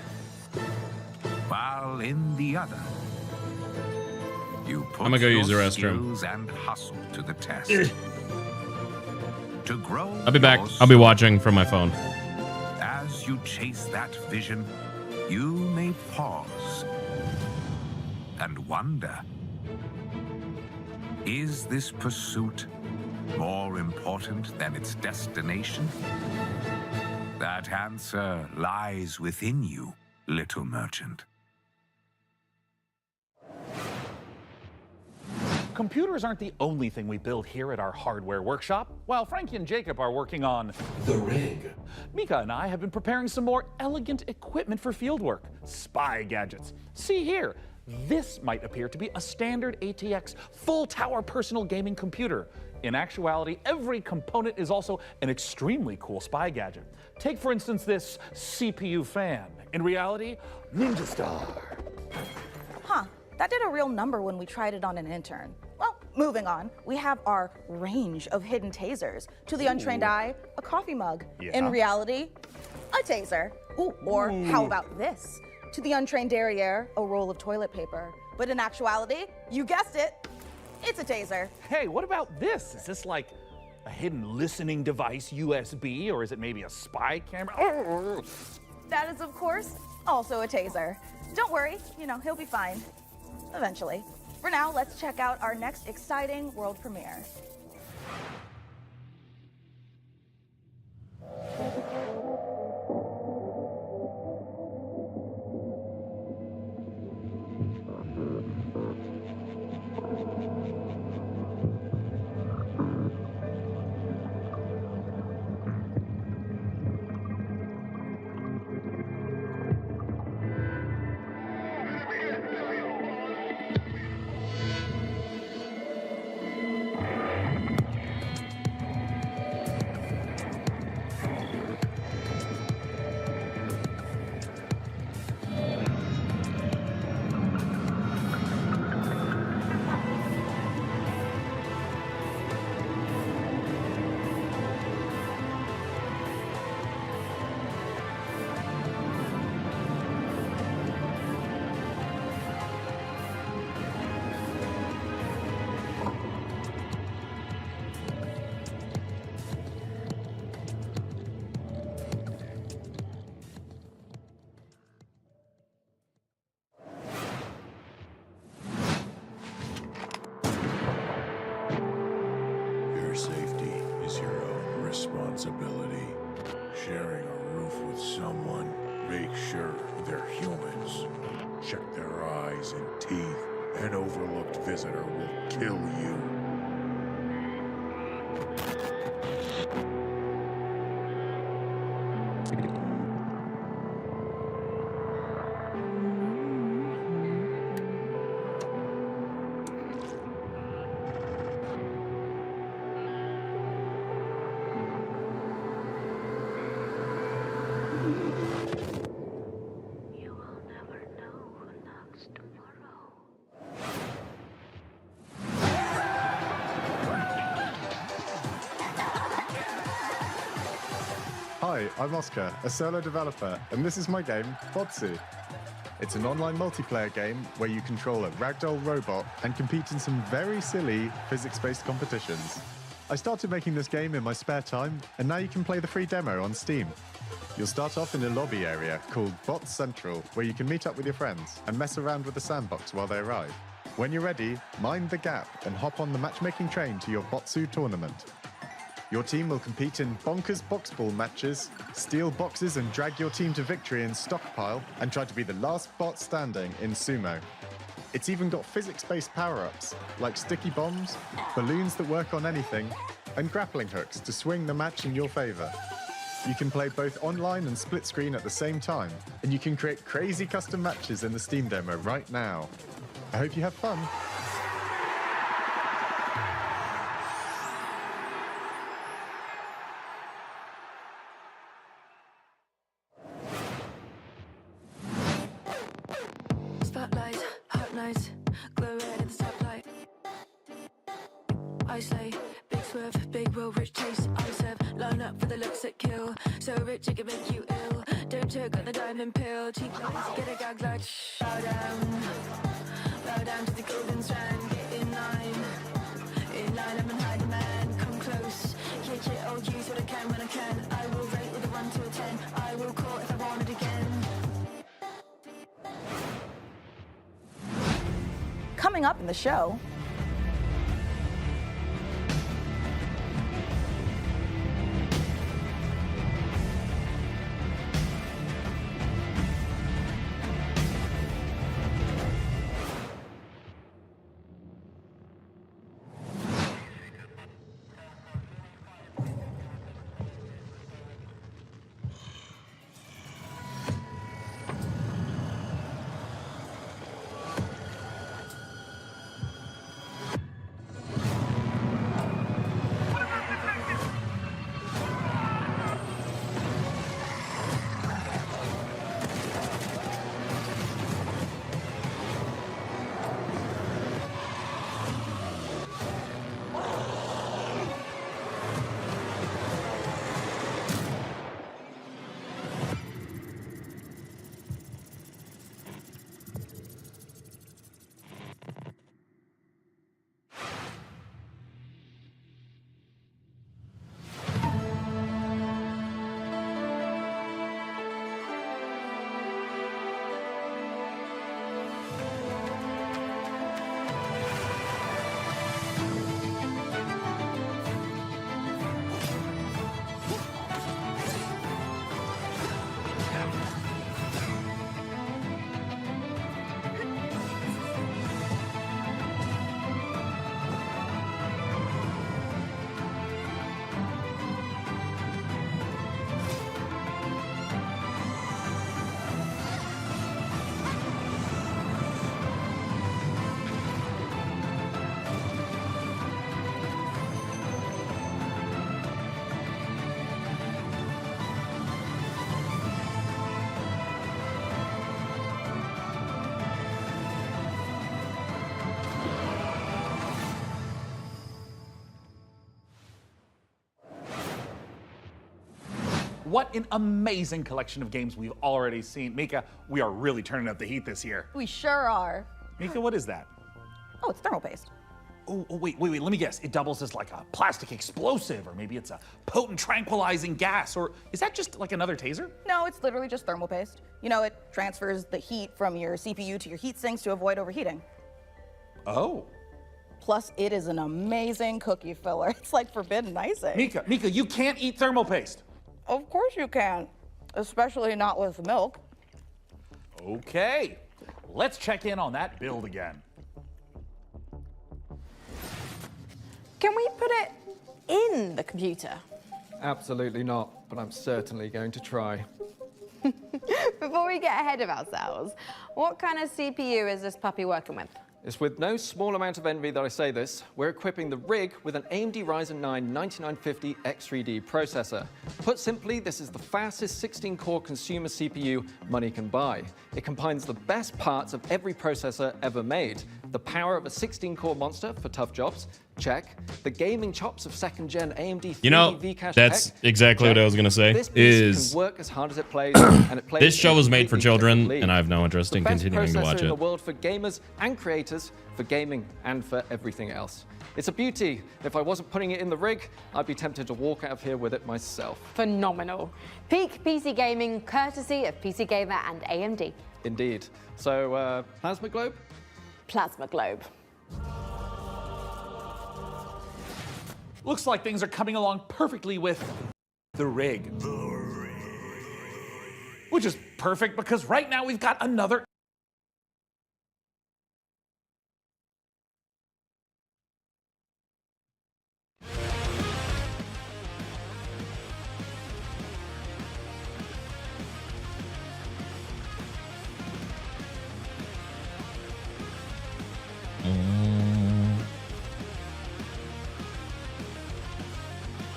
While in the other, you put I'm gonna go your use the restroom. skills and hustle to the test. To grow I'll be back. your I'll be soul. watching from my phone. As you chase that vision, you may pause and wonder, is this pursuit more important than its destination? That answer lies within you, little merchant. Computers aren't the only thing we build here at our hardware workshop. While Frankie and Jacob are working on the rig, Mika and I have been preparing some more elegant equipment for fieldwork, spy gadgets. See here, this might appear to be a standard ATX full tower personal gaming computer. In actuality, every component is also an extremely cool spy gadget. Take, for instance, this CPU fan. In reality, Ninja Star. Huh, that did a real number when we tried it on an intern. Well, moving on, we have our range of hidden tasers. To the untrained eye, a coffee mug. Yeah. In reality, a taser. Ooh, or how about this? To the untrained derriere, a roll of toilet paper. But in actuality, you guessed it, it's a taser. Hey, what about this? Is this like a hidden listening device, USB, or is it maybe a spy camera? That is, of course, also a taser. Don't worry, he'll be fine. Eventually. For now, let's check out our next exciting world premiere. Check their eyes and teeth. An overlooked visitor will kill you. Hi, I'm Oscar, a solo developer, and this is my game, Botsu. It's an online multiplayer game where you control a ragdoll robot and compete in some very silly physics-based competitions. I started making this game in my spare time, and now you can play the free demo on Steam. You'll start off in a lobby area called Bots Central, where you can meet up with your friends and mess around with the sandbox while they arrive. When you're ready, mind the gap and hop on the matchmaking train to your Botsu tournament. Your team will compete in bonkers boxball matches, steal boxes and drag your team to victory in Stockpile, and try to be the last bot standing in Sumo. It's even got physics-based power-ups, like sticky bombs, balloons that work on anything, and grappling hooks to swing the match in your favor. You can play both online and split screen at the same time, and you can create crazy custom matches in the Steam demo right now. I hope you have fun. Spotlight, hot night, glow red in the stoplight. I say, big swerve, big will, rich taste. I serve, line up for the looks that kill. So rich it can make you ill. Don't choke on the diamond pill. Cheap lines, get a gag like bow down to the golden strand. Get in line, I'm in high demand. Come close, yeah, I'll use what I can when I can. I will rate with a 1 to a 10. I will call if I want it again. Coming up in the show, What an amazing collection of games we've already seen. Mika, we are really turning up the heat this year. we sure are. Mika, what is that? Oh, it's thermal paste. Oh, wait, let me guess. It doubles as like a plastic explosive, or maybe it's a potent tranquilizing gas, or is that just like another taser? No, it's literally just thermal paste. You know, it transfers the heat from your CPU to your heat sinks to avoid overheating. Oh. Plus, it is an amazing cookie filler. It's like forbidden icing. Mika, you can't eat thermal paste. Of course you can, especially not with milk. Okay. let's check in on that build again. Can we put it in the computer? Absolutely not, but I'm certainly going to try. Before we get ahead of ourselves, what kind of CPU is this puppy working with? It's with no small amount of envy that I say this. We're equipping the rig with an AMD Ryzen 9 9950 X3D processor. Put simply, this is the fastest 16-core consumer CPU money can buy. It combines the best parts of every processor ever made. The power of a 16-core monster for tough jobs, check. The gaming chops of second-gen AMD 3D V-Cache that's tech, exactly what I was going to say, this piece can work as hard as it plays, and it plays this show was made for completely children, different league. and I have no interest in continuing to watch In the it. world for gamers and creators, for gaming and for everything else. It's a beauty. If I wasn't putting it in the rig, I'd be tempted to walk out of here with it myself. Phenomenal. Peak PC gaming, courtesy of PC Gamer and AMD. Indeed. So, Plasma Globe? Plasma Globe. Looks like things are coming along perfectly with the rig. Which is perfect because right now we've got another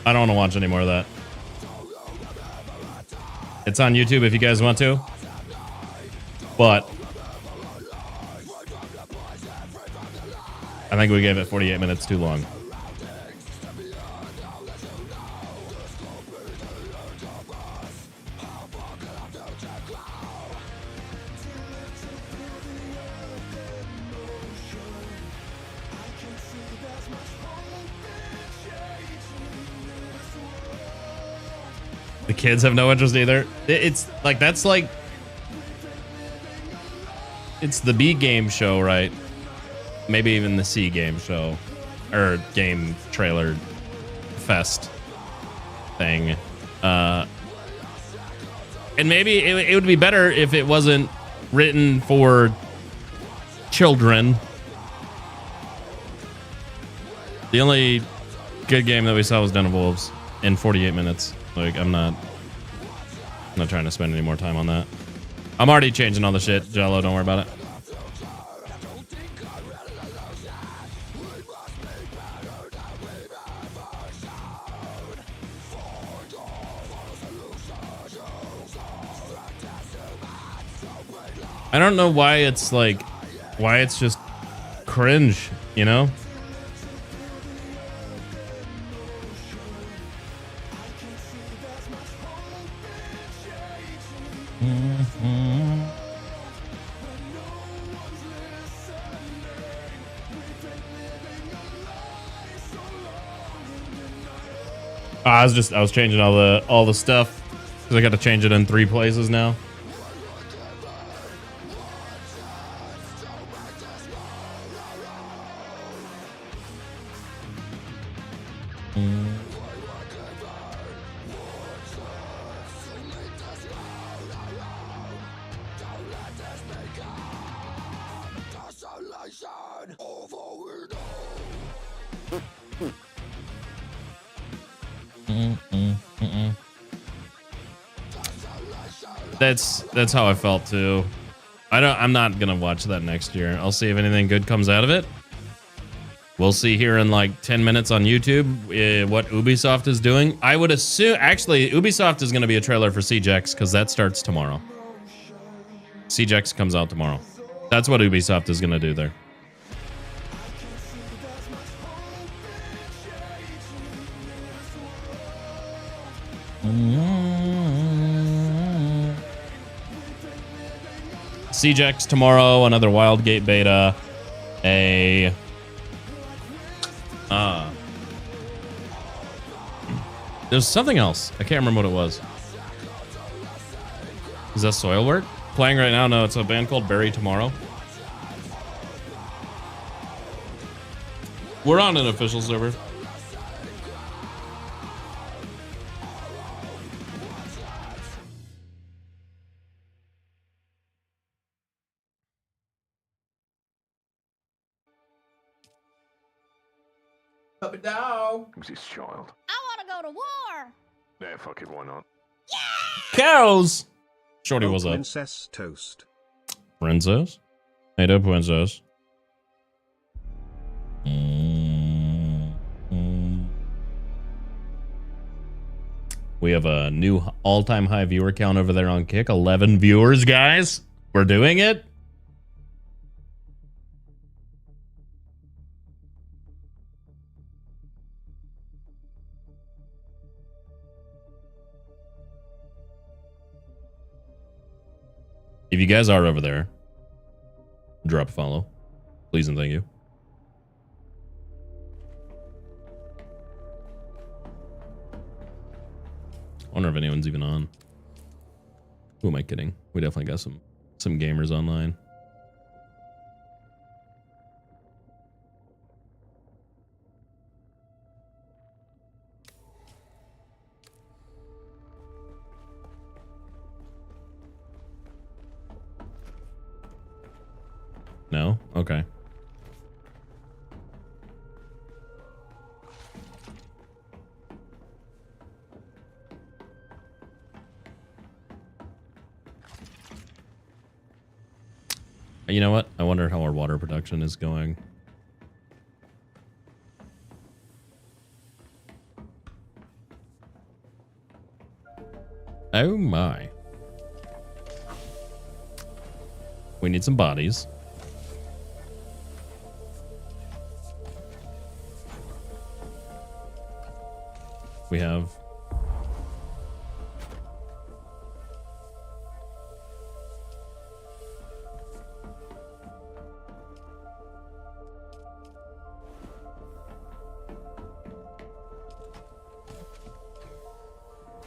I don't want to watch any more of that. It's on YouTube if you guys want to. But I think we gave it 48 minutes too long. The kids have no interest either. It's like, that's like, it's the B game show, right? Maybe even the C game show or game trailer fest thing. And maybe it would be better if it wasn't written for children. The only good game that we saw was Den of Wolves in 48 minutes. Like, I'm not trying to spend any more time on that. I'm already changing all the shit, Jello, don't worry about it. I don't know why it's like, why it's just cringe, you know? I was changing all the stuff because I got to change it in 3 places now. That's how I felt too. I'm not gonna watch that next year. I'll see if anything good comes out of it. We'll see here in like 10 minutes on YouTube what Ubisoft is doing. I would assume, actually, Ubisoft is gonna be a trailer for Siege X because that starts tomorrow. Siege X comes out tomorrow. That's what Ubisoft is gonna do there. Siege X tomorrow, another Wildgate beta, there's something else. I can't remember what it was. Is that Soilwork? Playing right now? No, it's a band called Bury Tomorrow. We're on an official server. Puppy dog. Who's this child? I want to go to war. Yeah, fuck it, why not? Cows. Shorty, what's up? Princess Toast. Princess? Hey there, princess. We have a new all-time high viewer count over there on Kick. 11 viewers, guys. We're doing it. If you guys are over there, drop a follow, please and thank you. I wonder if anyone's even on. Who am I kidding? We definitely got some gamers online. No? Okay. You know what? I wonder how our water production is going. Oh my. We need some bodies. We have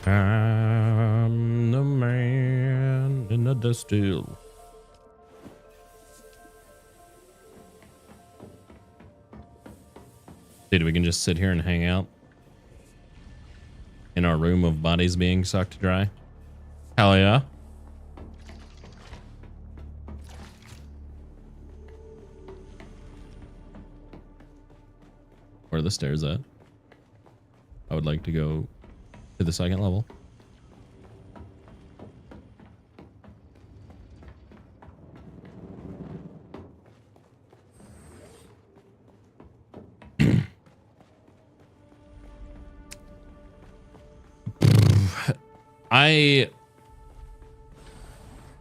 I'm the man in the distill. Dude, we can just sit here and hang out in our room of bodies being sucked dry. Hell yeah. Where are the stairs at? I would like to go to the second level.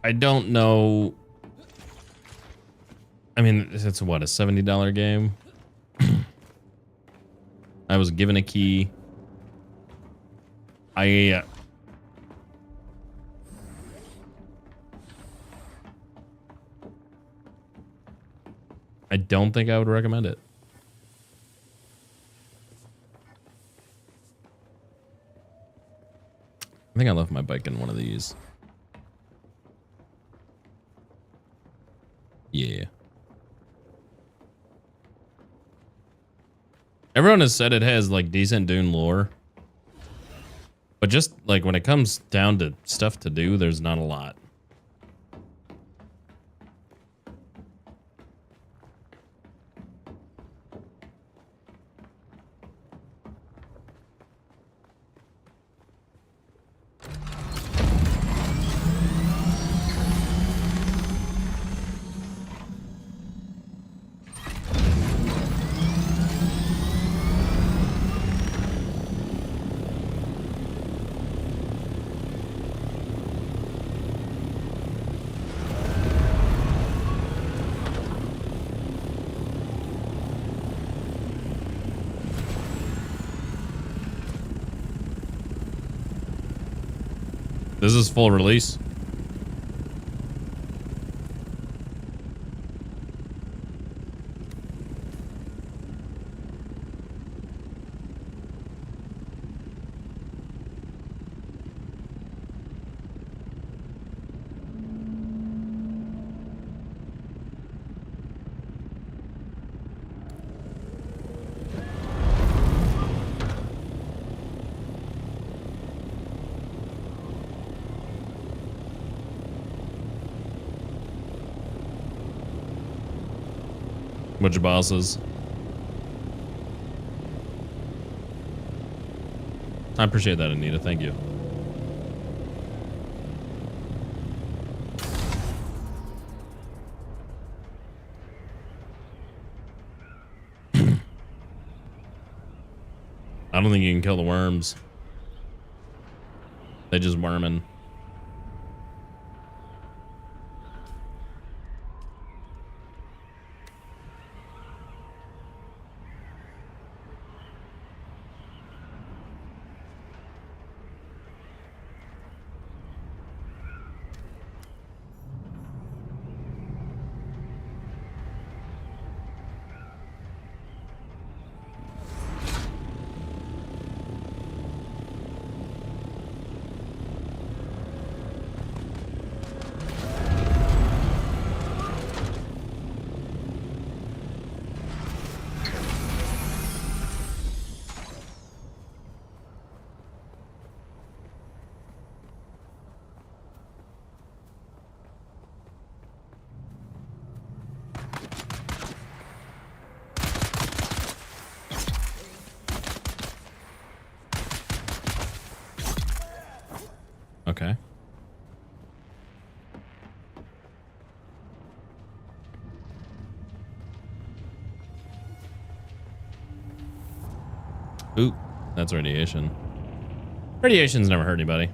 I don't know. I mean, it's what, a $70 game? I was given a key. I don't think I would recommend it. I think I left my bike in one of these. Yeah. Everyone has said it has like decent Dune lore. But just like when it comes down to stuff to do, there's not a lot. This is full release. Bunch of bosses. I appreciate that, Anita. Thank you. I don't think you can kill the worms. They just worming. Okay. Ooh, that's radiation. Radiation's never hurt anybody.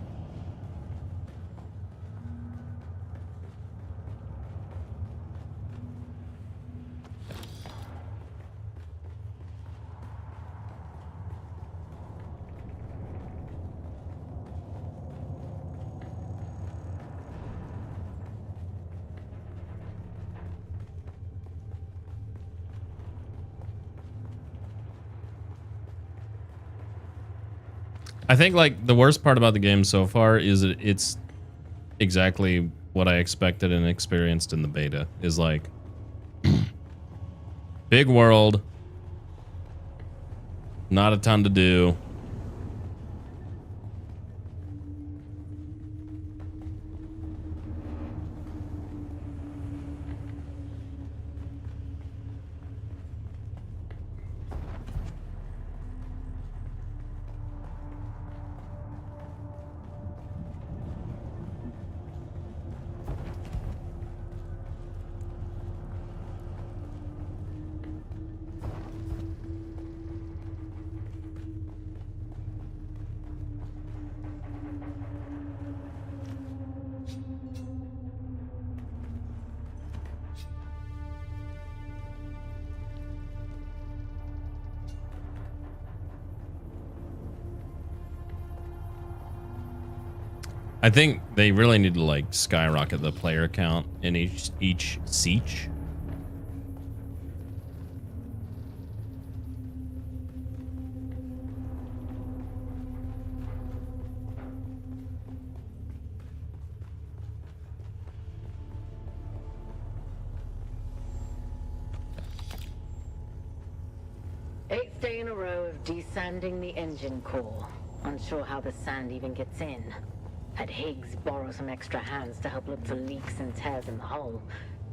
I think like the worst part about the game so far is it's exactly what I expected and experienced in the beta. Is like big world, not a ton to do. I think they really need to like skyrocket the player count in each siege. Eighth day in a row of desanding the engine core. Unsure how the sand even gets in. Had Higgs borrow some extra hands to help look for leaks and tears in the hull.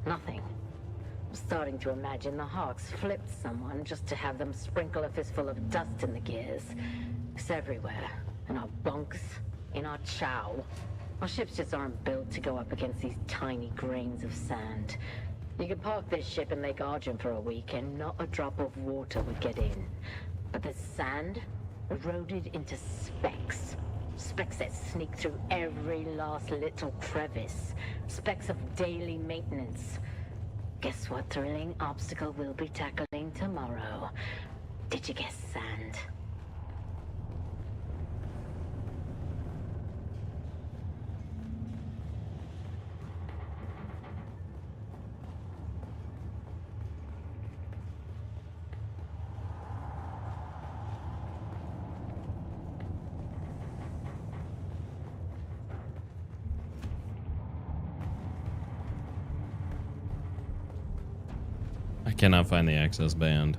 Nothing. I'm starting to imagine the Hawks flipped someone just to have them sprinkle a fistful of dust in the gears. It's everywhere. In our bunks, in our chow. Our ships just aren't built to go up against these tiny grains of sand. You could park this ship in Lake Argent for a week and not a drop of water would get in. But the sand eroded into specks. Specks that sneak through every last little crevice. Specks of daily maintenance. Guess what thrilling obstacle we'll be tackling tomorrow? Did you guess sand? I cannot find the access band.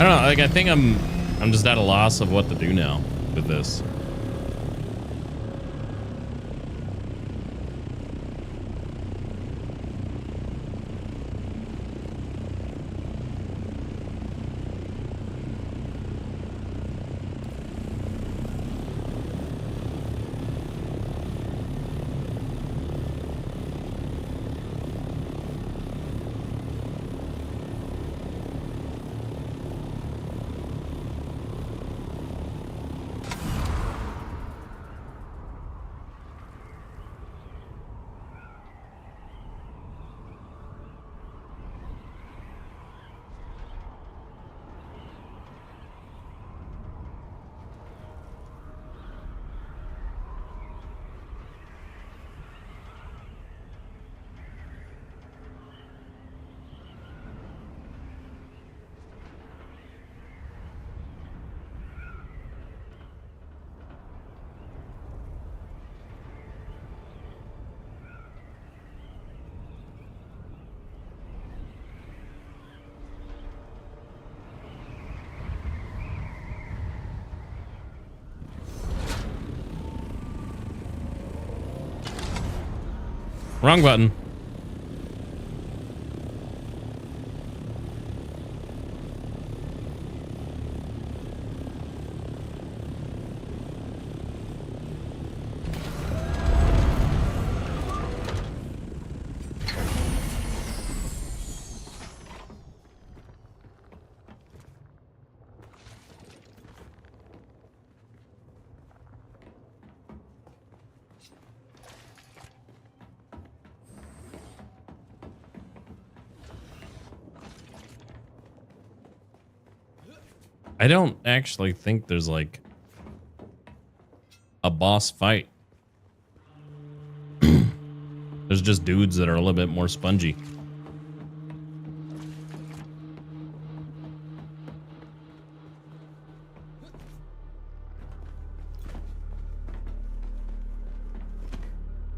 I don't know. Like, I think I'm just at a loss of what to do now with this. Wrong button. I don't actually think there's like a boss fight. There's just dudes that are a little bit more spongy.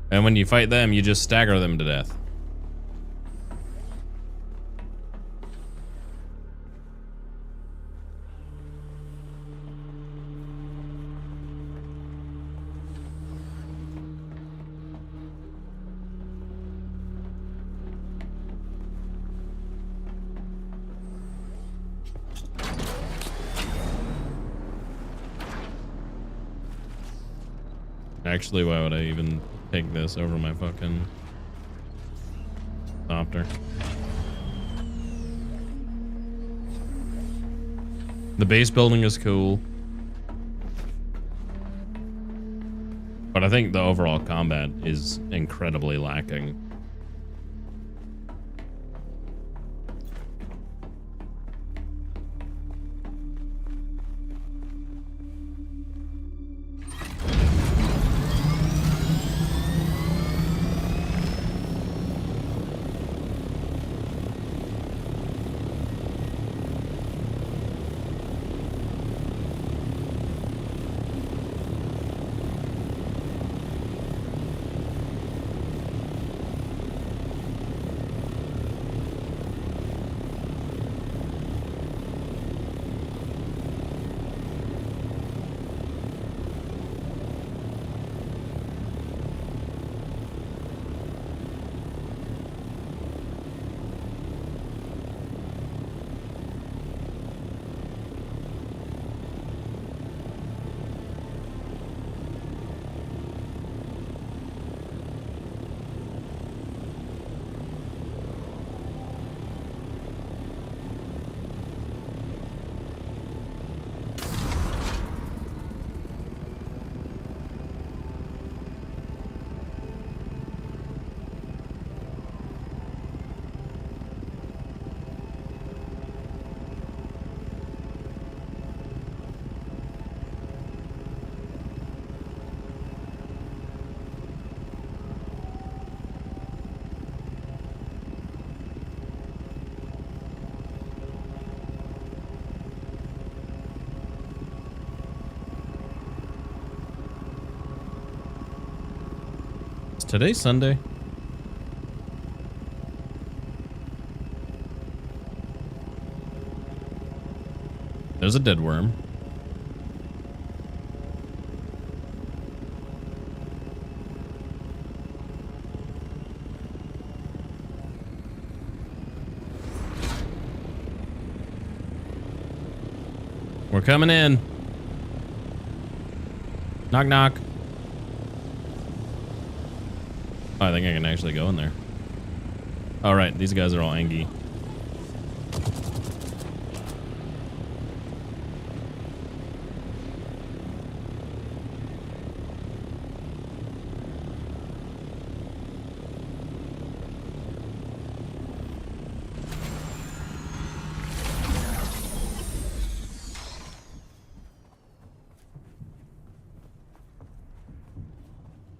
And when you fight them, you just stagger them to death. Actually, why would I even take this over my fucking copter? The base building is cool, but I think the overall combat is incredibly lacking. Today's Sunday. There's a dead worm. We're coming in. Knock, knock. Oh, I think I can actually go in there. All right, these guys are all angry.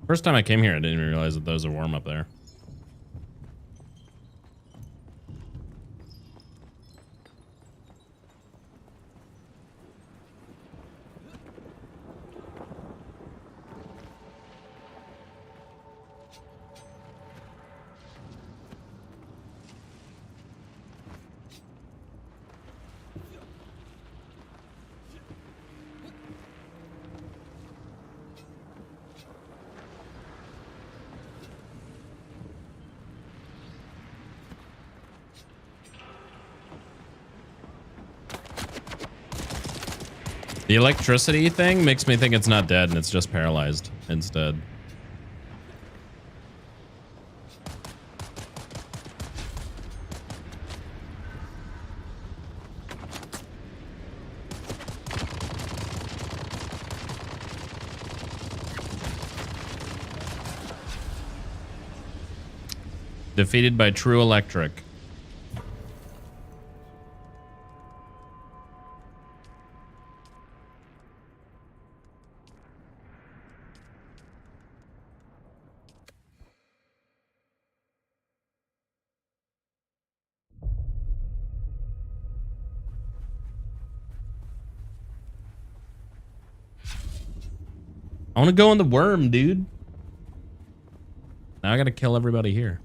First time I came here, I didn't even realize that there was a worm up there. The electricity thing makes me think it's not dead and it's just paralyzed instead. Defeated by True Electric. I want to go in the worm, dude. Now I gotta kill everybody here.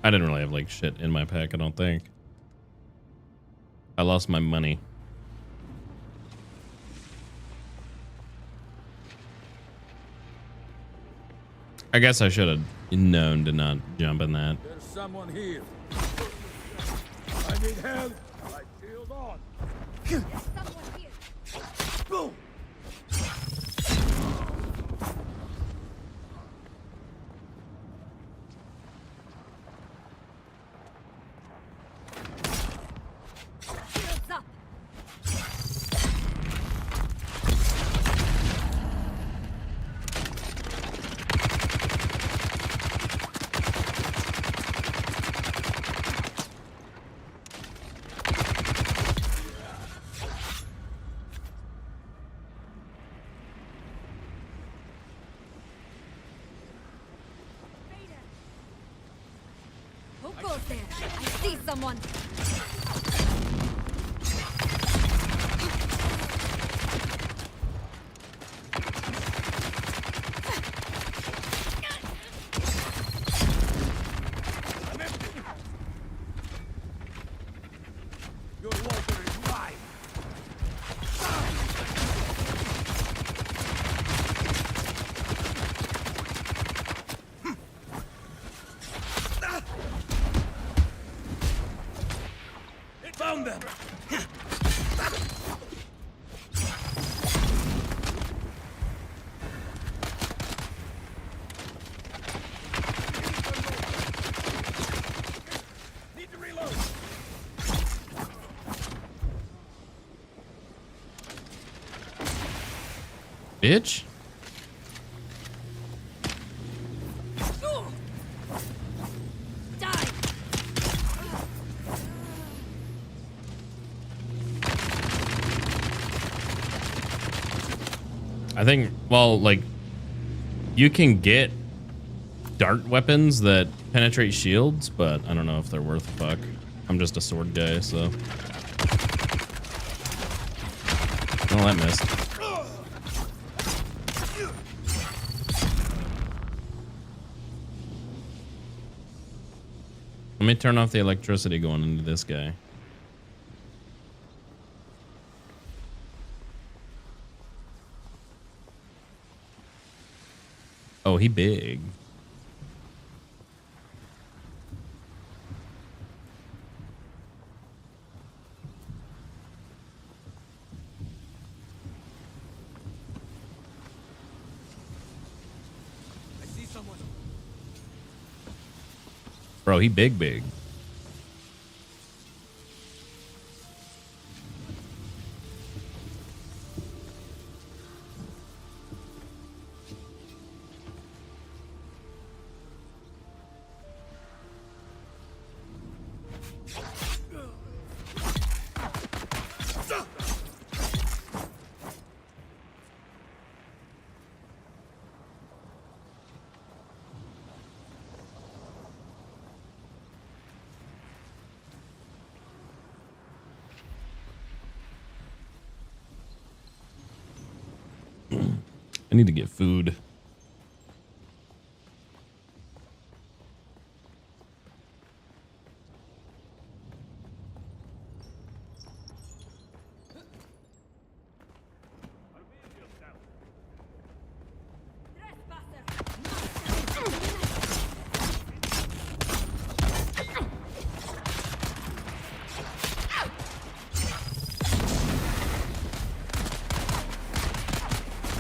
I didn't really have like shit in my pack, I don't think. I lost my money. I guess I should have known to not jump in that. There's someone here. I need help. I shield on. There's someone here. Boom. Who goes there? I see someone. Your water is mine. Found them. Need to reload. Bitch. I think, well, like, you can get dart weapons that penetrate shields, but I don't know if they're worth a fuck. I'm just a sword guy, so. Oh, that missed. Let me turn off the electricity going into this guy. Oh, he big. I see someone. Bro, he big. I need to get food.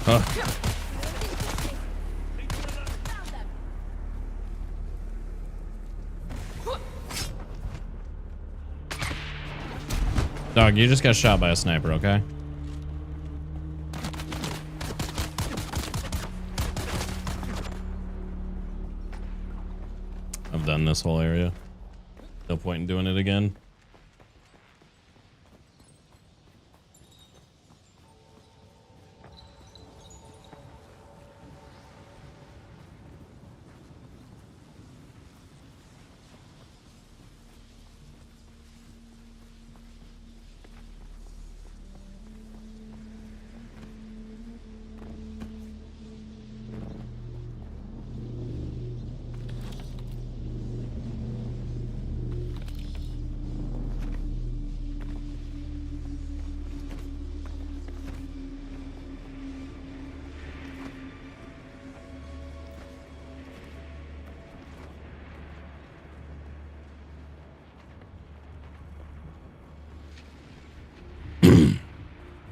Huh. Dog, you just got shot by a sniper, okay? I've done this whole area. No point in doing it again.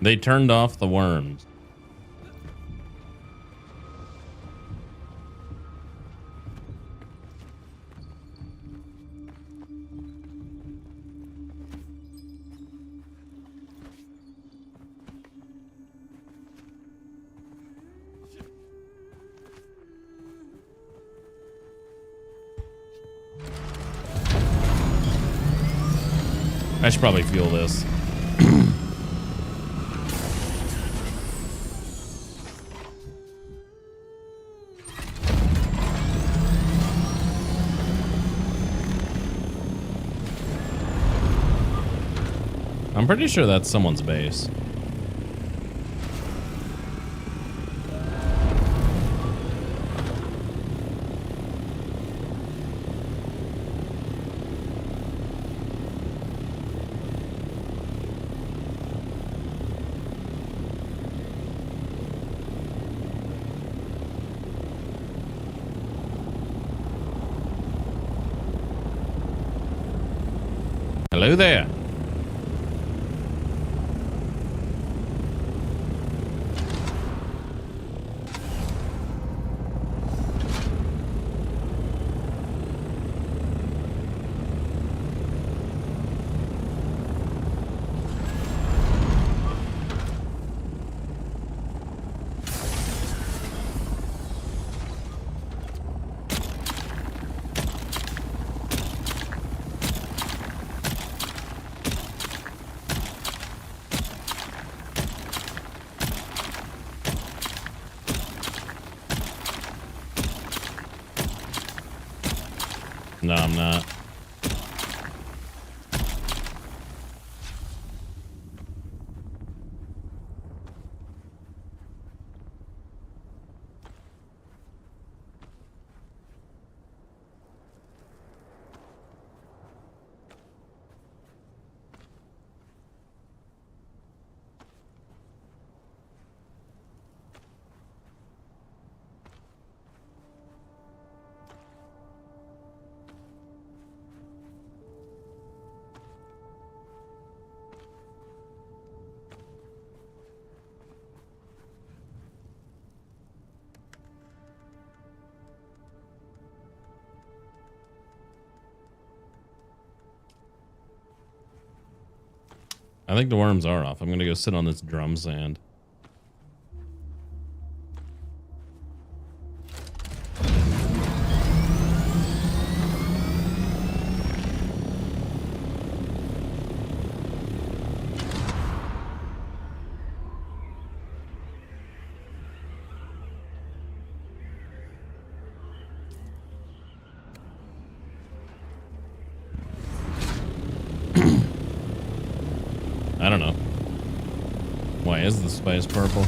They turned off the worms. I should probably fuel this. I'm pretty sure that's someone's base. Hello there. No, I'm not. I think the worms are off. I'm gonna go sit on this drum sand. I don't know. Why is the spice purple?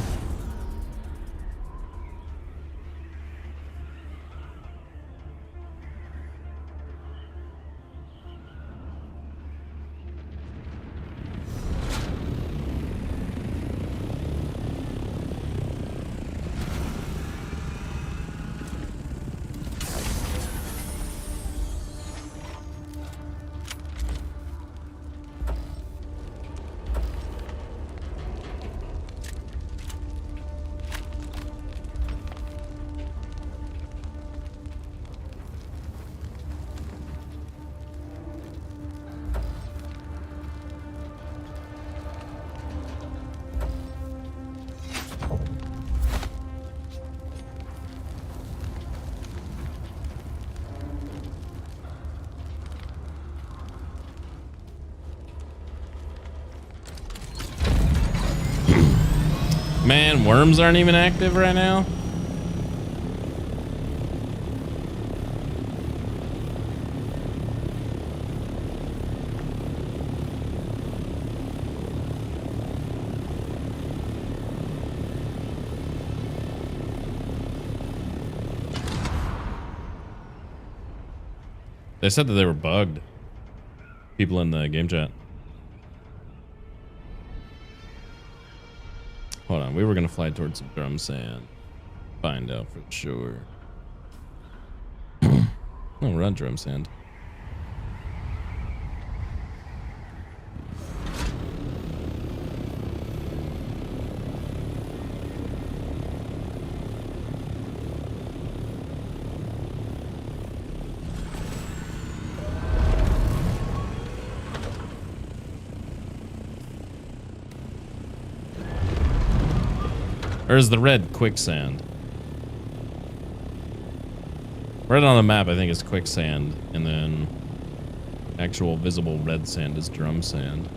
Man, worms aren't even active right now. They said that they were bugged. People in the game chat. Hold on, we were gonna fly towards some drum sand. Find out for sure. Oh, we're on drum sand. Or is the red quicksand? Red on the map, I think, is quicksand, and then actual visible red sand is drum sand.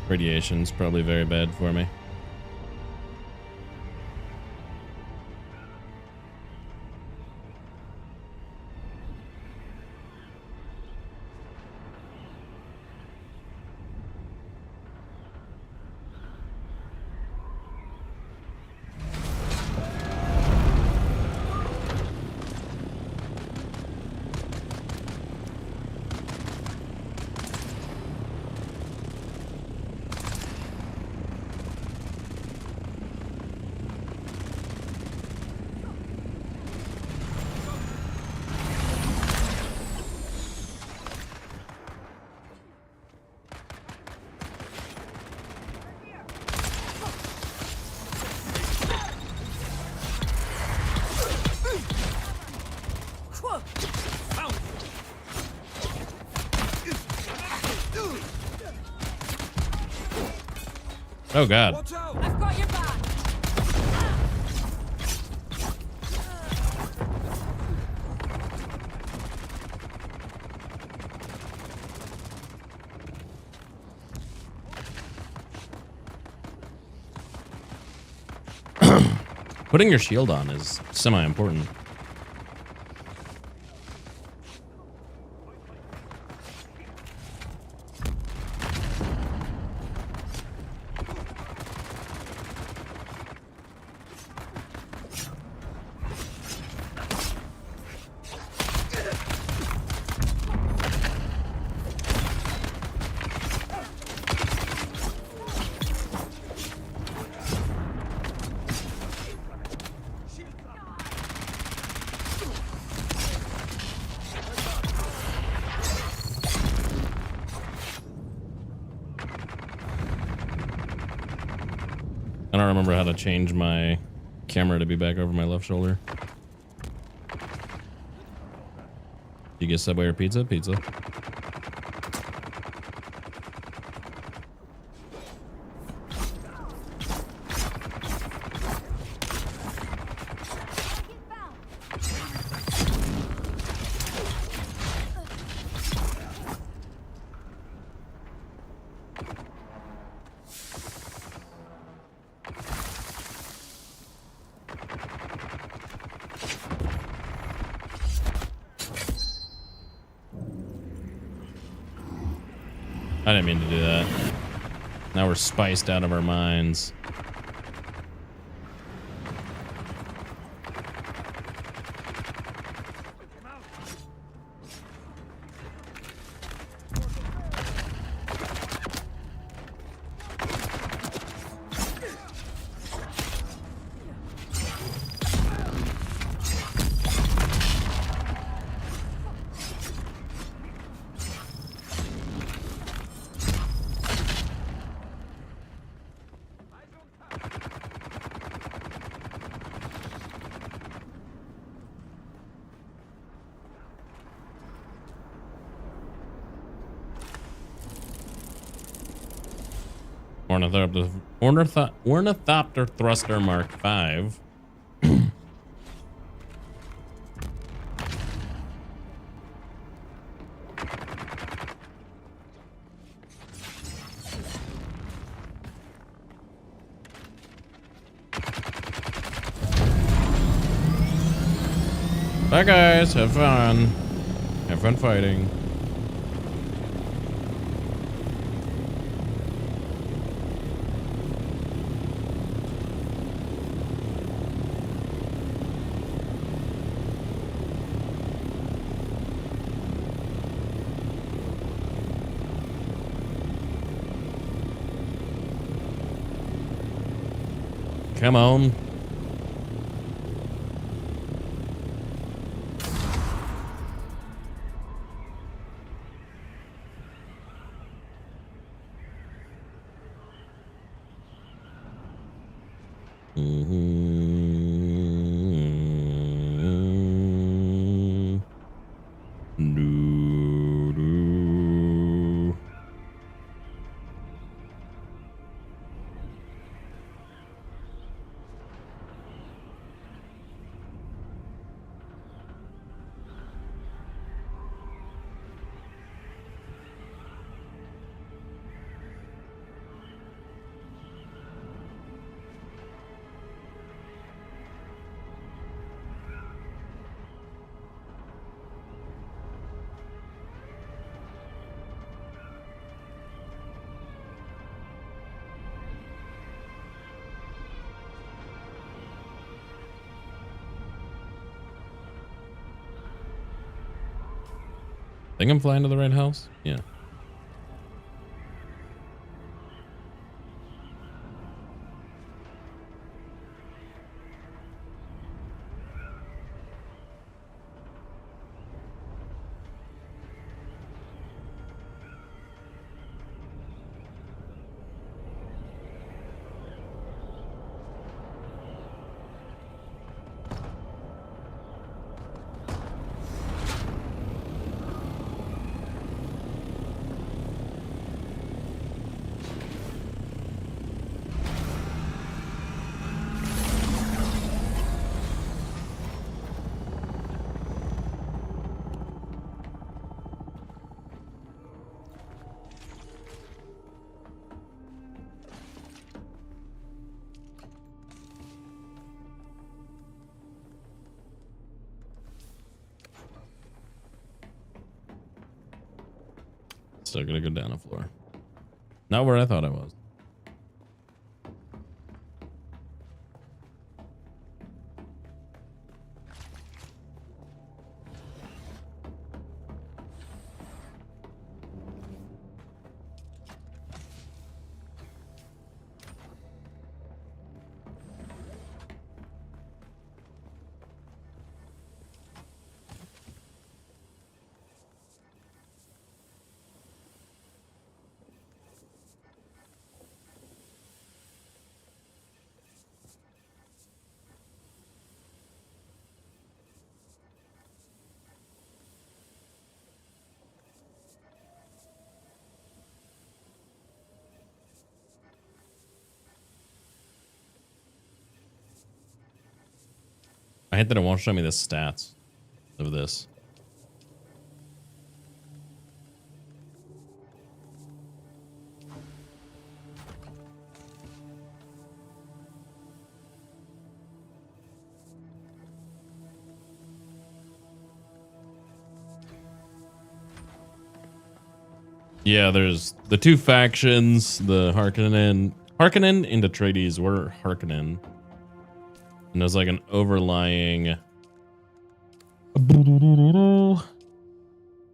Radiation's probably very bad for me. Oh God. I've got your back. Putting your shield on is semi-important. don't remember how to change my camera to be back over my left shoulder. You get Subway or pizza? Pizza. I didn't mean to do that. Now we're spiced out of our minds. Ornithopter thruster Mark 5. Bye guys, have fun. Have fun fighting. Come on. Think I'm flying to the right house? Yeah. Still gonna go down the floor. Not where I thought I was. I hate that it won't show me the stats of this. Yeah, there's the two factions, the Harkonnen and Atreides were Harkonnen. And there's like an overlying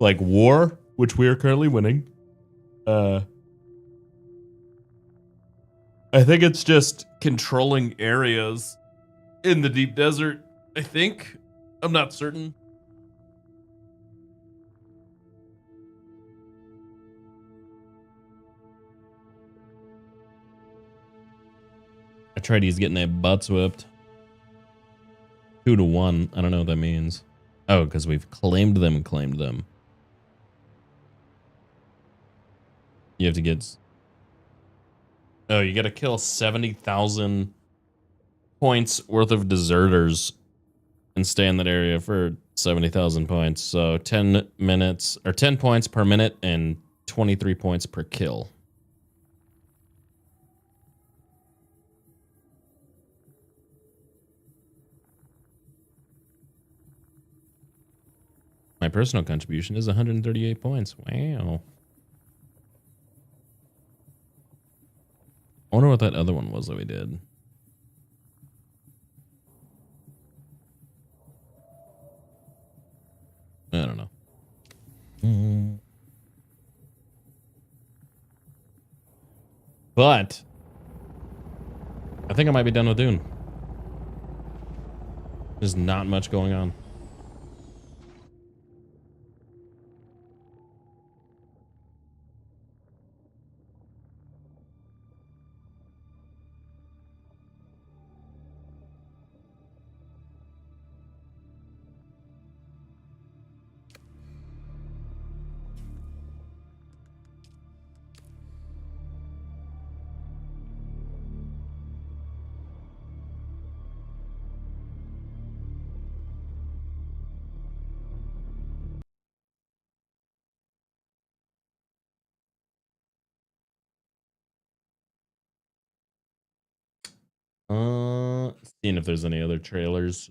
like war, which we are currently winning. I think it's just controlling areas in the deep desert, I think. I'm not certain. Atreides getting their butts whipped. 2-1. I don't know what that means. Oh, because we've claimed them and claimed them. You have to get... Oh, you got to kill 70,000 points worth of deserters and stay in that area for 70,000 points. So 10 minutes or 10 points per minute and 23 points per kill. My personal contribution is 138 points. Wow. I wonder what that other one was that we did. I don't know. But I think I might be done with Dune. There's not much going on. Seeing if there's any other trailers.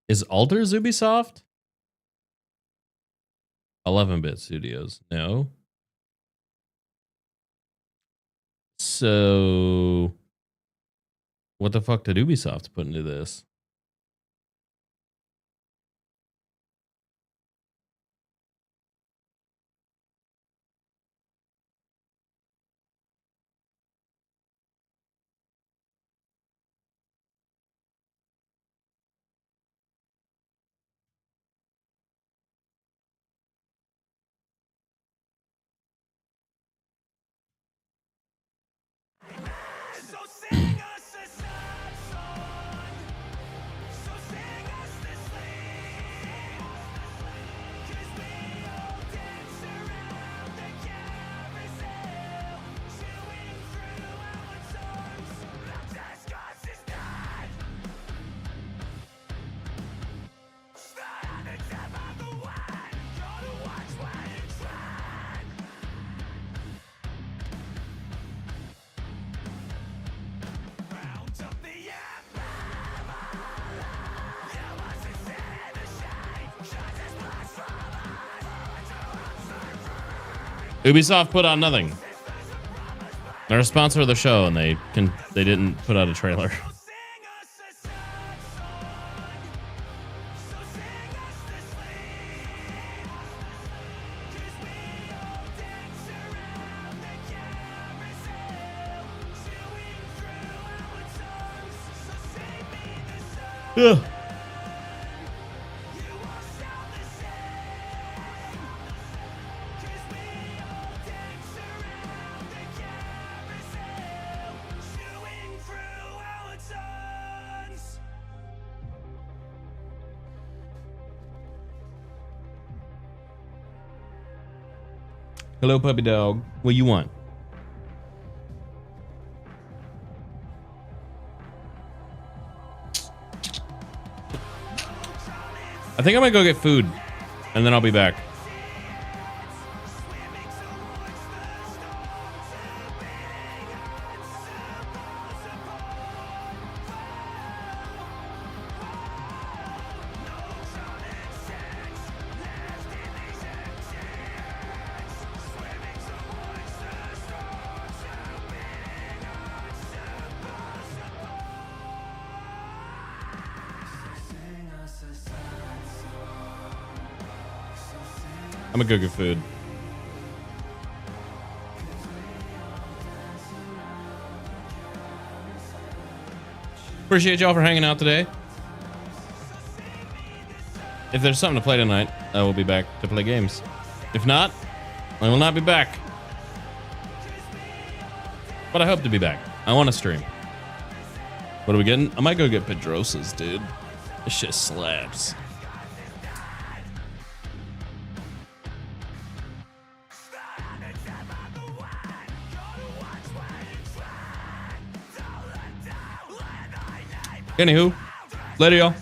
Is Alters Ubisoft? 11-bit studios. No. So what the fuck did Ubisoft put into this? Ubisoft put on nothing. They're a sponsor of the show, and they didn't put out a trailer. Ugh. Hello, puppy dog. What you want? I think I'm gonna go get food, and then I'll be back. I'm gonna go get food. Appreciate y'all for hanging out today. If there's something to play tonight, I will be back to play games. If not, I will not be back. But I hope to be back. I want to stream. What are we getting? I might go get Pedrosa's, dude. This shit slaps. Anywho, later y'all.